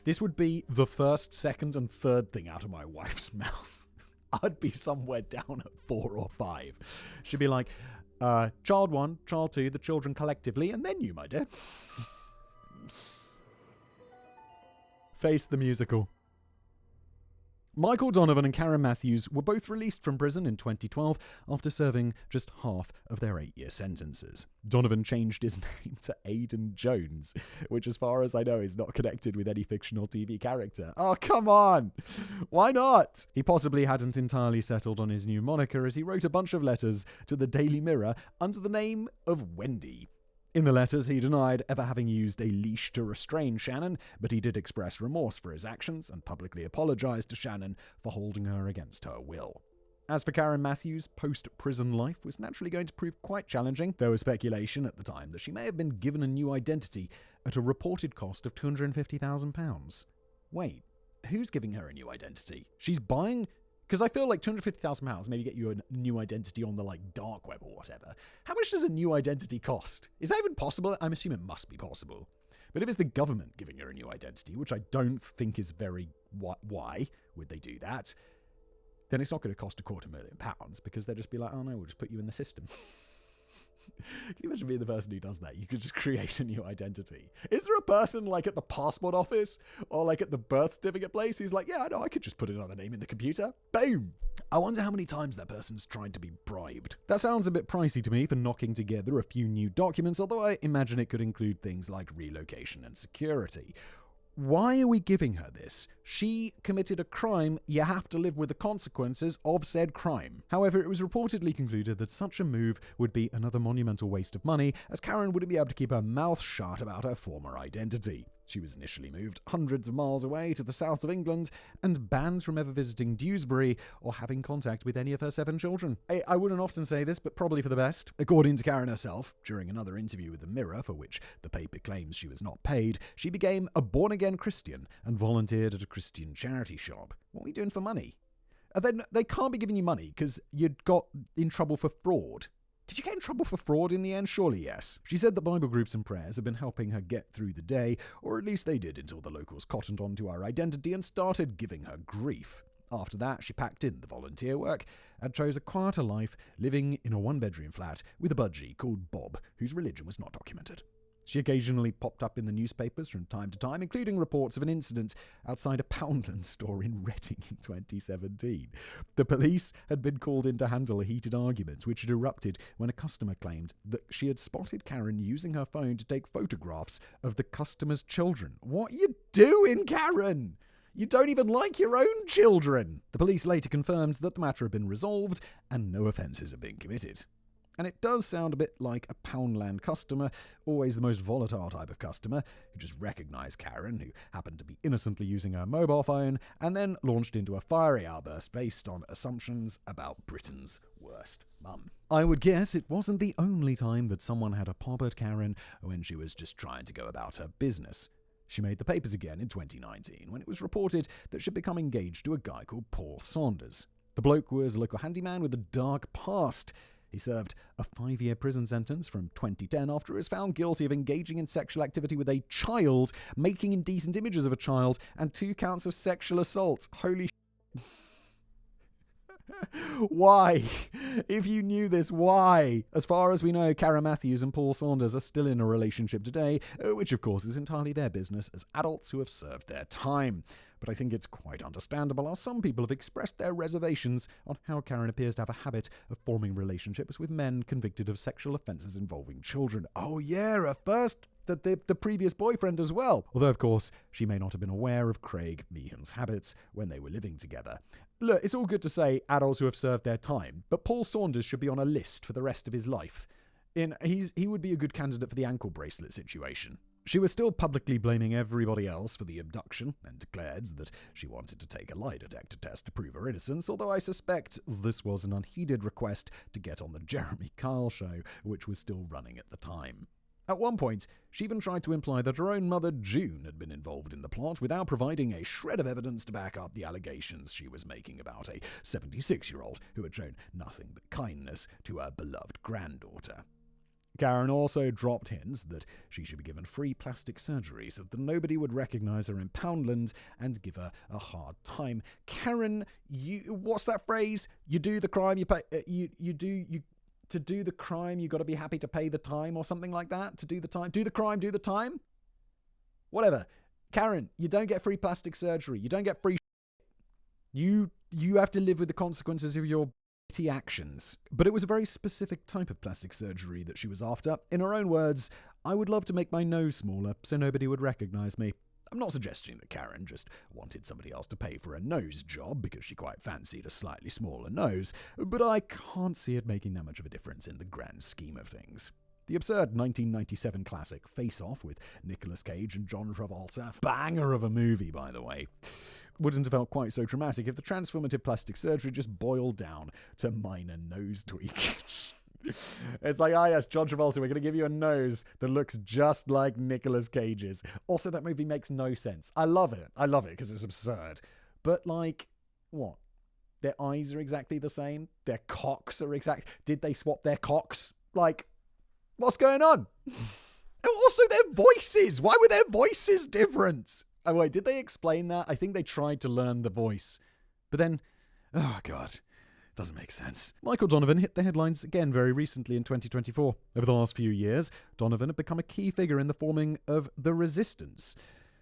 This would be the first, second, and third thing out of my wife's mouth. I'd be somewhere down at 4 or 5. She'd be like, child 1, child 2, the children collectively, and then you, my dear. Face the musical. Michael Donovan and Karen Matthews were both released from prison in 2012 after serving just half of their 8-year sentences. Donovan changed his name to Aidan Jones, which as far as I know is not connected with any fictional TV character. Oh, come on! Why not? He possibly hadn't entirely settled on his new moniker as he wrote a bunch of letters to the Daily Mirror under the name of Wendy. In the letters, he denied ever having used a leash to restrain Shannon, but he did express remorse for his actions and publicly apologized to Shannon for holding her against her will. As for Karen Matthews, post-prison life was naturally going to prove quite challenging. There was speculation at the time that she may have been given a new identity at a reported cost of £250,000. Wait, who's giving her a new identity? She's buying... Because I feel like £250,000 maybe get you a new identity on the dark web or whatever. How much does a new identity cost? Is that even possible? I'm assuming it must be possible. But if it's the government giving her a new identity, which I don't think is very... Why would they do that? Then it's not going to cost £250,000 because they'll just be like, oh no, we'll just put you in the system. Can you imagine being the person who does that? You could just create a new identity. Is there a person at the passport office or at the birth certificate place who's like, yeah, I know, I could just put another name in the computer. Boom. I wonder how many times that person's tried to be bribed. That sounds a bit pricey to me for knocking together a few new documents, although I imagine it could include things like relocation and security. Why are we giving her this? She committed a crime. You have to live with the consequences of said crime. However, it was reportedly concluded that such a move would be another monumental waste of money, as Karen wouldn't be able to keep her mouth shut about her former identity. She was initially moved hundreds of miles away to the south of England and banned from ever visiting Dewsbury or having contact with any of her 7 children. I wouldn't often say this, but probably for the best. According to Karen herself, during another interview with the Mirror, for which the paper claims she was not paid, she became a born-again Christian and volunteered at a Christian charity shop. What are we doing for money? And then they can't be giving you money because you got in trouble for fraud. Did you get in trouble for fraud in the end? Surely yes. She said that Bible groups and prayers have been helping her get through the day, or at least they did until the locals cottoned on to her identity and started giving her grief. After that, she packed in the volunteer work and chose a quieter life, living in a one-bedroom flat with a budgie called Bob, whose religion was not documented. She occasionally popped up in the newspapers from time to time, including reports of an incident outside a Poundland store in Reading in 2017. The police had been called in to handle a heated argument, which had erupted when a customer claimed that she had spotted Karen using her phone to take photographs of the customer's children. What you doing, Karen? You don't even like your own children. The police later confirmed that the matter had been resolved and no offences had been committed. And it does sound a bit like a Poundland customer, always the most volatile type of customer, who just recognised Karen, who happened to be innocently using her mobile phone, and then launched into a fiery outburst based on assumptions about Britain's worst mum. I would guess it wasn't the only time that someone had a pop at Karen when she was just trying to go about her business. She made the papers again in 2019 when it was reported that she'd become engaged to a guy called Paul Saunders. The bloke was a local handyman with a dark past. He served a 5-year prison sentence from 2010 after he was found guilty of engaging in sexual activity with a child, making indecent images of a child, and 2 counts of sexual assault. Holy Why? If you knew this, why? As far as we know, Karen Matthews and Paul Saunders are still in a relationship today, which of course is entirely their business as adults who have served their time. But I think it's quite understandable how some people have expressed their reservations on how Karen appears to have a habit of forming relationships with men convicted of sexual offences involving children. Oh yeah, at first the previous boyfriend as well. Although, of course, she may not have been aware of Craig Meehan's habits when they were living together. Look, it's all good to say adults who have served their time, but Paul Saunders should be on a list for the rest of his life. He would be a good candidate for the ankle bracelet situation. She was still publicly blaming everybody else for the abduction and declared that she wanted to take a lie detector test to prove her innocence, although I suspect this was an unheeded request to get on the Jeremy Kyle show, which was still running at the time. At one point, she even tried to imply that her own mother, June, had been involved in the plot without providing a shred of evidence to back up the allegations she was making about a 76-year-old who had shown nothing but kindness to her beloved granddaughter. Karen also dropped hints that she should be given free plastic surgery so that nobody would recognise her in Poundland and give her a hard time. Karen, what's that phrase? You do the crime, you pay. To do the crime, you got to be happy to pay the time, or something like that. To do the time, do the crime, do the time. Whatever. Karen, you don't get free plastic surgery. You don't get free. You have to live with the consequences of your actions. But it was a very specific type of plastic surgery that she was after. In her own words, I would love to make my nose smaller so nobody would recognize me. I'm not suggesting that Karen just wanted somebody else to pay for a nose job because she quite fancied a slightly smaller nose, but I can't see it making that much of a difference in the grand scheme of things. The absurd 1997 classic Face Off with Nicolas Cage and John Travolta, banger of a movie, by the way, wouldn't have felt quite so dramatic if the transformative plastic surgery just boiled down to minor nose tweak. It's like, yes, John Travolta, we're going to give you a nose that looks just like Nicolas Cage's. Also, that movie makes no sense. I love it because it's absurd. But, like, what? Their eyes are exactly the same? Their cocks are Did they swap their cocks? Like, what's going on? Also, their voices. Why were their voices different? Oh, wait, did they explain that? I think they tried to learn the voice. But then, oh, God. Doesn't make sense. Michael Donovan hit the headlines again very recently in 2024. Over the last few years, Donovan had become a key figure in the forming of the Resistance,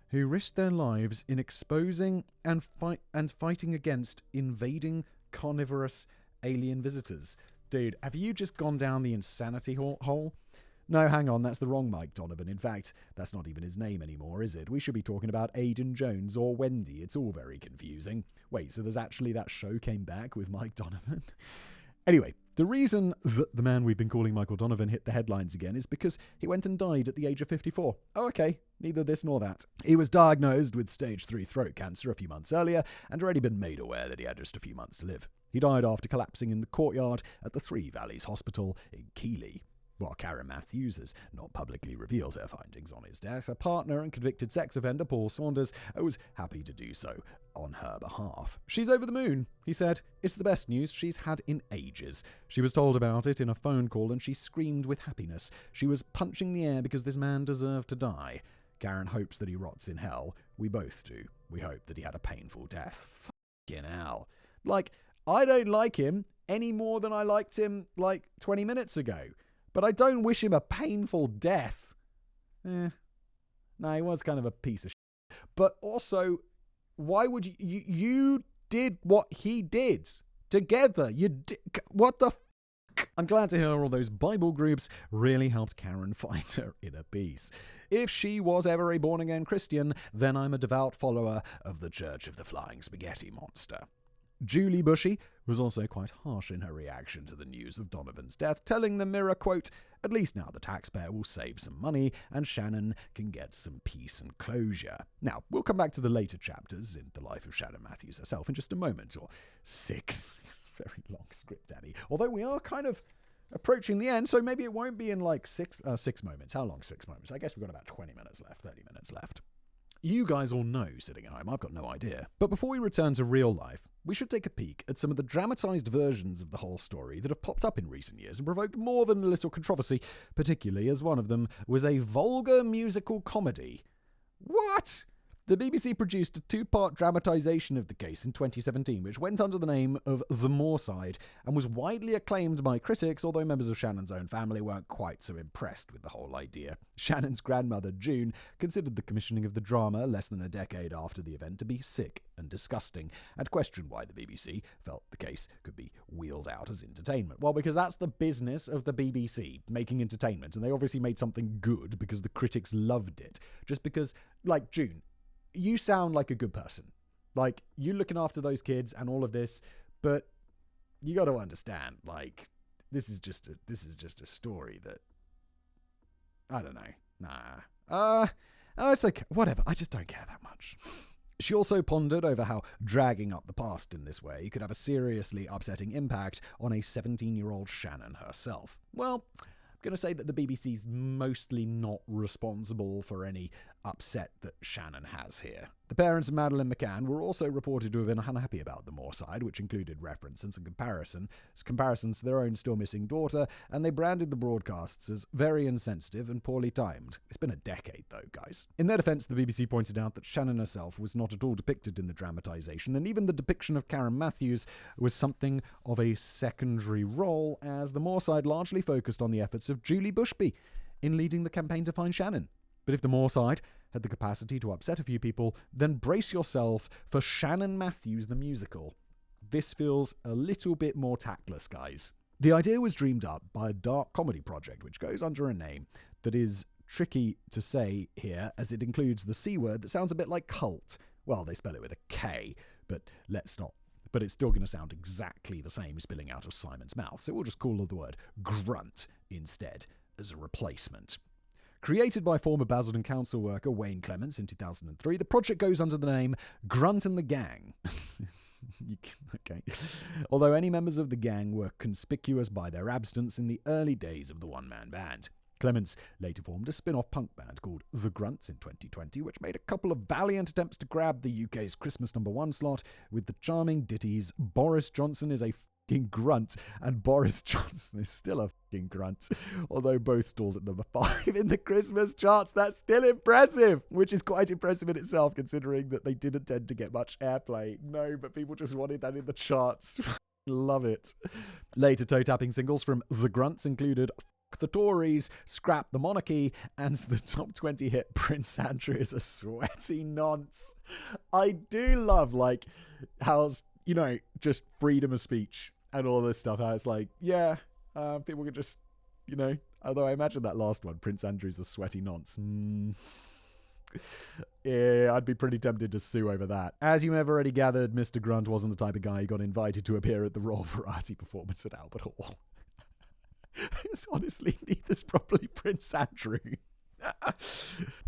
who risked their lives in exposing and fighting against invading carnivorous alien visitors. Dude, have you just gone down the insanity hole? No, hang on, that's the wrong Mike Donovan. In fact, that's not even his name anymore, is it? We should be talking about Aidan Jones or Wendy. It's all very confusing. Wait, so there's actually that show came back with Mike Donovan? Anyway, the reason that the man we've been calling Michael Donovan hit the headlines again is because he went and died at the age of 54. Oh, okay, neither this nor that. He was diagnosed with stage 3 throat cancer a few months earlier and already been made aware that he had just a few months to live. He died after collapsing in the courtyard at the Three Valleys Hospital in Keighley. While Karen Matthews has not publicly revealed her findings on his death, her partner and convicted sex offender Paul Saunders was happy to do so on her behalf. She's over the moon, he said. It's the best news she's had in ages. She was told about it in a phone call and she screamed with happiness. She was punching the air because this man deserved to die. Karen hopes that he rots in hell. We both do. We hope that he had a painful death. Fucking hell. Like, I don't like him any more than I liked him, 20 minutes ago. But I don't wish him a painful death. No, he was kind of a piece of shit. But also, why would you did what he did together. What the f***? I'm glad to hear all those Bible groups really helped Karen find her inner peace. If she was ever a born-again Christian, then I'm a devout follower of the Church of the Flying Spaghetti Monster. Julie Bushy was also quite harsh in her reaction to the news of Donovan's death, telling the Mirror, quote, "At least now the taxpayer will save some money and Shannon can get some peace and closure." Now, we'll come back to the later chapters in the life of Shannon Matthews herself in just a moment, or 6. Very long script, Daddy. Although we are kind of approaching the end, so maybe it won't be in 6 moments. How long 6 moments? I guess we've got about 20 minutes left, 30 minutes left. You guys all know sitting at home, I've got no idea. But before we return to real life, we should take a peek at some of the dramatised versions of the whole story that have popped up in recent years and provoked more than a little controversy, particularly as one of them was a vulgar musical comedy. What? The BBC produced a 2-part dramatisation of the case in 2017, which went under the name of The Moorside, and was widely acclaimed by critics, although members of Shannon's own family weren't quite so impressed with the whole idea. Shannon's grandmother, June, considered the commissioning of the drama less than a decade after the event to be sick and disgusting, and questioned why the BBC felt the case could be wheeled out as entertainment. Well, because that's the business of the BBC, making entertainment, and they obviously made something good because the critics loved it. Just because, June, you sound like a good person. You're looking after those kids and all of this, but you got to understand, this is just a story that, I don't know. Nah. It's like, whatever. I just don't care that much. She also pondered over how dragging up the past in this way could have a seriously upsetting impact on a 17-year-old Shannon herself. Well, I'm going to say that the BBC's mostly not responsible for any upset that Shannon has here. The parents of Madeleine McCann were also reported to have been unhappy about the Moorside, which included references and comparisons to their own still missing daughter, and they branded the broadcasts as very insensitive and poorly timed. It's been a decade though, guys. In their defense, the BBC pointed out that Shannon herself was not at all depicted in the dramatization, and even the depiction of Karen Matthews was something of a secondary role, as the Moorside largely focused on the efforts of Julie Bushy in leading the campaign to find Shannon. But if the Moorside had the capacity to upset a few people, then brace yourself for Shannon Matthews the musical. This feels a little bit more tactless, guys. The idea was dreamed up by a dark comedy project which goes under a name that is tricky to say here, as it includes the C word that sounds a bit like cult. Well, they spell it with a K, but let's not. But it's still going to sound exactly the same spilling out of Simon's mouth, so we'll just call the word grunt instead. as a replacement. Created by former Basildon Council worker Wayne Clements in 2003, the project goes under the name Grunt and the Gang. Okay. Although any members of the gang were conspicuous by their absence in the early days of the one-man band. Clements later formed a spin-off punk band called The Grunts in 2020, which made a couple of valiant attempts to grab the UK's Christmas #1 slot with the charming ditties Boris Johnson is a fucking grunt and Boris Johnson is still a fucking grunt. Although both stalled at number 5 in the Christmas charts, that's still impressive, which is quite impressive in itself considering that they didn't tend to get much airplay. No, but people just wanted that in the charts. Love it. Later toe-tapping singles from The Grunts included the Tories, Scrap the Monarchy, and the top 20 hit Prince Andrew is a Sweaty Nonce. I do love, like, how, you know, just freedom of speech and all this stuff, how it's like, yeah, people could just, you know, although I imagine that last one, Prince Andrew's a Sweaty Nonce. Yeah, I'd be pretty tempted to sue over that. As you may have already gathered, Mr. Grunt wasn't the type of guy who got invited to appear at the Royal Variety performance at Albert Hall. It's honestly neither's probably Prince Andrew.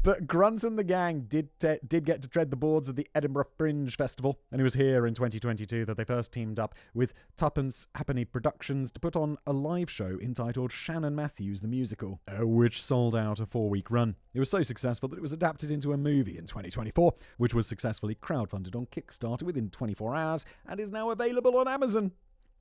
But Grunt and the Gang did get to tread the boards of the Edinburgh Fringe Festival, and it was here in 2022 that they first teamed up with Tuppence Halfpenny Productions to put on a live show entitled Shannon Matthews the Musical, which sold out a 4-week run. It was so successful that it was adapted into a movie in 2024, which was successfully crowdfunded on Kickstarter within 24 hours and is now available on Amazon.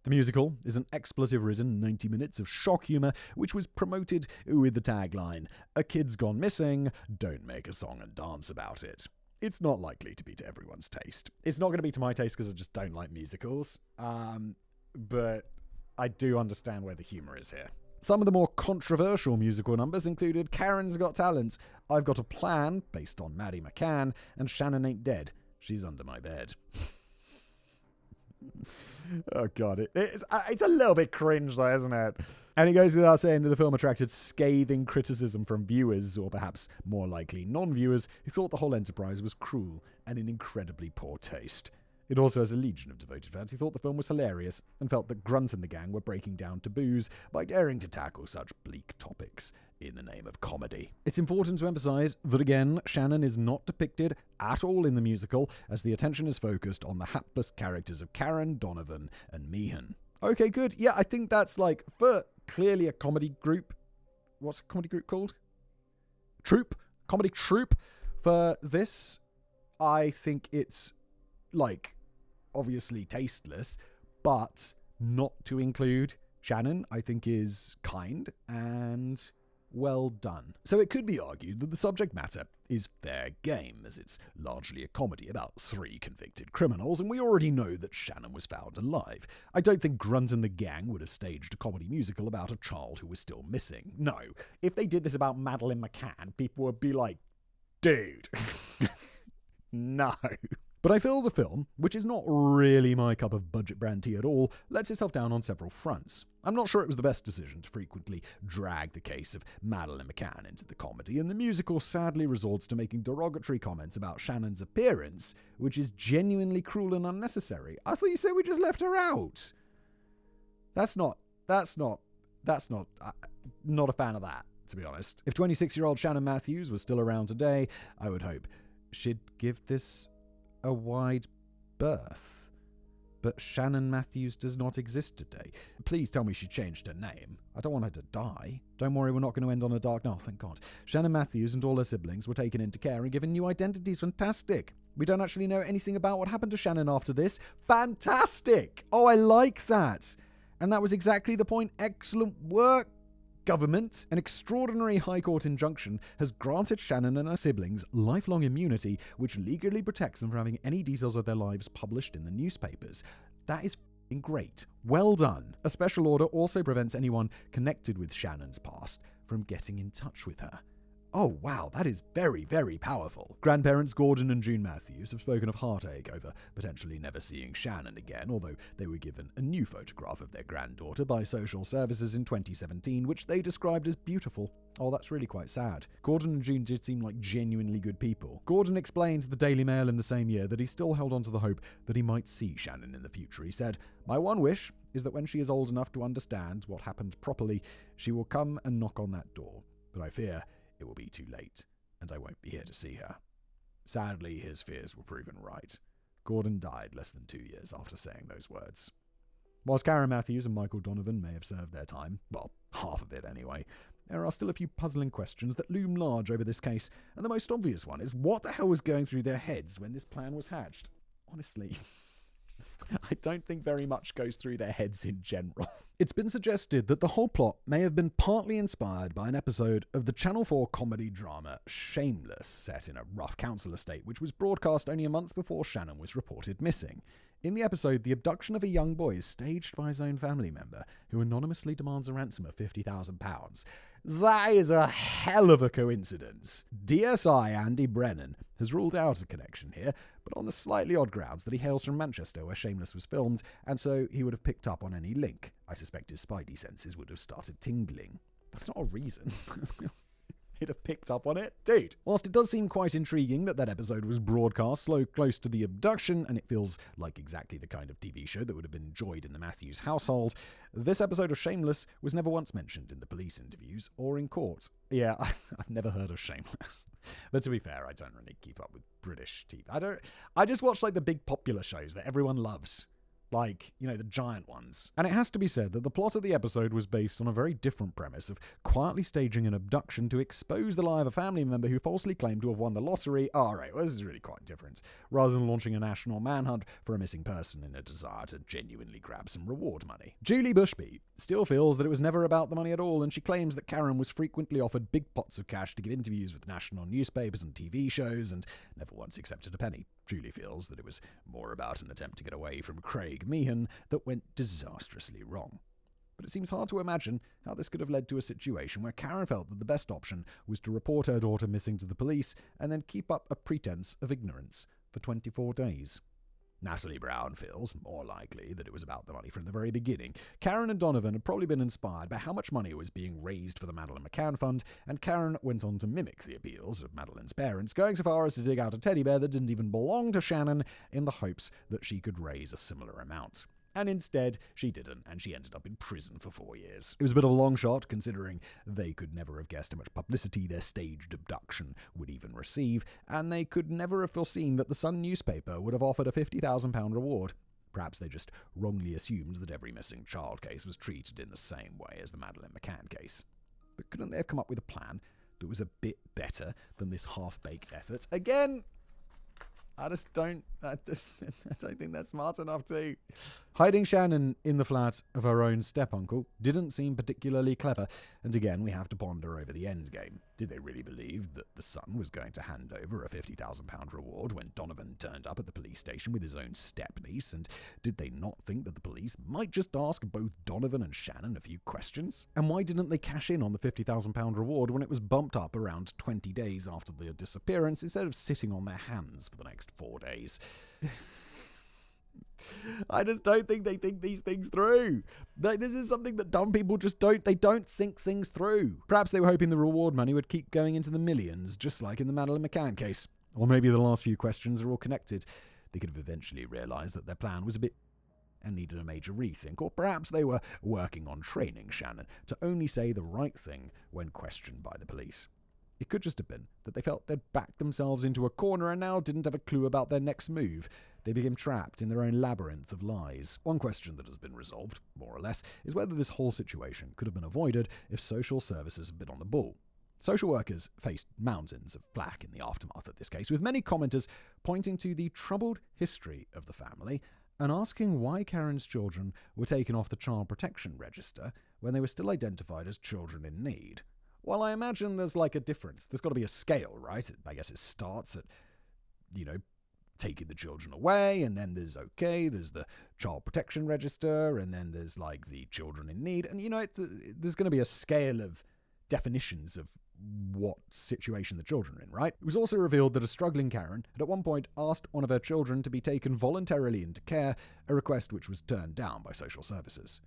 The musical is an expletive-ridden 90 minutes of shock humour, which was promoted with the tagline, "A kid's gone missing, don't make a song and dance about it." It's not likely to be to everyone's taste. It's not going to be to my taste because I just don't like musicals, but I do understand where the humour is here. Some of the more controversial musical numbers included Karen's Got Talent, I've Got a Plan, based on Maddie McCann, and Shannon Ain't Dead, She's Under My Bed. Oh god, it's a little bit cringe though, isn't it? And it goes without saying that the film attracted scathing criticism from viewers, or perhaps more likely non-viewers, who thought the whole enterprise was cruel and in incredibly poor taste. It also has a legion of devoted fans who thought the film was hilarious and felt that Grunt and the Gang were breaking down taboos by daring to tackle such bleak topics in the name of comedy. It's important to emphasize that, again, Shannon is not depicted at all in the musical, as the attention is focused on the hapless characters of Karen, Donovan, and Meehan. Okay, good. Yeah, I think that's, like, for clearly a comedy group. What's a comedy group called? Troupe? Comedy troupe. For this, I think it's, like, obviously tasteless, but not to include Shannon, I think, is kind and well done. So it could be argued that the subject matter is fair game, as it's largely a comedy about 3 convicted criminals, and we already know that Shannon was found alive. I don't think Grunt and the Gang would have staged a comedy musical about a child who was still missing. No. If they did this about Madeleine McCann, people would be like, dude. No. But I feel the film, which is not really my cup of budget brand tea at all, lets itself down on several fronts. I'm not sure it was the best decision to frequently drag the case of Madeleine McCann into the comedy, and the musical sadly resorts to making derogatory comments about Shannon's appearance, which is genuinely cruel and unnecessary. I thought you said we just left her out. Not a fan of that, to be honest. If 26-year-old Shannon Matthews was still around today, I would hope she'd give this a wide berth. But Shannon Matthews does not exist today. Please tell me she changed her name. I don't want her to die. Don't worry, we're not going to end on a dark note, thank God. Shannon Matthews and all her siblings were taken into care and given new identities. Fantastic. We don't actually know anything about what happened to Shannon after this. Fantastic. Oh, I like that. And that was exactly the point. Excellent work, government. An extraordinary High Court injunction has granted Shannon and her siblings lifelong immunity, which legally protects them from having any details of their lives published in the newspapers. That is f***ing great. Well done. A special order also prevents anyone connected with Shannon's past from getting in touch with her. Oh, wow, that is very, very powerful. Grandparents Gordon and June Matthews have spoken of heartache over potentially never seeing Shannon again, although they were given a new photograph of their granddaughter by social services in 2017, which they described as beautiful. Oh, that's really quite sad. Gordon and June did seem like genuinely good people. Gordon explained to the Daily Mail in the same year that he still held on to the hope that he might see Shannon in the future. He said, "My one wish is that when she is old enough to understand what happened properly, she will come and knock on that door. But I fear it will be too late, and I won't be here to see her." Sadly, his fears were proven right. Gordon died less than 2 years after saying those words. Whilst Karen Matthews and Michael Donovan may have served their time, well, half of it anyway, there are still a few puzzling questions that loom large over this case, and the most obvious one is what the hell was going through their heads when this plan was hatched? Honestly, I don't think very much goes through their heads in general. It's been suggested that the whole plot may have been partly inspired by an episode of the Channel 4 comedy drama Shameless, set in a rough council estate, which was broadcast only a month before Shannon was reported missing. In the episode, the abduction of a young boy is staged by his own family member, who anonymously demands a ransom of £50,000. That is a hell of a coincidence. DSI Andy Brennan has ruled out a connection here, but on the slightly odd grounds that he hails from Manchester, where Shameless was filmed, and so he would have picked up on any link. I suspect his spidey senses would have started tingling. That's not a reason. He'd have picked up on it? Dude. Whilst it does seem quite intriguing that episode was broadcast so close to the abduction, and it feels like exactly the kind of TV show that would have been enjoyed in the Matthews household, this episode of Shameless was never once mentioned in the police interviews or in court. Yeah, I've never heard of Shameless. But to be fair, I don't really keep up with British TV. I just watch like the big popular shows that everyone loves. Like, you know, the giant ones. And it has to be said that the plot of the episode was based on a very different premise of quietly staging an abduction to expose the lie of a family member who falsely claimed to have won the lottery. Alright, well, this is really quite different. Rather than launching a national manhunt for a missing person in a desire to genuinely grab some reward money. Julie Bushby still feels that it was never about the money at all, and she claims that Karen was frequently offered big pots of cash to give interviews with national newspapers and TV shows, and never once accepted a penny. Julie feels that it was more about an attempt to get away from Craig Meehan that went disastrously wrong. But it seems hard to imagine how this could have led to a situation where Karen felt that the best option was to report her daughter missing to the police and then keep up a pretense of ignorance for 24 days. Natalie Brown feels more likely that it was about the money from the very beginning. Karen and Donovan had probably been inspired by how much money was being raised for the Madeleine McCann Fund, and Karen went on to mimic the appeals of Madeleine's parents, going so far as to dig out a teddy bear that didn't even belong to Shannon in the hopes that she could raise a similar amount. And instead, she didn't, and she ended up in prison for 4 years. It was a bit of a long shot, considering they could never have guessed how much publicity their staged abduction would even receive, and they could never have foreseen that the Sun newspaper would have offered a £50,000 reward. Perhaps they just wrongly assumed that every missing child case was treated in the same way as the Madeleine McCann case. But couldn't they have come up with a plan that was a bit better than this half-baked effort? Again, I don't think they're smart enough to. Hiding Shannon in the flat of her own step-uncle didn't seem particularly clever, and again we have to ponder over the endgame. Did they really believe that the Sun was going to hand over a £50,000 reward when Donovan turned up at the police station with his own step-niece, and did they not think that the police might just ask both Donovan and Shannon a few questions? And why didn't they cash in on the £50,000 reward when it was bumped up around 20 days after the disappearance, instead of sitting on their hands for the next 4 days? I just don't think they think these things through. This is something that dumb people just don't think things through. Perhaps they were hoping the reward money would keep going into the millions, just like in the Madeleine McCann case. Or maybe the last few questions are all connected. They could have eventually realised that their plan was a bit and needed a major rethink, or perhaps they were working on training Shannon to only say the right thing when questioned by the police. It could just have been that they felt they'd backed themselves into a corner and now didn't have a clue about their next move. They became trapped in their own labyrinth of lies. One question that has been resolved, more or less, is whether this whole situation could have been avoided if social services had been on the ball. Social workers faced mountains of flack in the aftermath of this case, with many commenters pointing to the troubled history of the family and asking why Karen's children were taken off the child protection register when they were still identified as children in need. Well, I imagine there's like a difference. There's got to be a scale, right? I guess it starts at, taking the children away, and then there's the child protection register, and then there's like the children in need. And, there's going to be a scale of definitions of what situation the children are in, right? It was also revealed that a struggling Karen had at one point asked one of her children to be taken voluntarily into care, a request which was turned down by social services.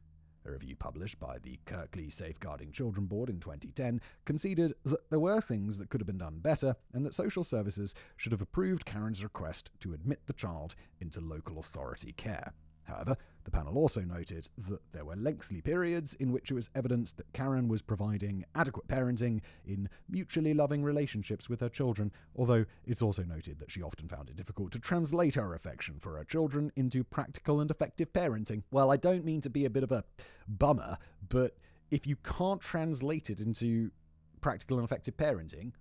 A review published by the Kirkley Safeguarding Children Board in 2010 conceded that there were things that could have been done better and that social services should have approved Karen's request to admit the child into local authority care. However, the panel also noted that there were lengthy periods in which it was evidence that Karen was providing adequate parenting in mutually loving relationships with her children, although it's also noted that she often found it difficult to translate her affection for her children into practical and effective parenting. Well, I don't mean to be a bit of a bummer, but if you can't translate it into practical and effective parenting,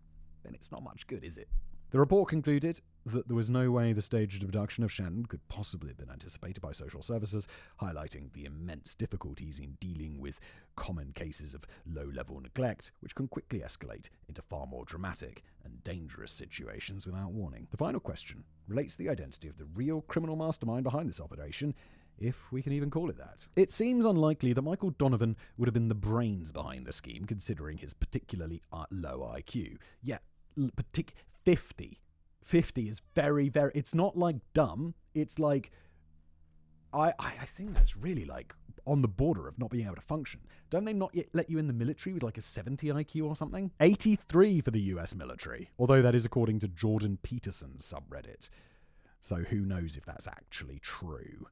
then it's not much good, is it? The report concluded that there was no way the staged abduction of Shannon could possibly have been anticipated by social services, highlighting the immense difficulties in dealing with common cases of low-level neglect, which can quickly escalate into far more dramatic and dangerous situations without warning. The final question relates to the identity of the real criminal mastermind behind this operation, if we can even call it that. It seems unlikely that Michael Donovan would have been the brains behind the scheme, considering his particularly low IQ. Yeah, 50 is very, very... It's not like dumb. It's like... I think that's really like on the border of not being able to function. Don't they not yet let you in the military with like a 70 IQ or something? 83 for the US military. Although that is according to Jordan Peterson's subreddit. So who knows if that's actually true.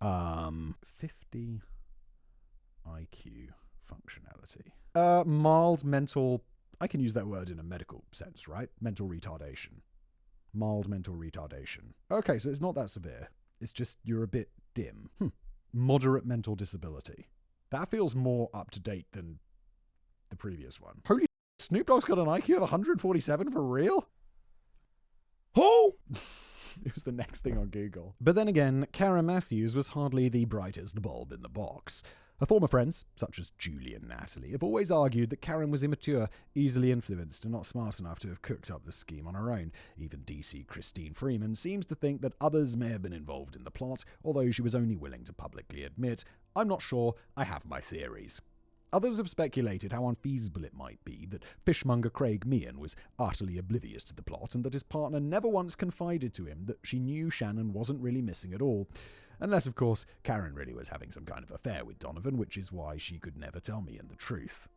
50 IQ functionality. Mild mental... I can use that word in a medical sense, right? Mental retardation. Mild mental retardation. Okay, so it's not that severe. It's just you're a bit dim. Moderate mental disability. That feels more up to date than the previous one. Holy Snoop Dogg's got an IQ of 147 for real? Who? It was the next thing on Google. But then again, Karen Matthews was hardly the brightest bulb in the box. Her former friends, such as Julie and Natalie, have always argued that Karen was immature, easily influenced, and not smart enough to have cooked up the scheme on her own. Even DC Christine Freeman seems to think that others may have been involved in the plot, although she was only willing to publicly admit, "I'm not sure, I have my theories." Others have speculated how unfeasible it might be that fishmonger Craig Meehan was utterly oblivious to the plot and that his partner never once confided to him that she knew Shannon wasn't really missing at all. Unless, of course, Karen really was having some kind of affair with Donovan, which is why she could never tell Meehan the truth.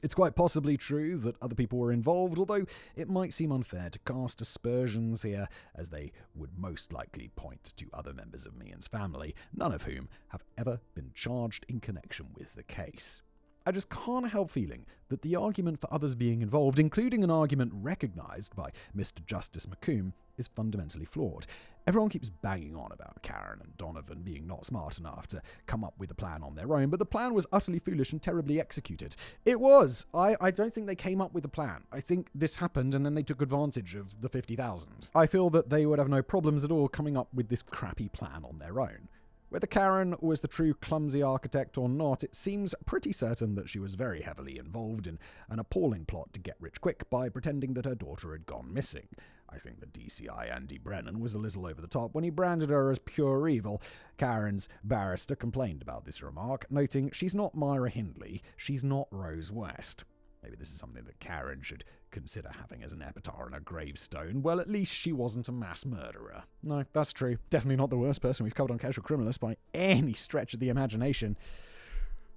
It's quite possibly true that other people were involved, although it might seem unfair to cast aspersions here, as they would most likely point to other members of Meehan's family, none of whom have ever been charged in connection with the case. I just can't help feeling that the argument for others being involved, including an argument recognised by Mr. Justice McComb, is fundamentally flawed. Everyone keeps banging on about Karen and Donovan being not smart enough to come up with a plan on their own, but the plan was utterly foolish and terribly executed. It was. I don't think they came up with a plan. I think this happened and then they took advantage of the 50,000. I feel that they would have no problems at all coming up with this crappy plan on their own. Whether Karen was the true clumsy architect or not, it seems pretty certain that she was very heavily involved in an appalling plot to get rich quick by pretending that her daughter had gone missing. I think the DCI Andy Brennan was a little over the top when he branded her as pure evil. Karen's barrister complained about this remark, noting she's not Myra Hindley, she's not Rose West. Maybe this is something that Karen should consider having as an epitaph on her gravestone. Well, at least she wasn't a mass murderer. No, that's true. Definitely not the worst person we've covered on Casual Criminalist by any stretch of the imagination.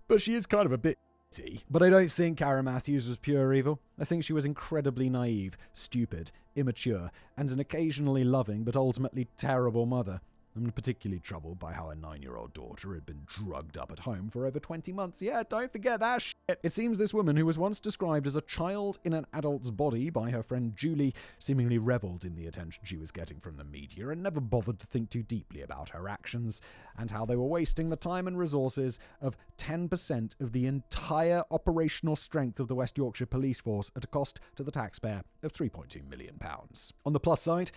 But she is kind of a bit... But I don't think Karen Matthews was pure evil. I think she was incredibly naive, stupid, immature, and an occasionally loving but ultimately terrible mother. I'm particularly troubled by how a 9-year-old daughter had been drugged up at home for over 20 months. Yeah, don't forget that shit. It seems this woman, who was once described as a child in an adult's body by her friend Julie, seemingly reveled in the attention she was getting from the media and never bothered to think too deeply about her actions and how they were wasting the time and resources of 10% of the entire operational strength of the West Yorkshire Police Force at a cost to the taxpayer of £3.2 million. On the plus side,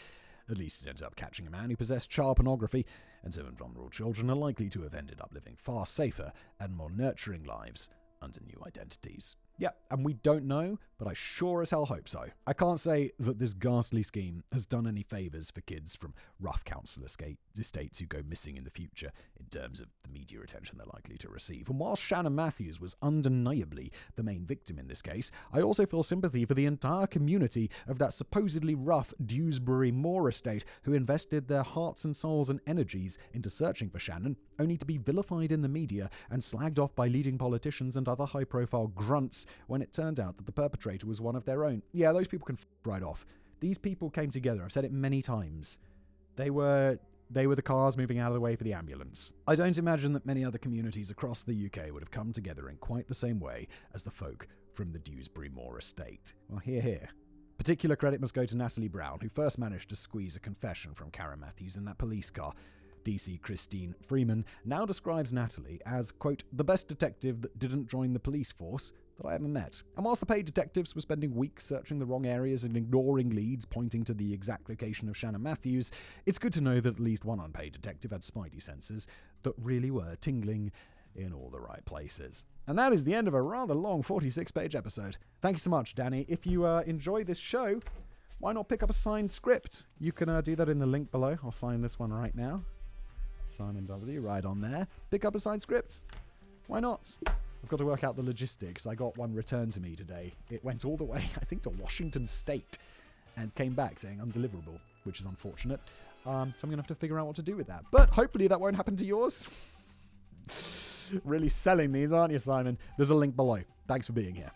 at least it ended up catching a man who possessed child pornography, and 7 vulnerable children are likely to have ended up living far safer and more nurturing lives under new identities. Yeah, and we don't know, but I sure as hell hope so. I can't say that this ghastly scheme has done any favours for kids from rough council estates who go missing in the future in terms of the media attention they're likely to receive. And while Shannon Matthews was undeniably the main victim in this case, I also feel sympathy for the entire community of that supposedly rough Dewsbury Moor estate who invested their hearts and souls and energies into searching for Shannon, only to be vilified in the media and slagged off by leading politicians and other high-profile grunts when it turned out that the perpetrator was one of their own. Yeah, those people can right off. These people came together. I've said it many times. They were the cars moving out of the way for the ambulance. I don't imagine that many other communities across the UK would have come together in quite the same way as the folk from the Dewsbury Moor estate. Well, hear. Particular credit must go to Natalie Brown, who first managed to squeeze a confession from Karen Matthews in that police car. DC Christine Freeman now describes Natalie as, quote, the best detective that didn't join the police force that I ever met. And whilst the paid detectives were spending weeks searching the wrong areas and ignoring leads pointing to the exact location of Shannon Matthews, it's good to know that at least one unpaid detective had spidey senses that really were tingling in all the right places. And that is the end of a rather long 46-page episode. Thank you so much, Danny. If you enjoy this show, why not pick up a signed script? You can do that in the link below. I'll sign this one right now. Simon W. right on there. Pick up a signed script. Why not? I've got to work out the logistics. I got one returned to me today. It went all the way, I think, to Washington State and came back saying undeliverable, which is unfortunate. So I'm going to have to figure out what to do with that. But hopefully that won't happen to yours. Really selling these, aren't you, Simon? There's a link below. Thanks for being here.